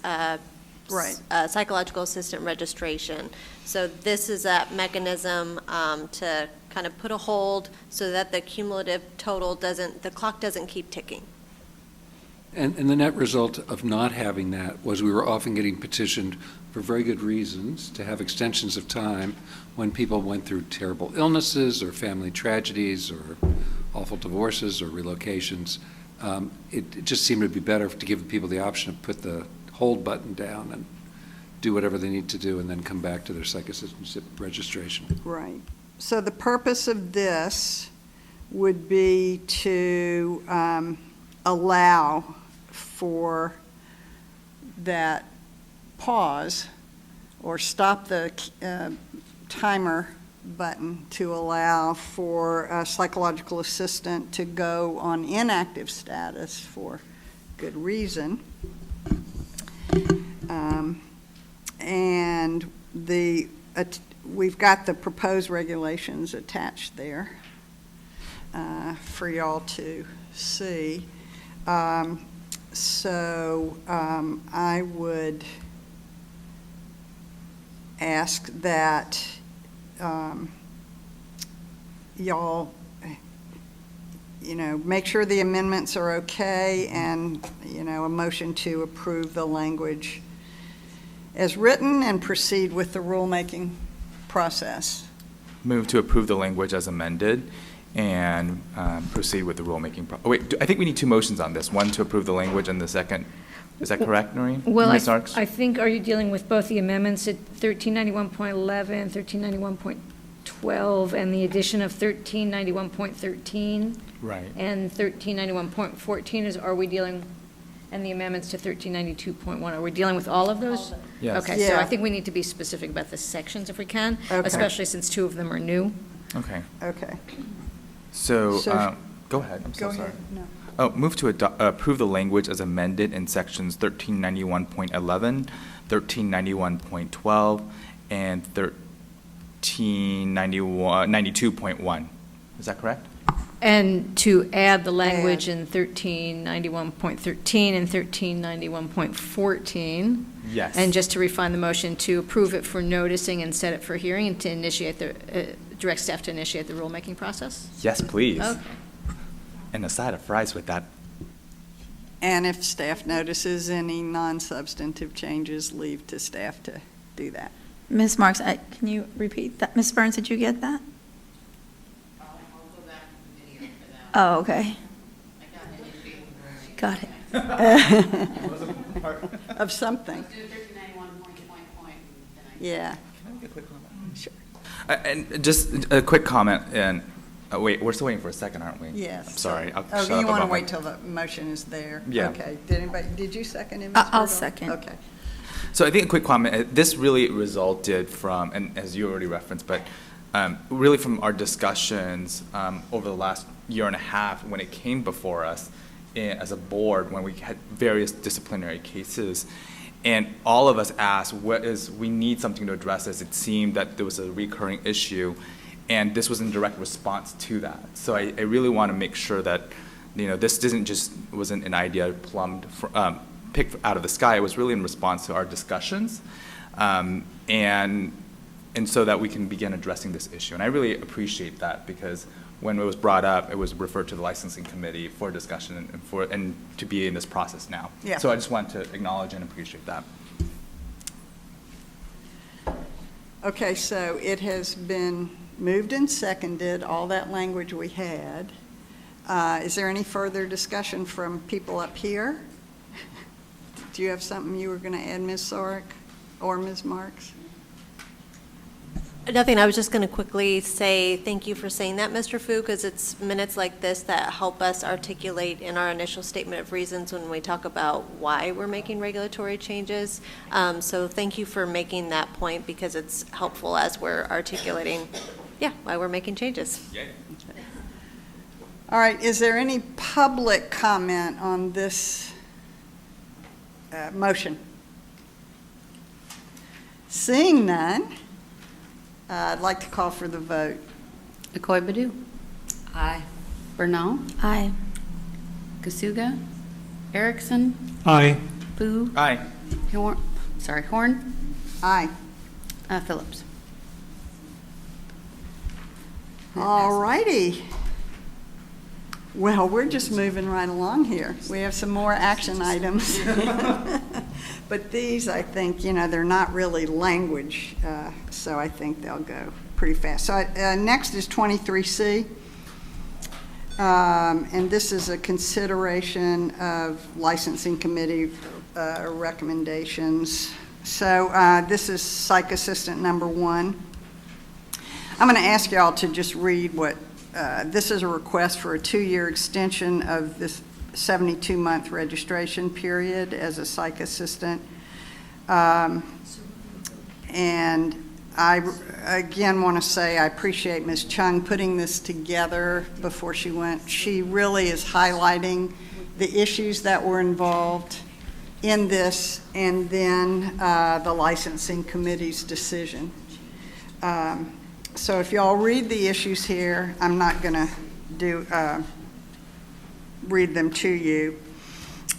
psychological assistant registration. So this is a mechanism to kind of put a hold so that the cumulative total the clock doesn't keep ticking. And the net result of not having that was we were often getting petitioned for very good reasons to have extensions of time when people went through terrible illnesses or family tragedies or awful divorces or relocations. It just seemed to be better to give people the option to put the hold button down do whatever they need to do, and then come back to their psychassistantship registration. Right. So the purpose of this would be to allow for that pause or stop the timer button to allow for a psychological assistant to go on inactive status for good reason. And we've got the proposed regulations attached there for y'all to see. So I would ask that y'all, make sure the amendments are okay, and, a motion to approve the language as written and proceed with the rulemaking process. Move to approve the language as amended and proceed with the rulemaking. I think we need two motions on this. One to approve the language and the second, is that correct, Noreen? Well, Ms. Starks? I think, are you dealing with both the amendments at 1391.11, 1391.12, and the addition of 1391.13? Right. And 1391.14 are we dealing, and the amendments to 1392.1, are we dealing with all of those? Yes. Okay, so I Yeah. think we need to be specific about the sections if we can, Okay. especially since two of them are new. Okay. Okay. So, So- go ahead, I'm so Go sorry. ahead. No. Oh, move to approve the language as amended in sections 1391.11, 1391.12, and 1392.1. Is that correct? And to add the language in 1391.13 and 1391.14. Yes. And just to refine the motion, to approve it for noticing and set it for hearing, and to initiate direct staff to initiate the rulemaking process? Yes, please. Okay. And a side of fries with that. And if staff notices any non-substantive changes, leave to staff to do that. Ms. Marks, can you repeat that? Ms. Burns, did you get that? Oh, okay. Got it. Of something. Yeah. Sure. And just a quick comment, and wait, we're still waiting for a second, aren't we? Yes. I'm sorry. I'll Oh, shut you up want to about wait my- till the motion is there? Yeah. Okay. Did you second it, Ms. I'll Burdell? second. Okay. So I think a quick comment, this really resulted from, and as you already referenced, but really from our discussions over the last year and a half when it came before us as a board, when we had various disciplinary cases. And all of us asked, we need something to address this. It seemed that there was a recurring issue, and this was in direct response to that. So I really want to make sure that, this wasn't an idea picked out of the sky. It was really in response to our discussions, and so that we can begin addressing this issue. And I really appreciate that, because when it was brought up, it was referred to the licensing committee for discussion and to be in this process now. Yeah. So I just want to acknowledge and appreciate that. Okay, so it has been moved and seconded, all that language we had. Is there any further discussion from people up here? Do you have something you were going to add, Ms. Sorick or Ms. Marks? Nothing, I was just going to quickly say thank you for saying that, Mr. Fu, because it's minutes like this that help us articulate in our initial statement of reasons when we talk about why we're making regulatory changes. So thank you for making that point, because it's helpful as we're articulating, why we're making changes. Yay. All right, is there any public comment on this motion? Seeing none, I'd like to call for the vote. Akoi-Badu. Aye. Bernal. Aye. Kasuga. Erickson. Aye. Fu. Aye. Horn. Aye. Phillips. All righty. Well, we're just moving right along here. We have some more action items. But these, I think, they're not really language, so I think they'll go pretty fast. So next is 23C. And this is a consideration of licensing committee recommendations So this is Psych Assistant number 1. I'm going to ask y'all to just read what, this is a request for a 2-year extension of this 72-month registration period as a psych assistant. And I, again, want to say I appreciate Ms. Chung putting this together before she went. She really is highlighting the issues that were involved in this, and then the licensing committee's decision. So if y'all read the issues here, I'm not going to read them to you,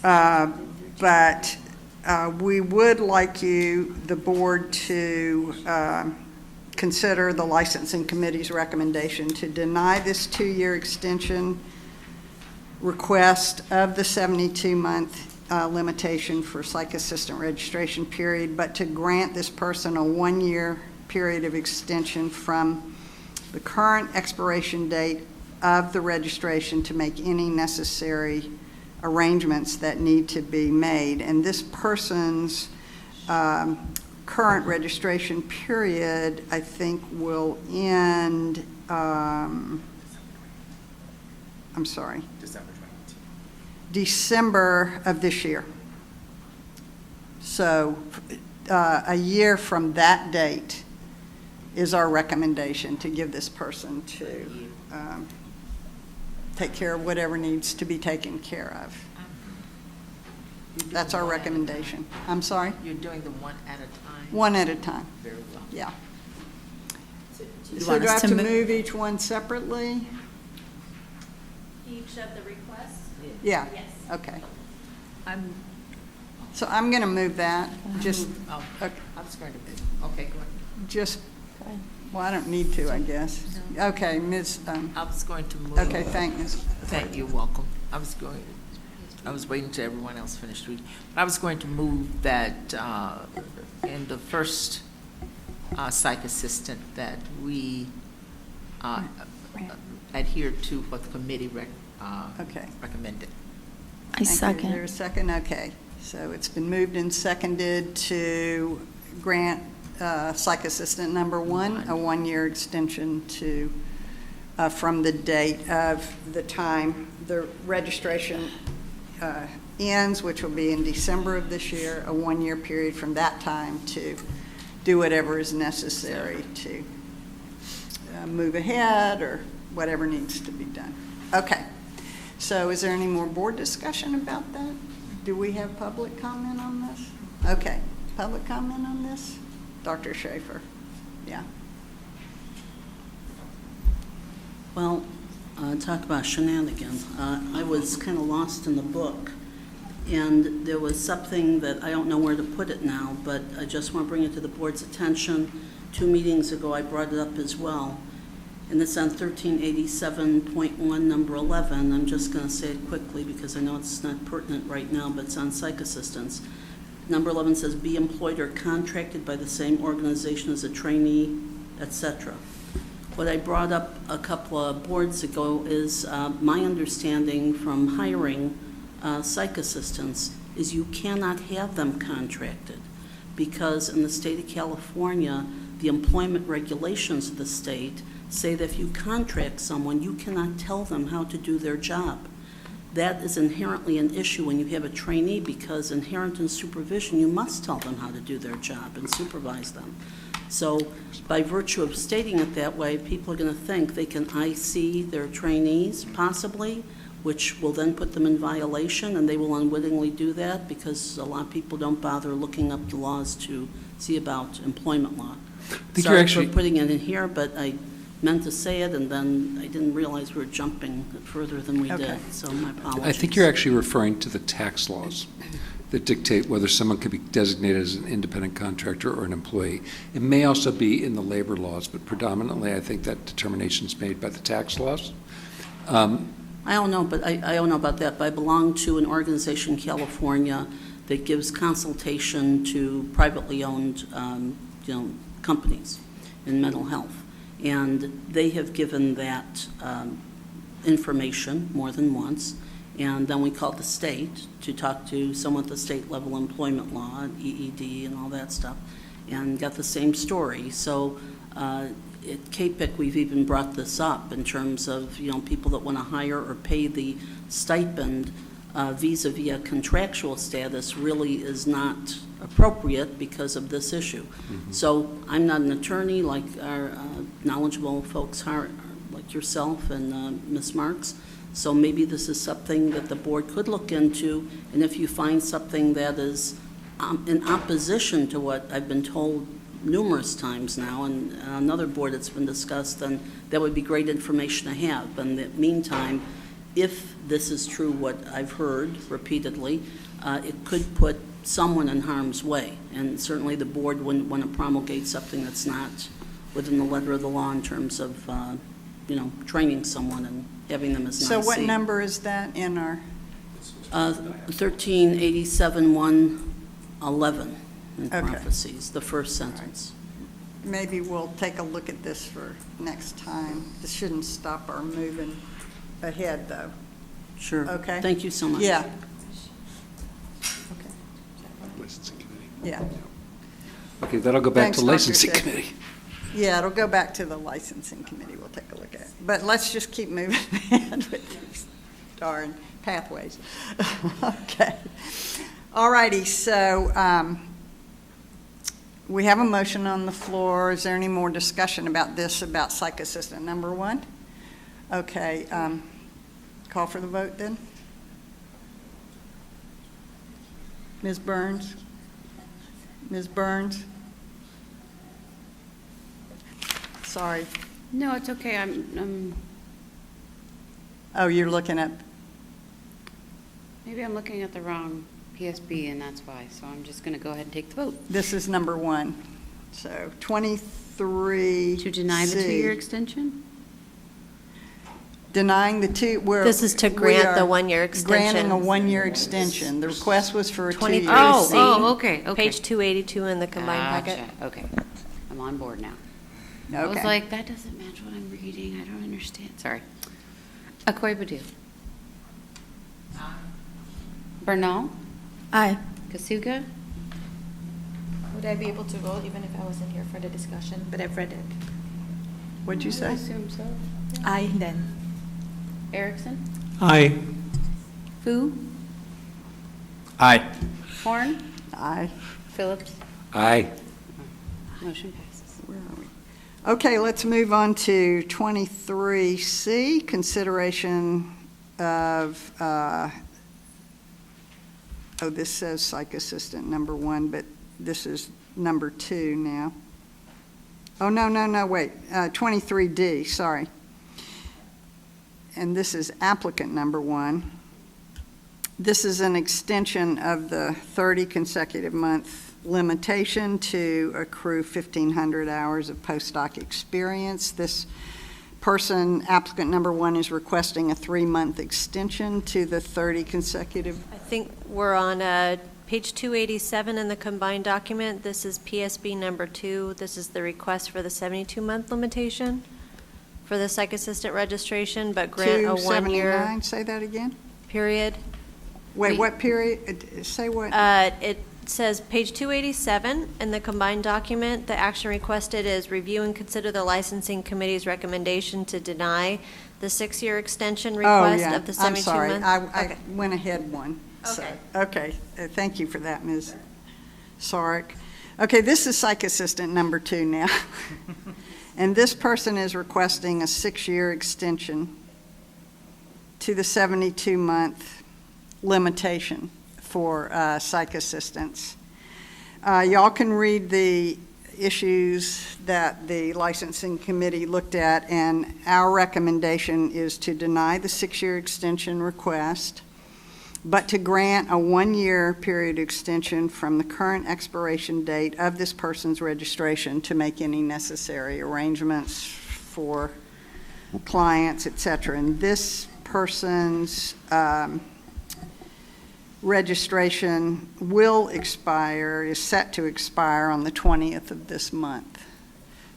but we would like you, the board, to consider the licensing committee's recommendation to deny this 2-year extension request of the 72-month limitation for psych assistant registration period, but to grant this person a 1-year period of extension from the current expiration date of the registration to make any necessary arrangements that need to be made. And this person's current registration period, I think, will end, I'm sorry, December of this year. So a year from that date is our recommendation to give this person to take care of whatever needs to be taken care of. That's our recommendation. I'm sorry? You're doing them one at a time? One at a time, Very well. yeah. You So want do I us have to to mo- move each one separately? Each of the requests? Yeah, Yes. okay. I'm, So I'm going to move that, just, oh, okay. I was going to, okay, go ahead. Just, well, I don't need to, I guess. Okay, Ms., I was going to move. okay, thank you. Thank you, welcome. I was waiting till everyone else finished reading. I was going to move that in the first psych assistant that we adhere to what the committee Okay. recommended. I Thank you. Is there second. a second? Okay. So it's been moved and seconded to grant Psych Assistant number 1 a 1-year extension to, from the date of the time the registration ends, which will be in December of this year, a 1-year period from that time to do whatever is necessary to move ahead or whatever needs to be done. Okay. So is there any more board discussion about that? Do we have public comment on this? Okay, public comment on this? Dr. Schaefer, yeah. Well, talk about shenanigans. I was kind of lost in the book, and there was something that I don't know where to put it now, but I just want to bring it to the board's attention. 2 meetings ago, I brought it up as well, and it's on 1387.1, number 11. I'm just going to say it quickly because I know it's not pertinent right now, but it's on psych assistants. Number 11 says, be employed or contracted by the same organization as a trainee, etc. What I brought up a couple of boards ago is my understanding from hiring psych assistants is you cannot have them contracted because in the state of California, the employment regulations of the state say that if you contract someone, you cannot tell them how to do their job. That is inherently an issue when you have a trainee because inherent in supervision, you must tell them how to do their job and supervise them. So by virtue of stating it that way, people are going to think they can IC their trainees possibly, which will then put them in violation, and they will unwittingly do that because a lot of people don't bother looking up the laws to see about employment law. think Sorry you're actually- for putting it in here, but I meant to say it, and then I didn't realize we were jumping further than we Okay. did, so my apologies. I think you're actually referring to the tax laws that dictate whether someone could be designated as an independent contractor or an employee. It may also be in the labor laws, but predominantly I think that determination's made by the tax laws. I don't know, but I don't know about that, but I belong to an organization in California that gives consultation to privately owned, companies in mental health. And they have given that information more than once. And then we called the state to talk to someone at the state level employment law, EED and all that stuff, and got the same story. So at KPIC, we've even brought this up in terms of, people that want to hire or pay the stipend vis-a-vis a contractual status really is not appropriate because of this issue. So I'm not an attorney like our knowledgeable folks are, like yourself and Ms. Marks. So maybe this is something that the board could look into, and if you find something that is in opposition to what I've been told numerous times now, and another board that's been discussed, then that would be great information to have. But in the meantime, if this is true, what I've heard repeatedly, it could put someone in harm's way, and certainly the board wouldn't want to promulgate something that's not within the letter of the law in terms of, training someone and having them as an So what IC. number is that in our, 1387-111 in Okay. parentheses, the first sentence. maybe we'll take a look at this for next time. This shouldn't stop our moving ahead, though. Sure. Okay. Thank you so much. Yeah. Licensing committee. Yeah. Okay, that'll go back Thanks, to Dr. licensing Shea. committee. Yeah, it'll go back to the licensing committee. We'll take a look at it. But let's just keep moving ahead with these darn pathways. Okay. All righty, so we have a motion on the floor. Is there any more discussion about this, about psych assistant number 1? Okay, call for the vote then. Ms. Burns? Ms. Burns? Sorry. No, it's okay. Oh, you're looking at, Maybe I'm looking at the wrong PSB, and that's why. So I'm just going to go ahead and take the vote. this is number 1. So 23. To deny the 2-year extension? Denying the two, This is to grant the 1-year Granting a extension. 1-year extension. The request was for a 2-year. 23C. Okay. Page 282 in the combined packet. Gotcha. Okay. I'm on board now. I was Okay. like, that doesn't match what I'm reading. I don't understand. Sorry. Accrue Badil. Bernal. Aye. Kasuga. Would I be able to vote even if I wasn't here for the discussion? But I've read it. What'd you I say? assume so. Aye, then. Erickson. Aye. Fu. Aye. Horn. Aye. Phillips. Aye. Motion passes. Where are we? Okay, let's move on to 23C, consideration of, this says psych assistant number 1, but this is number 2 now. Oh, no, wait, 23D, sorry. And this is applicant number 1. This is an extension of the 30 consecutive month limitation to accrue 1,500 hours of postdoc experience. This person, applicant number 1, is requesting a 3-month extension to the 30 consecutive. I think we're on page 287 in the combined document. This is PSB number 2. This is the request for the 72-month limitation for the psych assistant registration, but grant a 1-year 279, say that again? period. Wait, what period? Say what? It says page 287 in the combined document. The action requested is review and consider the licensing committee's recommendation to deny the 6-year extension request of the 72 months. I'm sorry, I Okay. went ahead one. So, Okay. Okay, thank you for that, Ms. Sarek. Okay, this is psych assistant number 2 now. And this person is requesting a 6-year extension to the 72-month limitation for psych assistants. Y'all can read the issues that the licensing committee looked at, and our recommendation is to deny the 6-year extension request, but to grant a 1-year period extension from the current expiration date of this person's registration to make any necessary arrangements for clients, et cetera. And this person's registration will expire, is set to expire on the 20th of this month.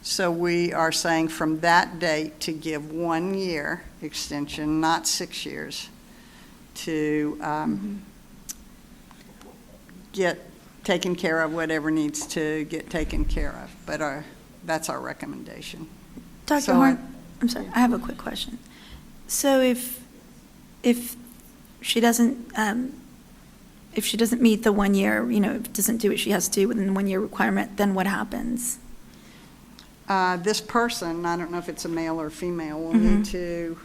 So we are saying from that date to give 1-year extension, not 6 years, to get taken care of, whatever needs to get taken care of. But that's our recommendation. Dr. So Horn, I'm sorry, I have a quick question. So if she doesn't, meet the 1 year, doesn't do what she has to do within the 1 year requirement, then what happens? This person, I don't know if it's a male or female, will need to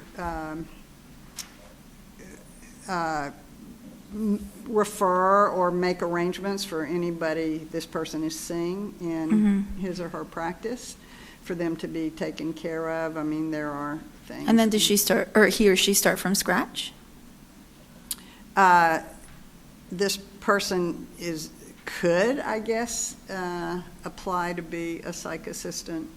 refer or make arrangements for anybody this person is seeing in his or her practice for them to be taken care of. I mean, there are things. And then does she start, or he or she start from scratch? This person could, I guess, apply to be a psych assistant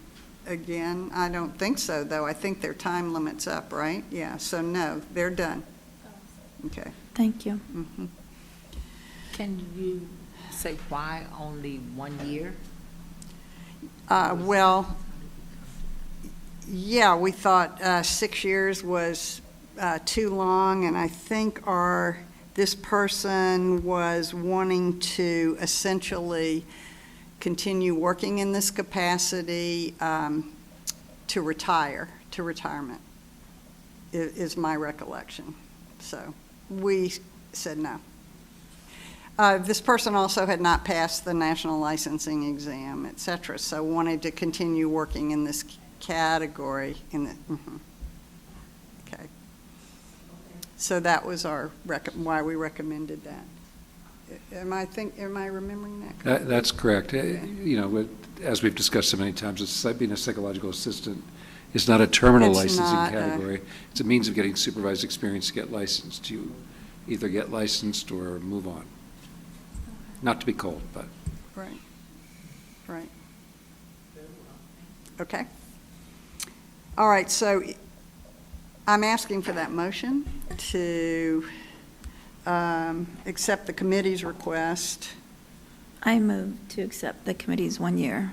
again. I don't think so, though. I think their time limit's up, right? Yeah, so no, they're done. Okay. Thank you. Mhm. Can you say why only 1 year? Well, yeah, we thought 6 years was too long, and I think this person was wanting to essentially continue working in this capacity to retirement, is my recollection. So we said no. This person also had not passed the national licensing exam, et cetera, so wanted to continue working in this category. Okay. So that was why we recommended that. Am I remembering that correctly? That's correct. As we've discussed so many times, being a psychological assistant is not a terminal It's licensing not, category. It's a means of getting supervised experience to get licensed. You either get licensed or move on. Not to be cold, but. Right. Okay. All right, so I'm asking for that motion to accept the committee's request. I move to accept the committee's 1 year.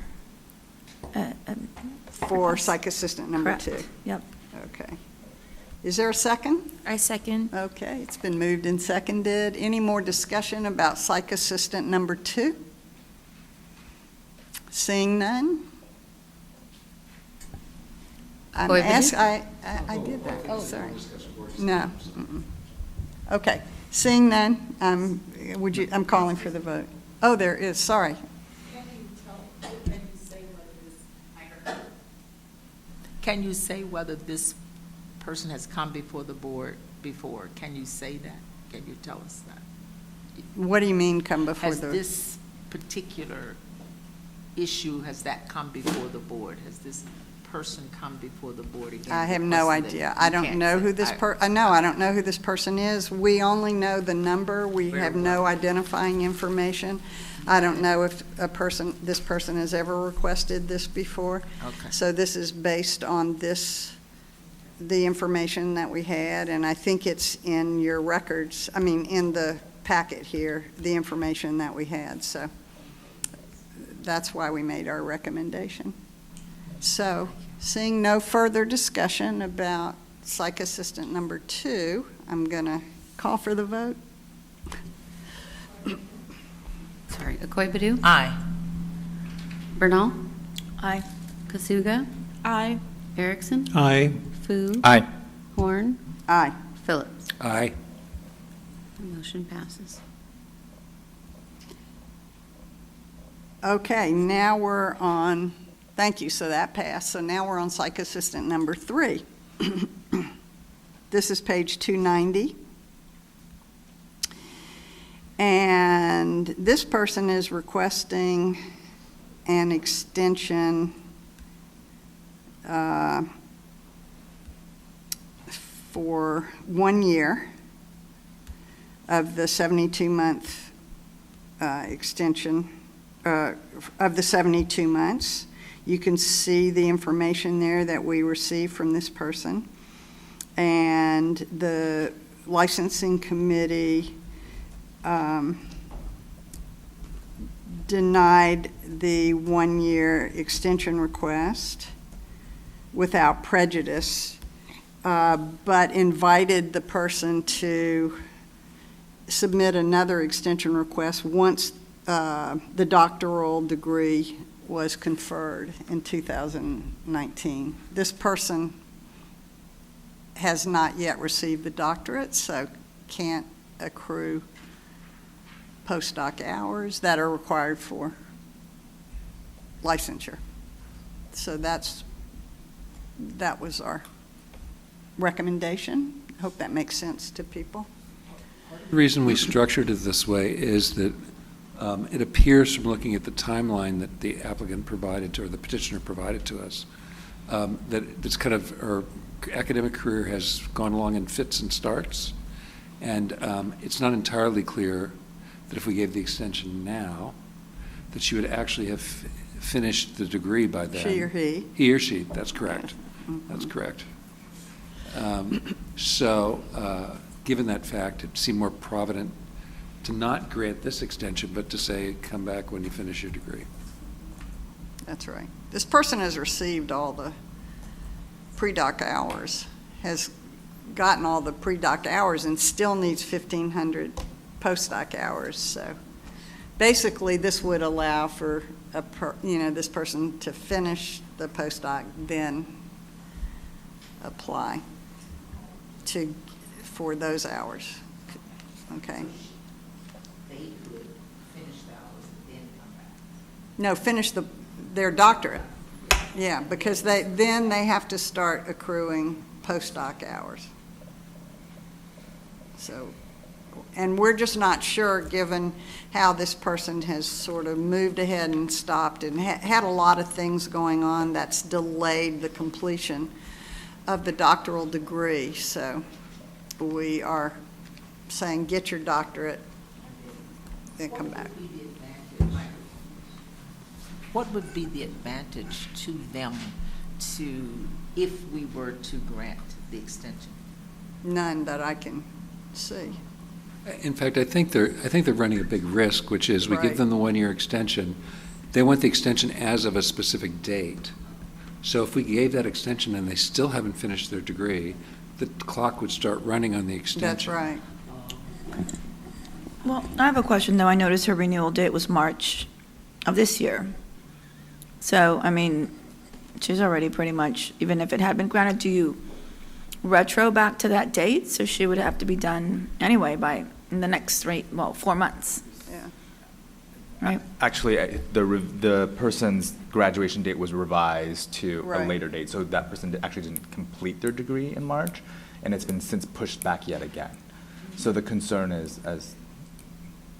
For psych assistant number Correct. 2. Yep. Okay. Is there a second? I second. Okay, it's been moved and seconded. Any more discussion about psych assistant number 2? Seeing none? I did that. Oh, sorry. No. Okay. Seeing none, I'm calling for the vote. Oh, there is, sorry. Can you say whether this person has come before the board before? Can you say that? Can you tell us that? What do you mean come before Has the? this particular issue, has that come before the board? Has this person come before the board again? I have no idea. I don't know who this I don't know who this person is. We only know the number. We have no identifying information. I don't know if this person has ever requested this before. Okay. So this is based on the information that we had, and I think it's in your records, in the packet here, the information that we had. So that's why we made our recommendation. So, seeing no further discussion about psych assistant number 2, I'm going to call for the vote. Sorry, Akoi-Badu? Aye. Bernal? Aye. Kasuga? Aye. Erickson? Aye. Fu? Aye. Horn? Aye. Phillips? Aye. The motion passes. Okay, now we're on, thank you, so that passed. So now we're on psych assistant number 3. This is page 290. And this person is requesting an extension for 1 year of the 72-month extension of the 72 months. You can see the information there that we received from this person. And the licensing committee denied the 1 year extension request without prejudice, but invited the person to submit another extension request once the doctoral degree was conferred in 2019. This person has not yet received the doctorate, so can't accrue postdoc hours that are required for licensure. So that was our recommendation. I hope that makes sense to people. The reason we structured it this way is that it appears from looking at the timeline that the applicant provided to, or the petitioner provided to us, that this kind of, her academic career has gone along in fits and starts. And it's not entirely clear that if we gave the extension now, that she would actually have finished the degree by then. She or he? He or she, that's correct. Mm-hmm. That's correct. Given that fact, it seemed more provident to not grant this extension, but to say, come back when you finish your degree. That's right. This person has received all the pre-doc hours, has gotten all the pre-doc hours, and still needs 1,500 postdoc hours. So basically, this would allow for this person to finish the postdoc, then apply for those hours. Okay. They could finish the hours and then come back. No, finish their doctorate. Yeah, because then they have to start accruing postdoc hours. So, and we're just not sure, given how this person has sort of moved ahead and stopped and had a lot of things going on that's delayed the completion of the doctoral degree. So we are saying, get your doctorate, then come back. What would be the advantage to them if we were to grant the extension? None that I can see. In fact, I think they're running a big risk, which is we give Right. them the one-year extension. They want the extension as of a specific date. So if we gave that extension and they still haven't finished their degree, the clock would start running on the extension. That's right. Well, I have a question, though. I noticed her renewal date was March of this year. So, I mean, she's already pretty much, even if it had been granted, do you retro back to that date? So she would have to be done anyway in the next 4 months, Yeah. right? Actually, the person's graduation date was revised to a Right. later date, so that person actually didn't complete their degree in March, and it's been since pushed back yet again. So the concern is, as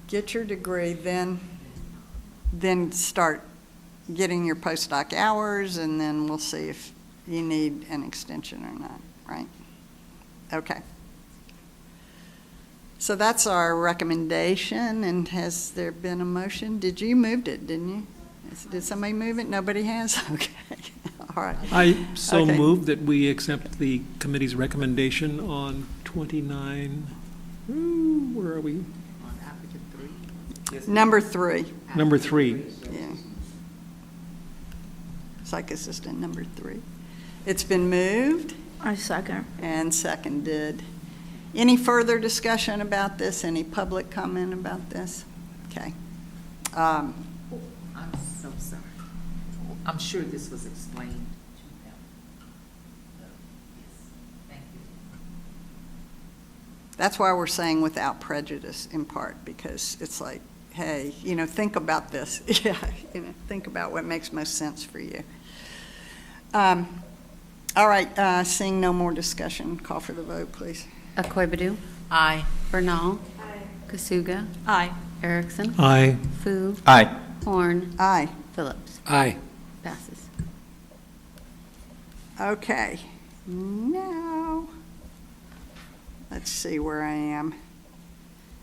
Get your degree, then start getting your postdoc hours, and then we'll see if you need an extension or not, right? Okay. So that's our recommendation, and has there been a motion? You moved it, didn't you? Did somebody move it? Nobody has? Okay, all right. I so Okay. move that we accept the committee's recommendation on 29, where are we? On applicant 3? Number 3, Number 3. yeah. Psych assistant number 3. It's been moved I second. and seconded. Any further discussion about this? Any public comment about this? Okay. I'm so sorry. I'm sure this was explained to them. Yes, thank you. That's why we're saying without prejudice, in part, because it's like, hey, think about this. Yeah, think about what makes most sense for you. All right, seeing no more discussion, call for the vote, please. Akwe Aye. Bernal. Kasuga. Aye. Erickson. Aye. Fu. Aye. Horn. Aye. Phillips. Aye. Passes. Okay. Now, let's see where I am.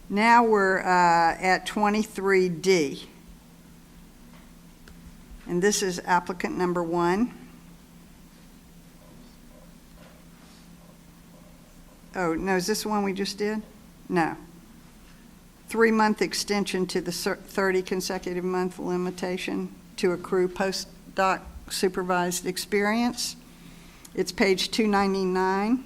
Now we're at 23D. And this is applicant number 1. Oh, no, is this the one we just did? No. 3-month extension to the 30 consecutive month limitation to accrue postdoc supervised experience. It's page 299.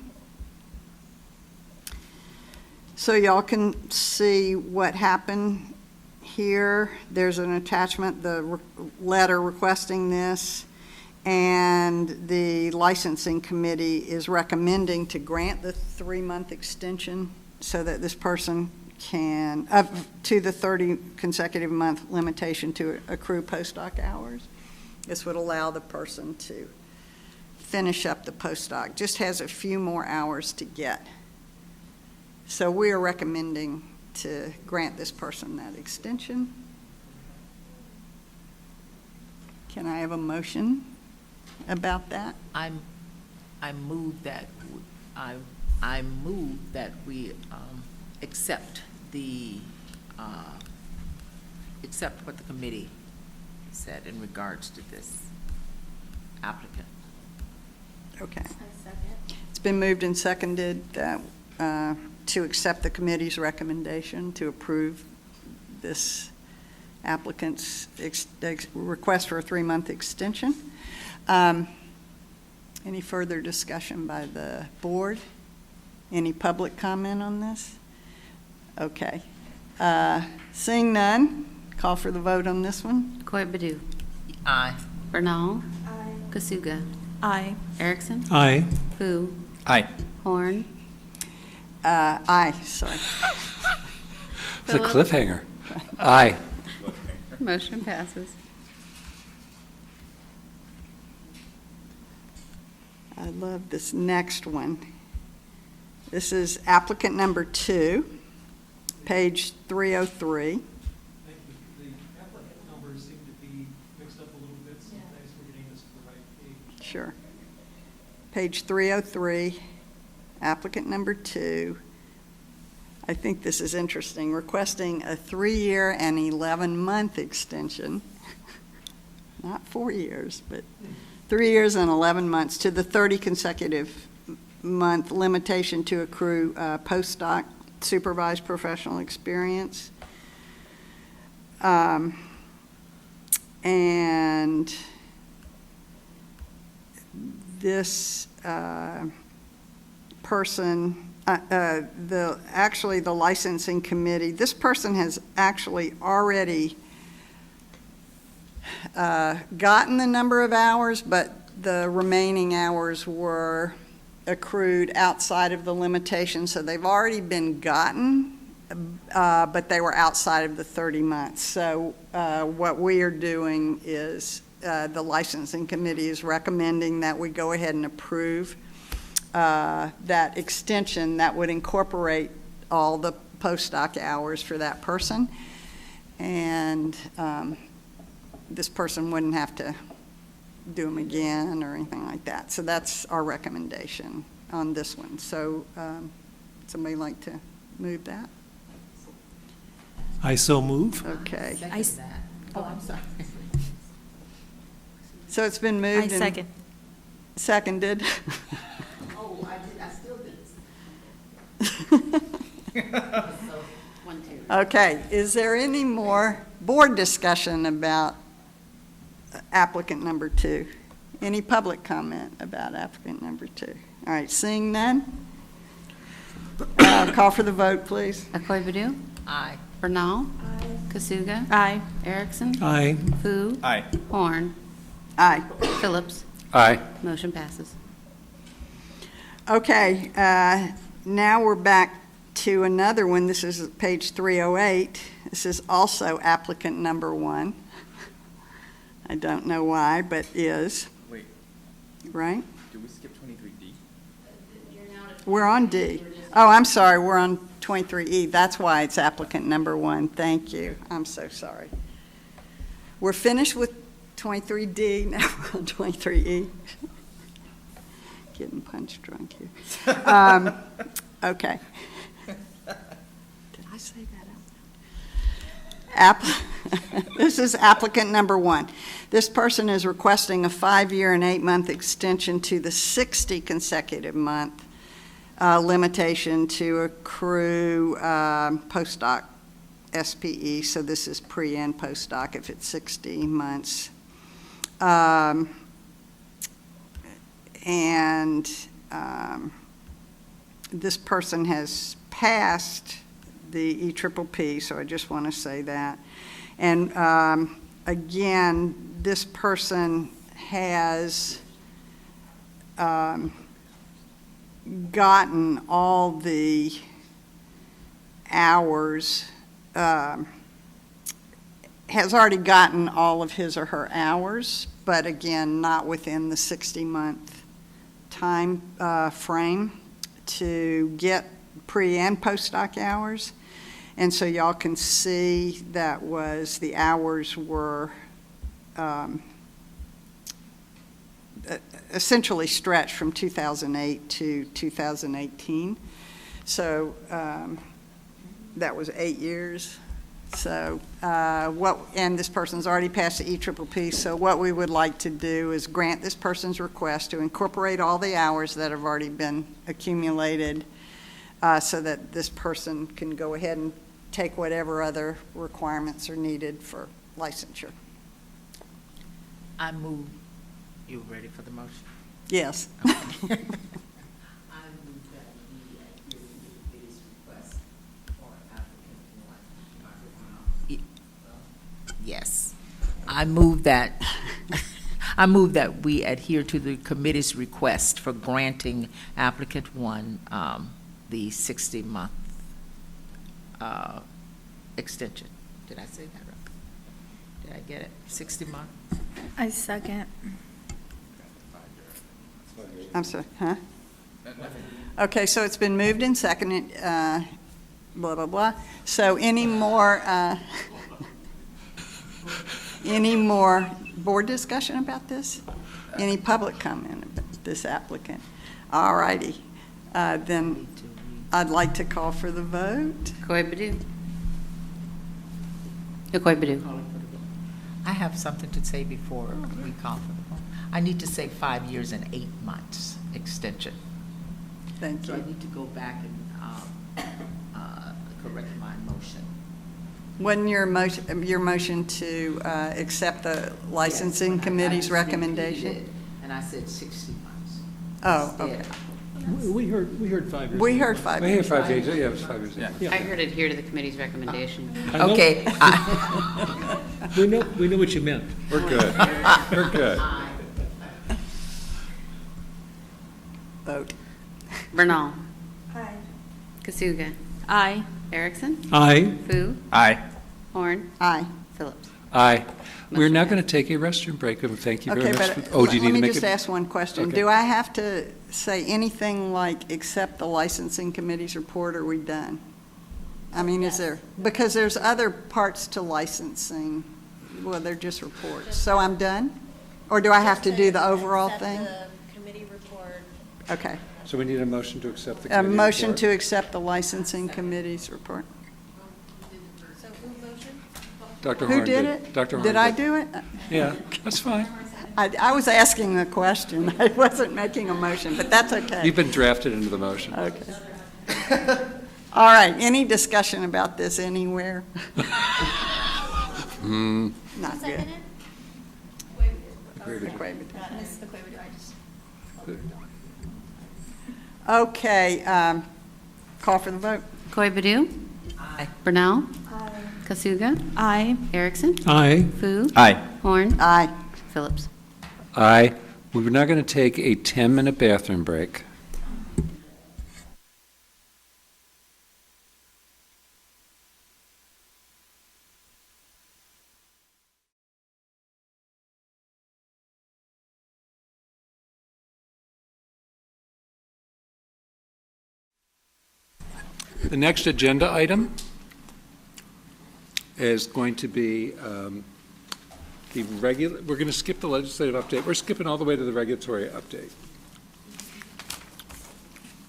So y'all can see what happened here. There's an attachment, the letter requesting this, and the licensing committee is recommending to grant the 3-month extension so that this person can, up to the 30 consecutive month limitation to accrue postdoc hours. This would allow the person to finish up the postdoc. Just has a few more hours to get. So we are recommending to grant this person that extension. Can I have a motion about that? I move that, I move that we accept the, accept what the committee said in regards to this applicant. Okay. It's been moved and seconded that, to accept the committee's recommendation to approve this applicant's request for a 3-month extension. Any further discussion by the board? Any public comment on this? Okay. Seeing none, call for the vote on this one. Coit Badu. Aye. Bernal. Kasuga. Aye. Erickson. Aye. Fu. Aye. Horn. Aye, sorry. It's a cliffhanger. Aye. Motion passes. I love this next one. This is applicant number 2, page 303. Thank you. The applicant numbers seem to be mixed up a little bit, so thanks for getting this to the right page. Sure. Page 303, applicant number 2. I think this is interesting. Requesting a 3-year and 11-month extension. Not 4 years, but 3 years and 11 months to the 30 consecutive month limitation to accrue postdoc supervised professional experience. And this person, the licensing committee, this person has actually already gotten the number of hours, but the remaining hours were accrued outside of the limitation, so they've already been gotten, but they were outside of the 30 months. So what we are doing is the licensing committee is recommending that we go ahead and approve that extension that would incorporate all the postdoc hours for that person. And this person wouldn't have to do them again or anything like that. So that's our recommendation on this one. So somebody like to move that? I so move. Okay. Oh, I'm sorry. So it's been moved I second. and seconded. Oh, I still did. One, two. Okay, is there any more board discussion about applicant number 2? Any public comment about applicant number 2? All right, seeing none, call for the vote, please. Coit Badu. Aye. Bernal. Kasuga. Aye. Erickson. Aye. Fu. Aye. Horn. Aye. Phillips. Aye. Motion passes. Okay, now we're back to another one. This is page 308. This is also applicant number 1. I don't know why, but is, Wait, right? did we skip 23D? We're on D. Oh, I'm sorry, we're on 23E. That's why it's applicant number 1. Thank you. I'm so sorry. We're finished with 23D, now we're on 23E. Getting punch drunk here. Okay. Did I say that out loud? This is applicant number 1. This person is requesting a 5-year and 8-month extension to the 60 consecutive month limitation to accrue postdoc SPE. So this is pre and postdoc if it's 60 months. This person has passed the EPPP, so I just want to say that. And again, this person has gotten all the hours, has already gotten all of his or her hours, but again, not within the 60-month time frame to get pre- and postdoc hours. And so y'all can see that was, the hours were essentially stretched from 2008 to 2018. So that was 8 years. So and this person's already passed the EPPP, so what we would like to do is grant this person's request to incorporate all the hours that have already been accumulated so that this person can go ahead and take whatever other requirements are needed for licensure. I move, you ready for the motion? Yes. I move that we adhere to the committee's request for applicant one. Yes. I move that we adhere to the committee's request for granting applicant one the 60-month extension. Did I say that right? Did I get it? 60 months? I second. I'm sorry, huh? Okay, so it's been moved and seconded, blah, blah, blah. So any more board discussion about this? Any public comment about this applicant? All righty. Then I'd like to call for the vote. Koibadu. Koibadu. I have something to say before we call for the vote. I need to say 5 years and 8 months extension. Thank So I you. need to go back and correct my motion. Wasn't your motion to accept the licensing committee's recommendation? And I said 60 months. Oh, instead. okay. We heard 5 years. We heard 5 I years. hear 5 years, yeah, it was 5 years. Yeah. I heard adhere to the committee's recommendation. I know- Okay. We know what you meant. We're good. We're good. Vote. Bernal. Aye. Kasuga. Aye. Erickson. Aye. Fu. Aye. Horn. Aye. Phillips. Aye. We're Motion now passed. going to take a restroom break, and thank you very Okay, much. but Oh, do you need let to me make just it? ask one question. Okay. Do I have to say anything like, accept the licensing committee's report, or are we done? I mean, is there, because there's other parts to licensing, well, they're just reports. So I'm done? Or do I have to do the overall thing? The committee report. Okay. So we need a motion to accept the A committee motion report. to accept the licensing committee's report. So who motioned? Dr. Who Horn did it? Dr. Horn Did I do it? Yeah, that's fine. I was asking a question. I wasn't making a motion, but that's okay. You've been drafted into the motion. Okay. All right, any discussion about this anywhere? Not good. Okay, call for the vote. Koibadu. Aye. Bernal. Kasuga. Aye. Erickson. Aye. Fu. Aye. Horn. Aye. Phillips. Aye. We're now going to take a 10-minute bathroom break. The next agenda item is going to be the regular, we're going to skip the legislative update. We're skipping all the way to the regulatory update.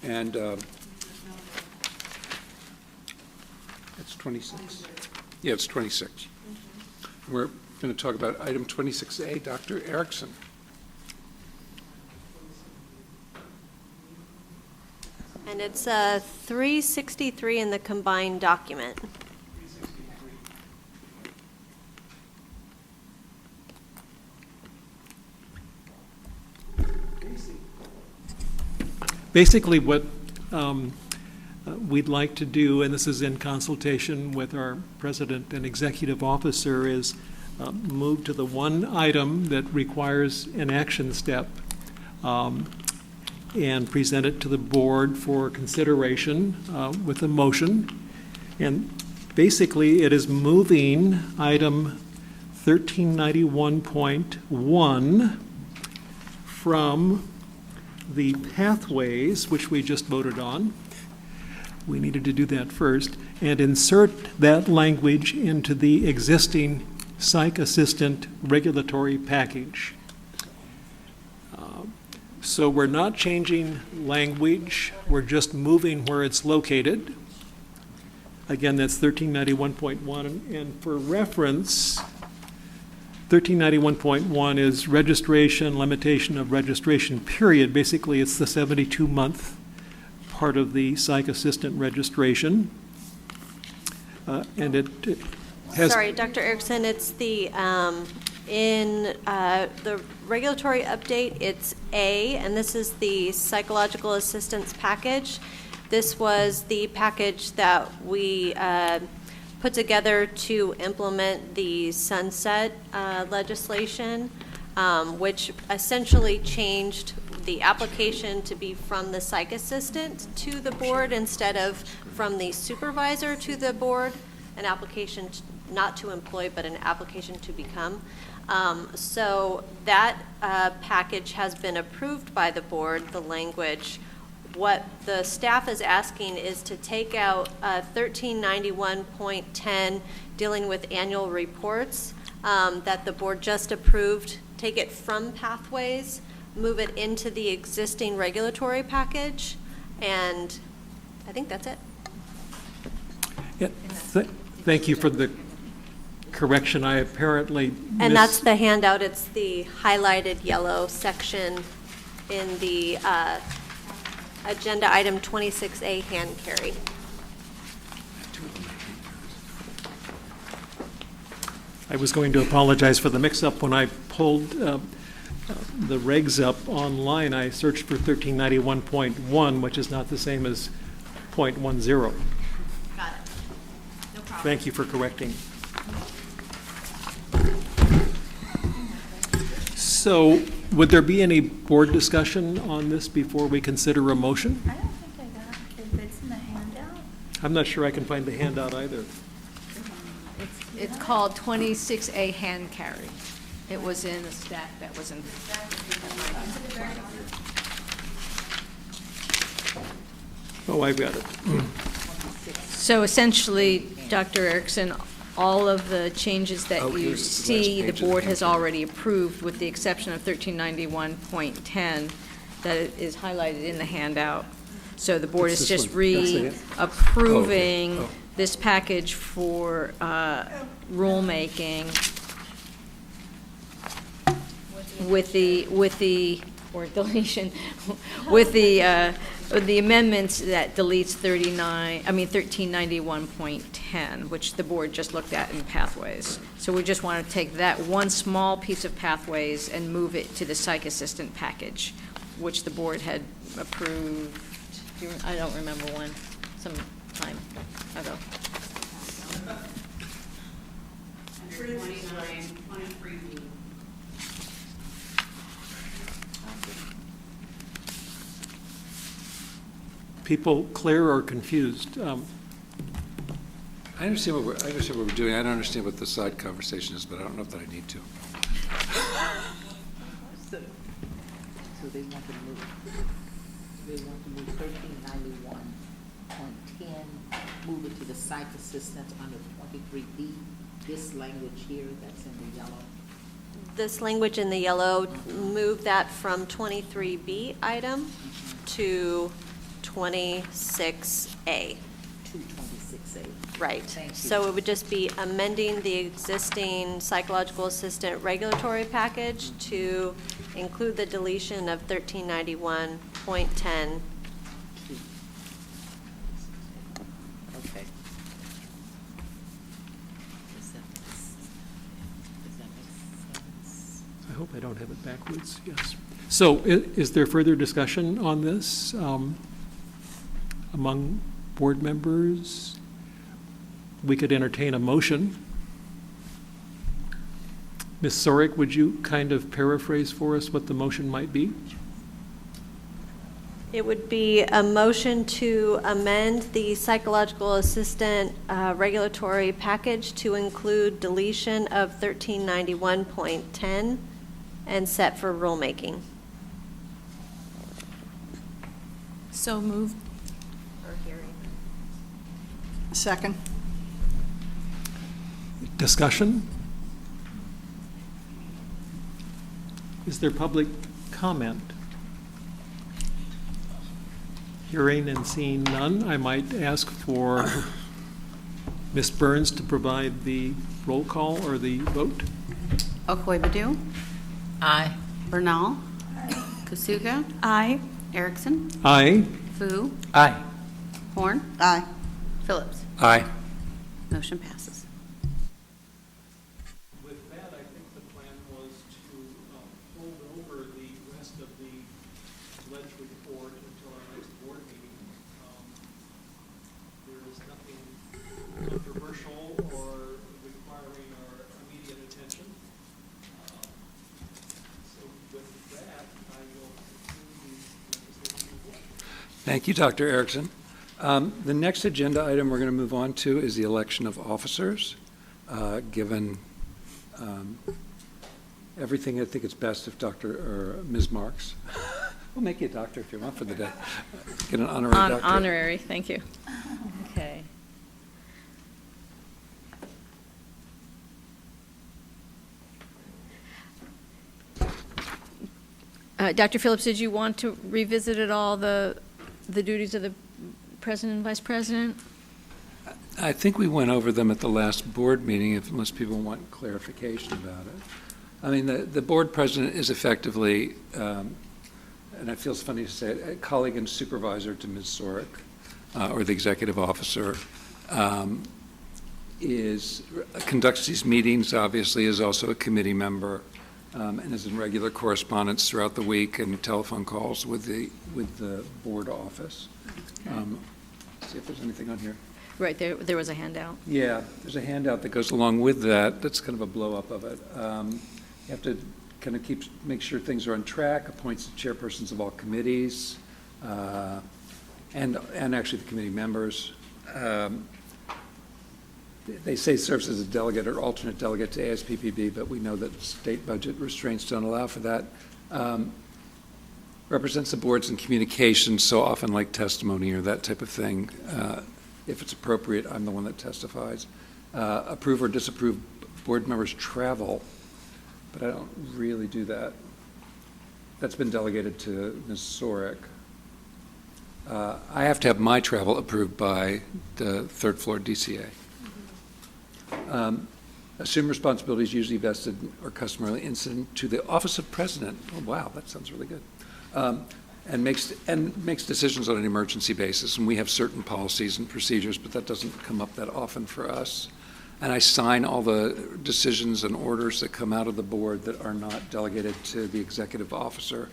And it's 26. Yeah, it's 26. We're going to talk about item 26A, Dr. Erickson. And it's 363 in the combined document. Basically, what we'd like to do, and this is in consultation with our president and executive officer, is move to the one item that requires an action step and present it to the board for consideration with a motion. And basically, it is moving item 1391.1 from the pathways, which we just voted on. We needed to do that first, and insert that language into the existing Psych Assistant regulatory package. So we're not changing language, we're just moving where it's located. Again, that's 1391.1, and for reference, 1391.1 is registration, limitation of registration period. Basically, it's the 72-month part of the Psych Assistant registration. And it has... Sorry, Dr. Erickson, it's the, in the regulatory update, it's A, and this is the psychological assistance package. This was the package that we put together to implement the sunset legislation, which essentially changed the application to be from the psych assistant to the board instead of from the supervisor to the board, an application not to employ, but an application to become. So that package has been approved by the board, the language. What the staff is asking is to take out 1391.10 dealing with annual reports that the board just approved, take it from pathways, move it into the existing regulatory package, and I think that's it. Yeah, thank you for the correction. I apparently And that's the handout. It's the highlighted yellow section in the agenda item 26A hand carry. I was going to apologize for the mix-up. When I pulled the regs up online, I searched for 1391.1, which is not the same as .10. Got it. No problem. Thank you for correcting. So, would there be any board discussion on this before we consider a motion? I don't think I got the bits in the handout. I'm not sure I can find the handout either. It's called 26A hand carry. It was in a stack that was in. Oh, I've got it. So essentially, Dr. Erickson, all of the changes that Oh, you here's the last see, the page of the board has hand carry. already approved, with the exception of 1391.10, that is highlighted in the handout. So the board What's is this just one? That's it? reapproving Oh, okay. Oh. this package for rulemaking with the, or deletion, with the amendments that deletes 1391.10, which the board just looked at in pathways. So we just want to take that one small piece of pathways and move it to the psych assistant package, which the board had approved. I don't remember when, some time ago. 23B. People clear or confused? I understand what we're doing. I don't understand what the side conversation is, but I don't know that I need to. So they want to move 1391.10, move it to the psych assistant under 23B. This language here that's in the yellow. This language in the yellow, move that from 23B item to 26A. To 26A. Right. Thank you. So it would just be amending the existing psychological assistant regulatory package to include the deletion of 1391.10. Okay. Does that make sense? I hope I don't have it backwards, yes. So is there further discussion on this among board members, we could entertain a motion. Ms. Sorick, would you kind of paraphrase for us what the motion might be? It would be a motion to amend the psychological assistant regulatory package to include deletion of 1391.10 and set for rulemaking. So moved. Second. Discussion? Is there public comment? Hearing and seeing none, I might ask for Ms. Burns to provide the roll call or the vote. Okoye-Bedeau, Aye. Bernal, Kusuga, Aye. Erickson, Aye. Fu, Aye. Horn, Aye. Phillips. Aye. Motion passes. With that, I think the plan was to hold over the rest of the ledge report until our next board meeting. There is nothing controversial or requiring our immediate attention. So with that, I will conclude the legislative report. Thank you, Dr. Erickson. The next agenda item we're going to move on to is the election of officers. Given everything, I think it's best if Dr. or Ms. Marks, we'll make you a doctor if you want for the day. Get an honorary doctorate. Honorary, thank you. Okay. Dr. Phillips, did you want to revisit at all the duties of the president and vice president? I think we went over them at the last board meeting, unless people want clarification about it. I mean, the board president is effectively, and it feels funny to say it, a colleague and supervisor to Ms. Sorick, or the executive officer, conducts these meetings, obviously, is also a committee member, and is in regular correspondence throughout the week and telephone calls with the board office. See if there's anything on here. Right, there was a handout. Yeah, there's a handout that goes along with that. That's kind of a blow-up of it. You have to kind of make sure things are on track, appoints the chairpersons of all committees, and actually the committee members. They say serves as a delegate or alternate delegate to ASPPB, but we know that state budget restraints don't allow for that. Represents the boards in communications, so often like testimony or that type of thing. If it's appropriate, I'm the one that testifies. Approve or disapprove board members' travel, but I don't really do that. That's been delegated to Ms. Sorick. I have to have my travel approved by the third floor DCA. Assume responsibilities usually vested or customarily incident to the office of president. Oh, wow, that sounds really good. And makes decisions on an emergency basis. And we have certain policies and procedures, but that doesn't come up that often for us. And I sign all the decisions and orders that come out of the board that are not delegated to the executive officer.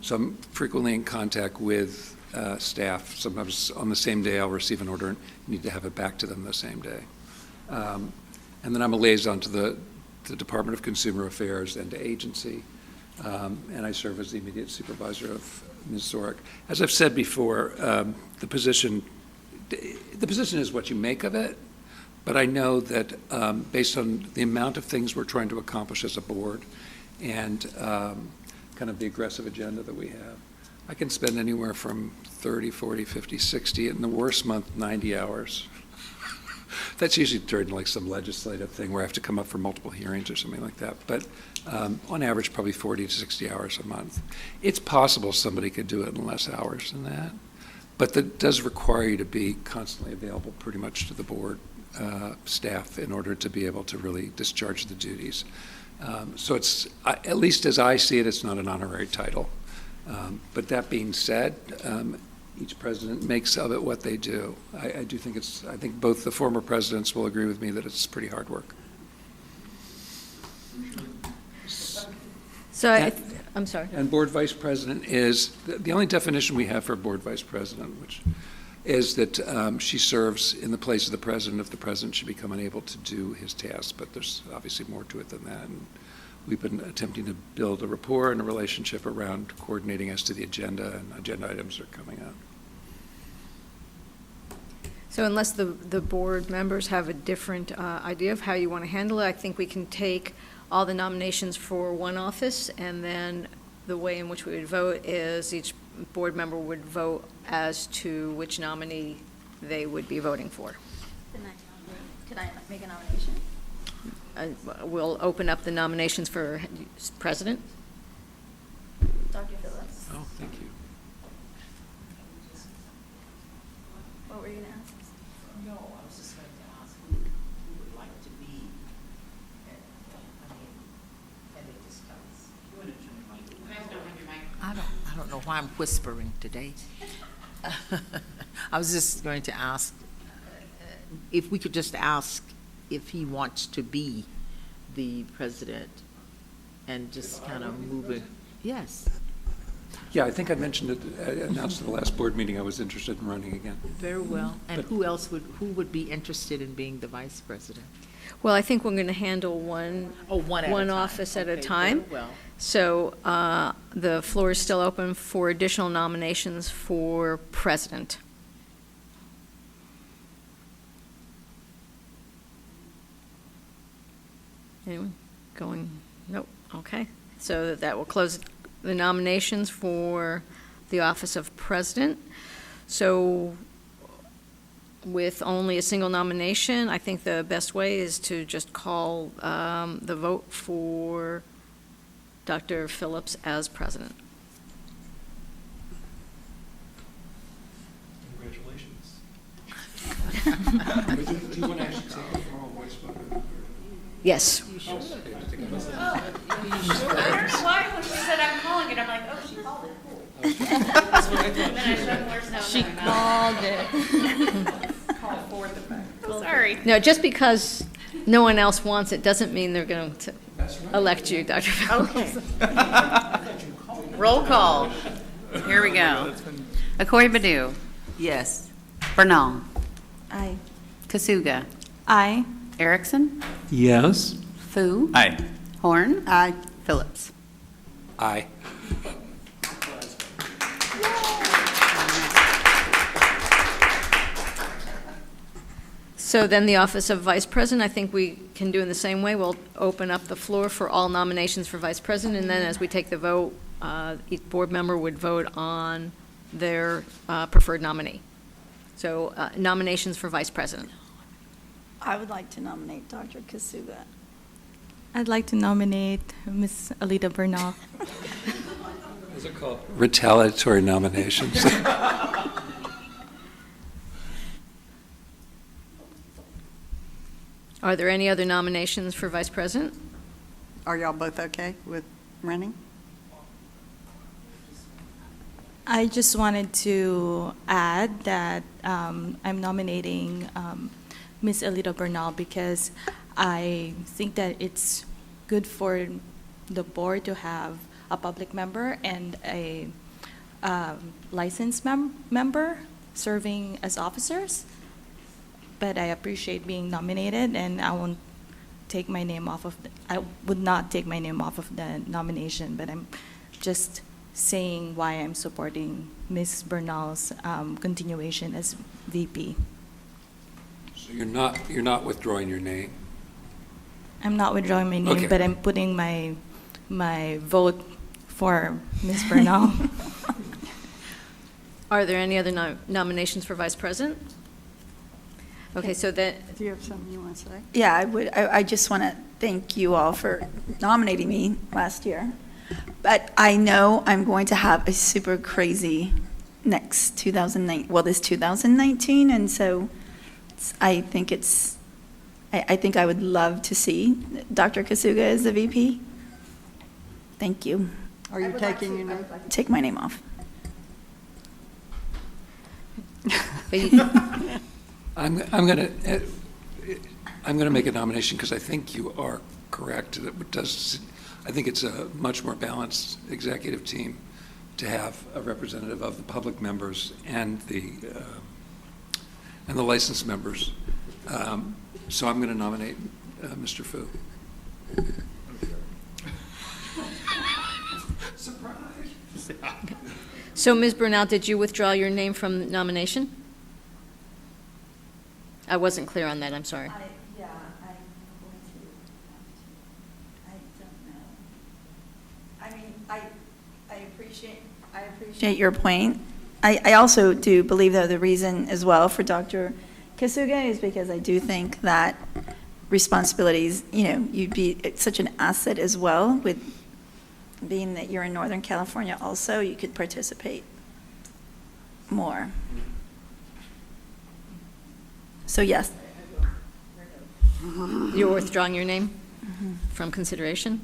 So I'm frequently in contact with staff. Sometimes on the same day I'll receive an order and need to have it back to them the same day. And then I'm a liaison to the Department of Consumer Affairs and to agency. And I serve as the immediate supervisor of Ms. Sorick. As I've said before, the position is what you make of it, but I know that based on the amount of things we're trying to accomplish as a board and kind of the aggressive agenda that we have, I can spend anywhere from 30, 40, 50, 60, in the worst month, 90 hours. That's usually during like some legislative thing where I have to come up for multiple hearings or something like that. But on average, probably 40 to 60 hours a month. It's possible somebody could do it in less hours than that. But that does require you to be constantly available pretty much to the board staff in order to be able to really discharge the duties. So it's, at least as I see it, it's not an honorary title. But that being said, each president makes of it what they do. I do think I think both the former presidents will agree with me that it's pretty hard work. So I'm sorry. And board vice president is, the only definition we have for board vice president, which is that she serves in the place of the president if the president should become unable to do his tasks, but there's obviously more to it than that. And we've been attempting to build a rapport and a relationship around coordinating as to the agenda, and agenda items are coming out. So unless the board members have a different idea of how you want to handle it, I think we can take all the nominations for one office, and then the way in which we would vote is each board member would vote as to which nominee they would be voting for. Can I make a nomination? We'll open up the nominations for president. Dr. Phillips. Oh, thank you. What were you going to ask? No, I was just going to ask who would like to be, can they discuss? I don't know why I'm whispering today. I was just going to ask, if we could just ask if he wants to be the president and just kind of move it. Yes, Yeah, I think I mentioned it, I announced at the last board meeting I was interested in running again. very well. And But- who would be interested in being the vice president? Well, I think we're going to handle one One at a time. office at a Okay, time. very well. So the floor is still open for additional nominations for president. Anyone going? Nope. Okay. So that will close the nominations for the office of president. So with only a single nomination, I think the best way is to just call the vote for Dr. Phillips as president. Congratulations. Do you want to actually take a formal voice vote? Yes. I don't know why when she said I'm calling it, I'm like, oh, she called it. Cool. Then I showed Morse no. She called it. Sorry. No, just because no one else wants it doesn't mean they're going to elect you, Dr. Phillips. Okay. Roll call. Here we go. Accrue Badu. Yes. Bernal. Aye. Kasuga. Aye. Erickson. Yes. Fu. Aye. Horn. Aye. Phillips. Aye. So then the office of vice president, I think we can do in the same way. We'll open up the floor for all nominations for vice president, and then as we take the vote, each board member would vote on their preferred nominee. So nominations for vice president. I would like to nominate Dr. Kasuga. I'd like to nominate Ms. Alida Bernal. Those are called retaliatory nominations. Are there any other nominations for vice president? Are y'all both okay with running? I just wanted to add that I'm nominating Ms. Alida Bernal because I think that it's good for the board to have a public member and a licensed member serving as officers. But I appreciate being nominated, and I won't take my name off of. I would not take my name off of the nomination, but I'm just saying why I'm supporting Ms. Bernal's continuation as VP. So you're not withdrawing your name? I'm not withdrawing my name, Okay. but I'm putting my vote for Ms. Bernal. Are there any other nominations for vice president? Okay, so then, Do you have something you want to say? Yeah, I would. I just want to thank you all for nominating me last year. But I know I'm going to have a super crazy next 2019, and so I think I think I would love to see Dr. Kasuga as the VP. Thank you. Are you taking your name? Take my name off. I'm going to make a nomination because I think you are correct. I think it's a much more balanced executive team to have a representative of the public members and the and the licensed members. So I'm going to nominate Mr. Fu. Surprise! So, Ms. Brunel, did you withdraw your name from the nomination? I wasn't clear on that, I'm sorry. I'm going to, I don't know. I mean, I appreciate your point. I also do believe, though, the reason as well for Dr. Kasuga is because I do think that responsibilities, you'd be such an asset as well with being that you're in Northern California also, you could participate more. So yes. You're withdrawing your name from consideration?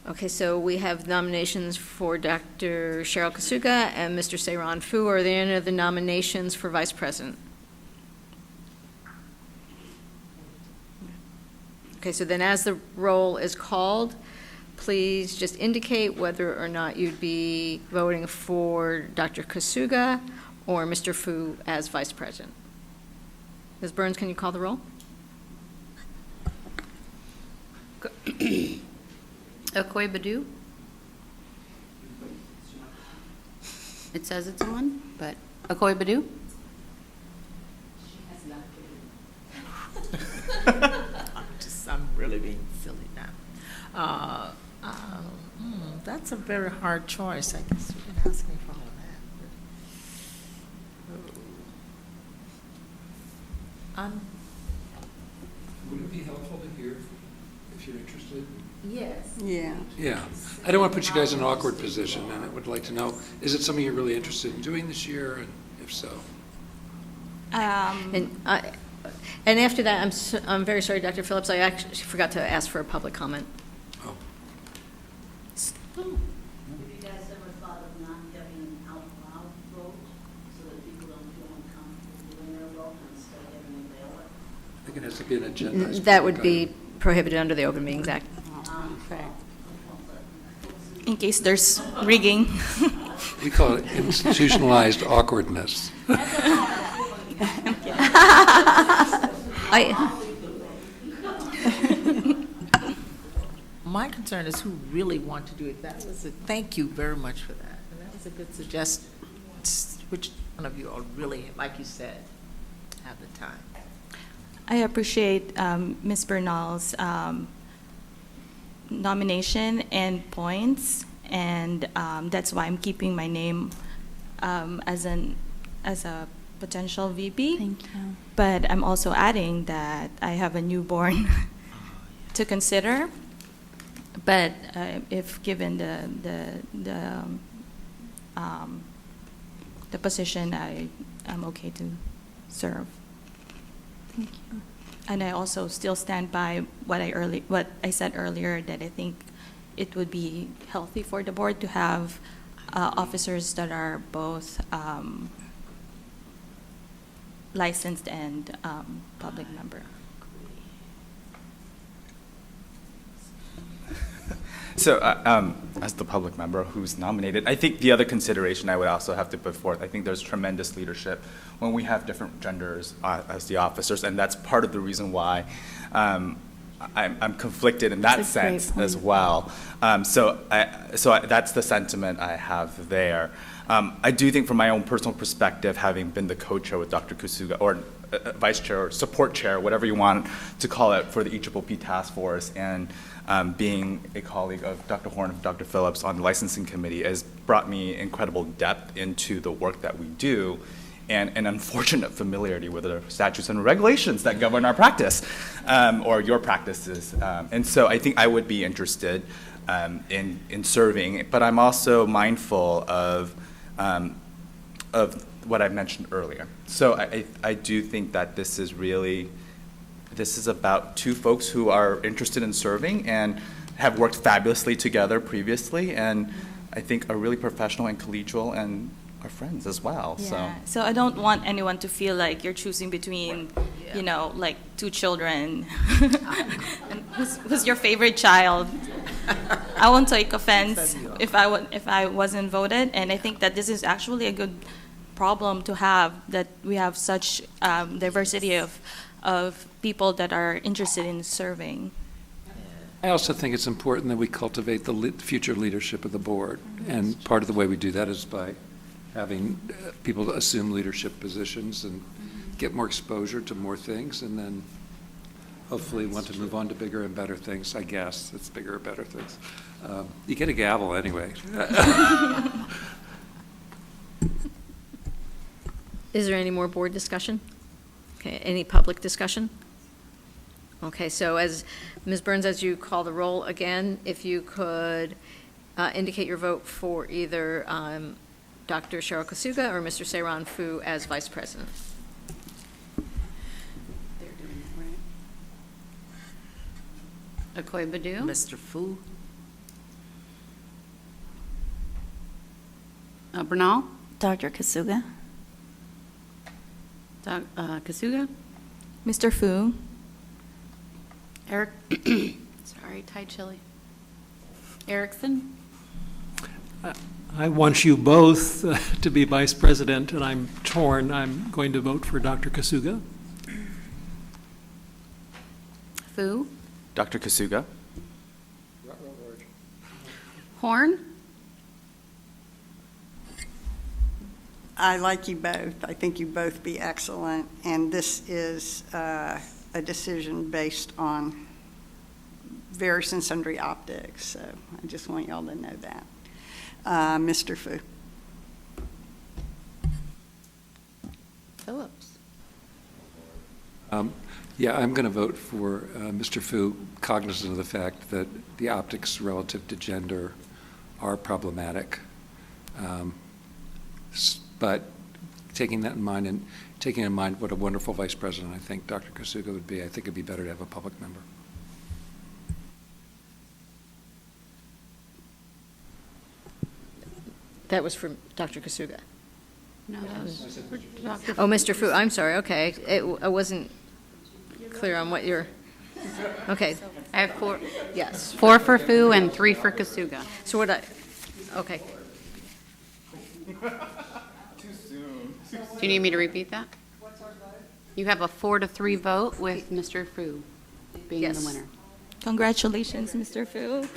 Okay, so we have nominations for Dr. Cheryl Kasuga and Mr. Seiran Fu. Are there any other nominations for Vice President? Okay, so then as the roll is called, please just indicate whether or not you'd be voting for Dr. Kasuga or Mr. Fu as Vice President. Ms. Burns, can you call the roll? Okoye Badu? It says it's on, but Okoye Badu? I'm really being silly now. That's a very hard choice. I guess you can ask me for all that. Would it be helpful to hear if you're interested? Yes. Yeah. Yeah. I don't want to put you guys in an awkward position, and I would like to know, is it something you're really interested in doing this year, and if so? And after that, I'm very sorry, Dr. Phillips, I actually forgot to ask for a public comment. Oh. Have you guys ever thought of not having an out loud vote so that people don't feel uncomfortable doing their vote instead of having a ballot? I think it has to be an agendized. That would be prohibited under the Open Meetings Act. In case there's rigging. We call it institutionalized awkwardness. My concern is who really want to do it. Thank you very much for that. And that was a good suggestion. Which one of you all really, like you said, have the time? I appreciate Ms. Bernal's nomination and points, and that's why I'm keeping my name as a potential VP. Thank you. But I'm also adding that I have a newborn to consider. But if given the position, I'm okay to serve. Thank you. And I also still stand by what I said earlier, that I think it would be healthy for the board to have officers that are both licensed and public member. So, as the public member who's nominated, I think the other consideration I would also have to put forth, I think there's tremendous leadership when we have different genders as the officers, and that's part of the reason why I'm conflicted in that sense as well. So that's the sentiment I have there. I do think from my own personal perspective, having been the co-chair with Dr. Kasuga, or vice chair or support chair, whatever you want to call it, for the EPPP task force, and being a colleague of Dr. Horn and Dr. Phillips on the licensing committee has brought me incredible depth into the work that we do, and an unfortunate familiarity with the statutes and regulations that govern our practice, or your practices. And so I think I would be interested in serving, but I'm also mindful of what I mentioned earlier. So I do think that this is about two folks who are interested in serving and have worked fabulously together previously, and I think are really professional and collegial and are friends as well. Yeah. So I don't want anyone to feel like you're choosing between, like two children. And who's your favorite child? I won't take offense if I wasn't voted, and I think that this is actually a good problem to have that we have such diversity of people that are interested in serving. I also think it's important that we cultivate the future leadership of the board. And part of the way we do that is by having people assume leadership positions and get more exposure to more things, and then hopefully want to move on to bigger and better things. I guess it's bigger and better things. You get a gavel anyway. Is there any more board discussion? Okay, any public discussion? Okay, so as, Ms. Burns, as you call the roll again, if you could indicate your vote for either Dr. Cheryl Kasuga or Mr. Seiran Fu as vice president. They're doing it, right? Accrue Badu. Mr. Fu? Bernal. Dr. Kasuga? Kasuga. Mr. Fu? Eric. Sorry, Thai chili. Erickson. I want you both to be vice president, and I'm torn. I'm going to vote for Dr. Kasuga. Fu. Dr. Kasuga. Horn. I like you both. I think you both be excellent, and this is a decision based on various and sundry optics, so I just want y'all to know that. Mr. Fu. Phillips. Yeah, I'm going to vote for Mr. Fu, cognizant of the fact that the optics relative to gender are problematic. But taking that in mind and taking in mind what a wonderful vice president I think Dr. Kasuga would be, I think it'd be better to have a public member. That was for Dr. Kasuga. No, that was for Dr. Oh, Mr. Fu, I'm sorry, okay. I wasn't clear on what you're, okay, I have four. yes. 4 for Fu and 3 for Kasuga. So what okay. Do you need me to repeat that? You have a 4-3 vote with Mr. Fu being Yes. the winner. Congratulations, Mr. Fu.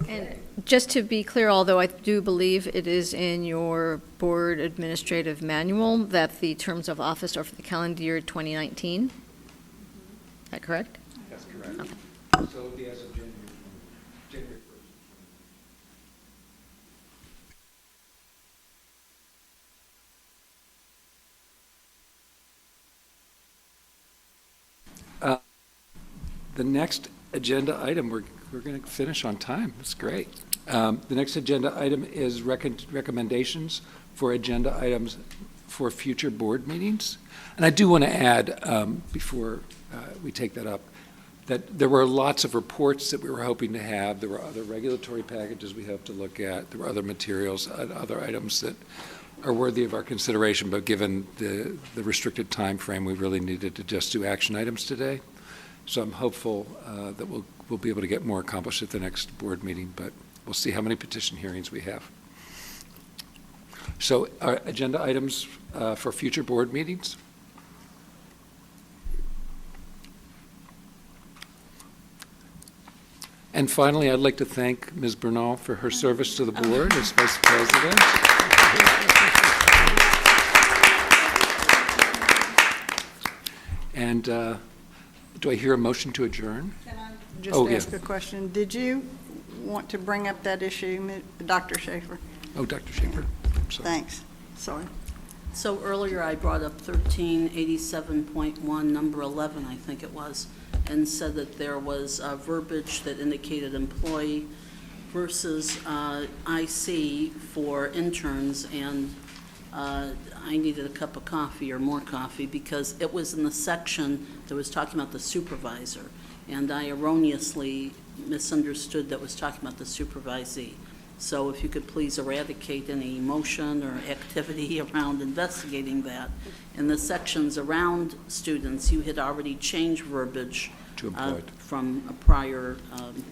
And just to be clear, although I do believe it is in your board administrative manual that the terms of office are for the calendar year 2019. Is that correct? That's correct. Okay. So it would be as of January 1st. The next agenda item, we're going to finish on time. That's great. The next agenda item is recommendations for agenda items for future board meetings. And I do want to add, before we take that up, that there were lots of reports that we were hoping to have. There were other regulatory packages we hope to look at. There were other materials, other items that are worthy of our consideration, but given the restricted time frame, we really needed to just do action items today. So I'm hopeful that we'll be able to get more accomplished at the next board meeting, but we'll see how many petition hearings we have. So our agenda items for future board meetings. And finally, I'd like to thank Ms. Bernal for her service to the board as vice president. And do I hear a motion to adjourn? Can I just Oh, yeah. ask a question? Did you want to bring up that issue, Dr. Schaefer? Oh, Dr. Schaefer. I'm sorry. Thanks. Sorry. So earlier I brought up 1387.1, number 11, I think it was, and said that there was verbiage that indicated employee versus IC for interns, and I needed a cup of coffee or more coffee because it was in the section that was talking about the supervisor, and I erroneously misunderstood that was talking about the supervisee. So if you could please eradicate any motion or activity around investigating that. In the sections around students, you had already changed verbiage To employed. from a prior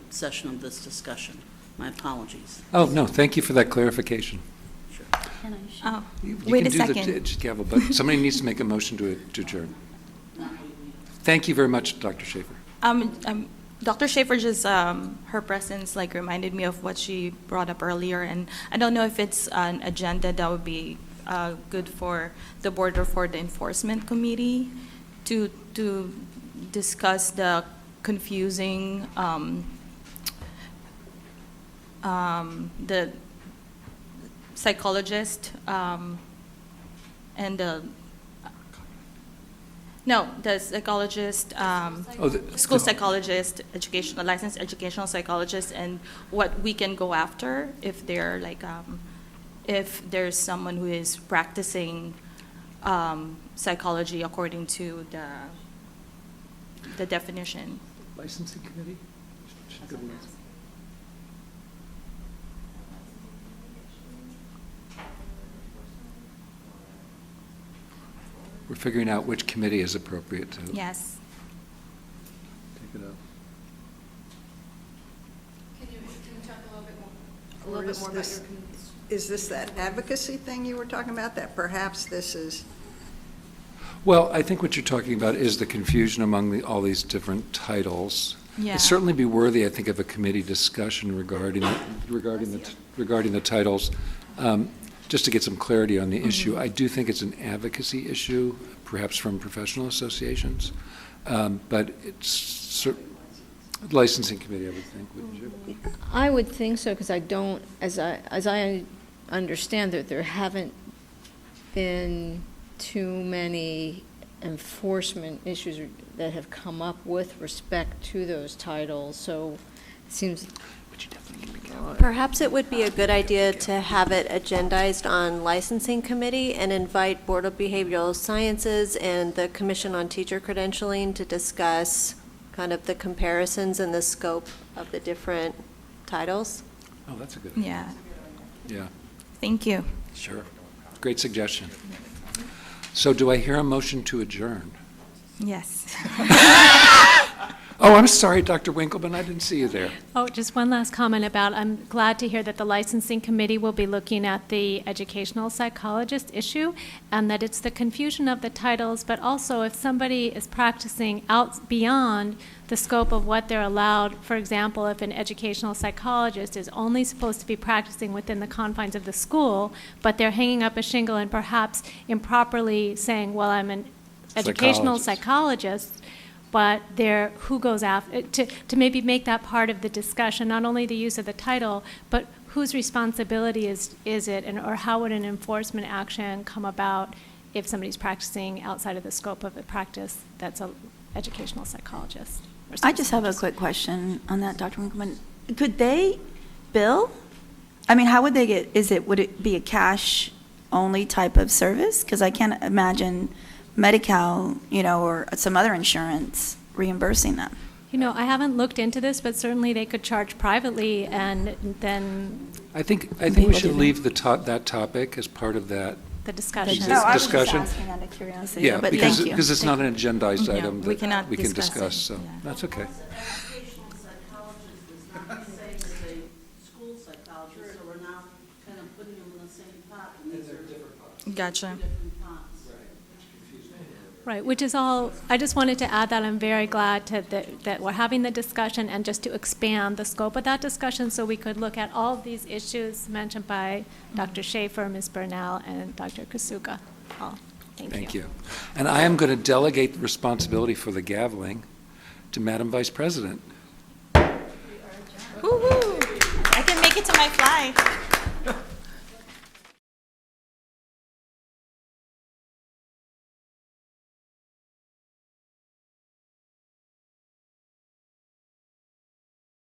session of this discussion. My apologies. Oh, no, thank you for that clarification. Oh, You wait can a do second. the gavel, but somebody needs to make a motion to adjourn. Thank you very much, Dr. Schaefer. Dr. Schaefer just, her presence like reminded me of what she brought up earlier, and I don't know if it's an agenda that would be good for the board or for the enforcement committee to discuss the confusing, the psychologist and the psychologist, school psychologist, licensed educational psychologist, and what we can go after if they're like, if there's someone who is practicing psychology according to the definition. Licensing committee? We're figuring out which committee is appropriate to Yes. take it up. Can you talk a little bit more? Or is this that advocacy thing you were talking about, that perhaps this is? Well, I think what you're talking about is the confusion among all these different titles. Yeah. It'd certainly be worthy, I think, of a committee discussion regarding the titles, just to get some clarity on the issue. I do think it's an advocacy issue, perhaps from professional associations, but it's licensing committee, I would think, wouldn't you? I would think so, because I don't, as I understand that there haven't been too many enforcement issues that have come up with respect to those titles, so it seems. Perhaps it would be a good idea to have it agendized on licensing committee and invite Board of Behavioral Sciences and the Commission on Teacher Credentialing to discuss kind of the comparisons and the scope of the different titles. Oh, that's a good idea. Yeah. Yeah, Thank you. sure. Great suggestion. So do I hear a motion to adjourn? Yes. Oh, I'm sorry, Dr. Winkleman, I didn't see you there. Oh, just one last comment about, I'm glad to hear that the licensing committee will be looking at the educational psychologist issue, and that it's the confusion of the titles, but also if somebody is practicing out beyond the scope of what they're allowed, for example, if an educational psychologist is only supposed to be practicing within the confines of the school, but they're hanging up a shingle and perhaps improperly saying, well, I'm an educational psychologist, but who goes after, to maybe make that part of the discussion, not only the use of the title, but whose responsibility is it, or how would an enforcement action come about if somebody's practicing outside of the scope of the practice that's an educational psychologist? I just have a quick question on that, Dr. Winkleman. Could they bill? I mean, how would they would it be a cash-only type of service? Because I can't imagine Medi-Cal, or some other insurance reimbursing them. I haven't looked into this, but certainly they could charge privately, and then I think we should leave that topic as part of that. the discussion. No, I was just Discussion. asking out of curiosity, Yeah, but because thank you. it's not an agendized item we that cannot we can discuss it. discuss, so Yeah. that's okay. Educational psychologist is not the same as a school psychologist, so we're now kind of putting them in the same pot, and these are different pots. Gotcha. Different pots. Right, which is all, I just wanted to add that I'm very glad that we're having the discussion, and just to expand the scope of that discussion so we could look at all of these issues mentioned by Dr. Schaefer, Ms. Burnell, and Dr. Kasuga. Thank you. And I am going to delegate the responsibility for the gaveling to Madam Vice President. Woo-hoo. I can make it to my flight.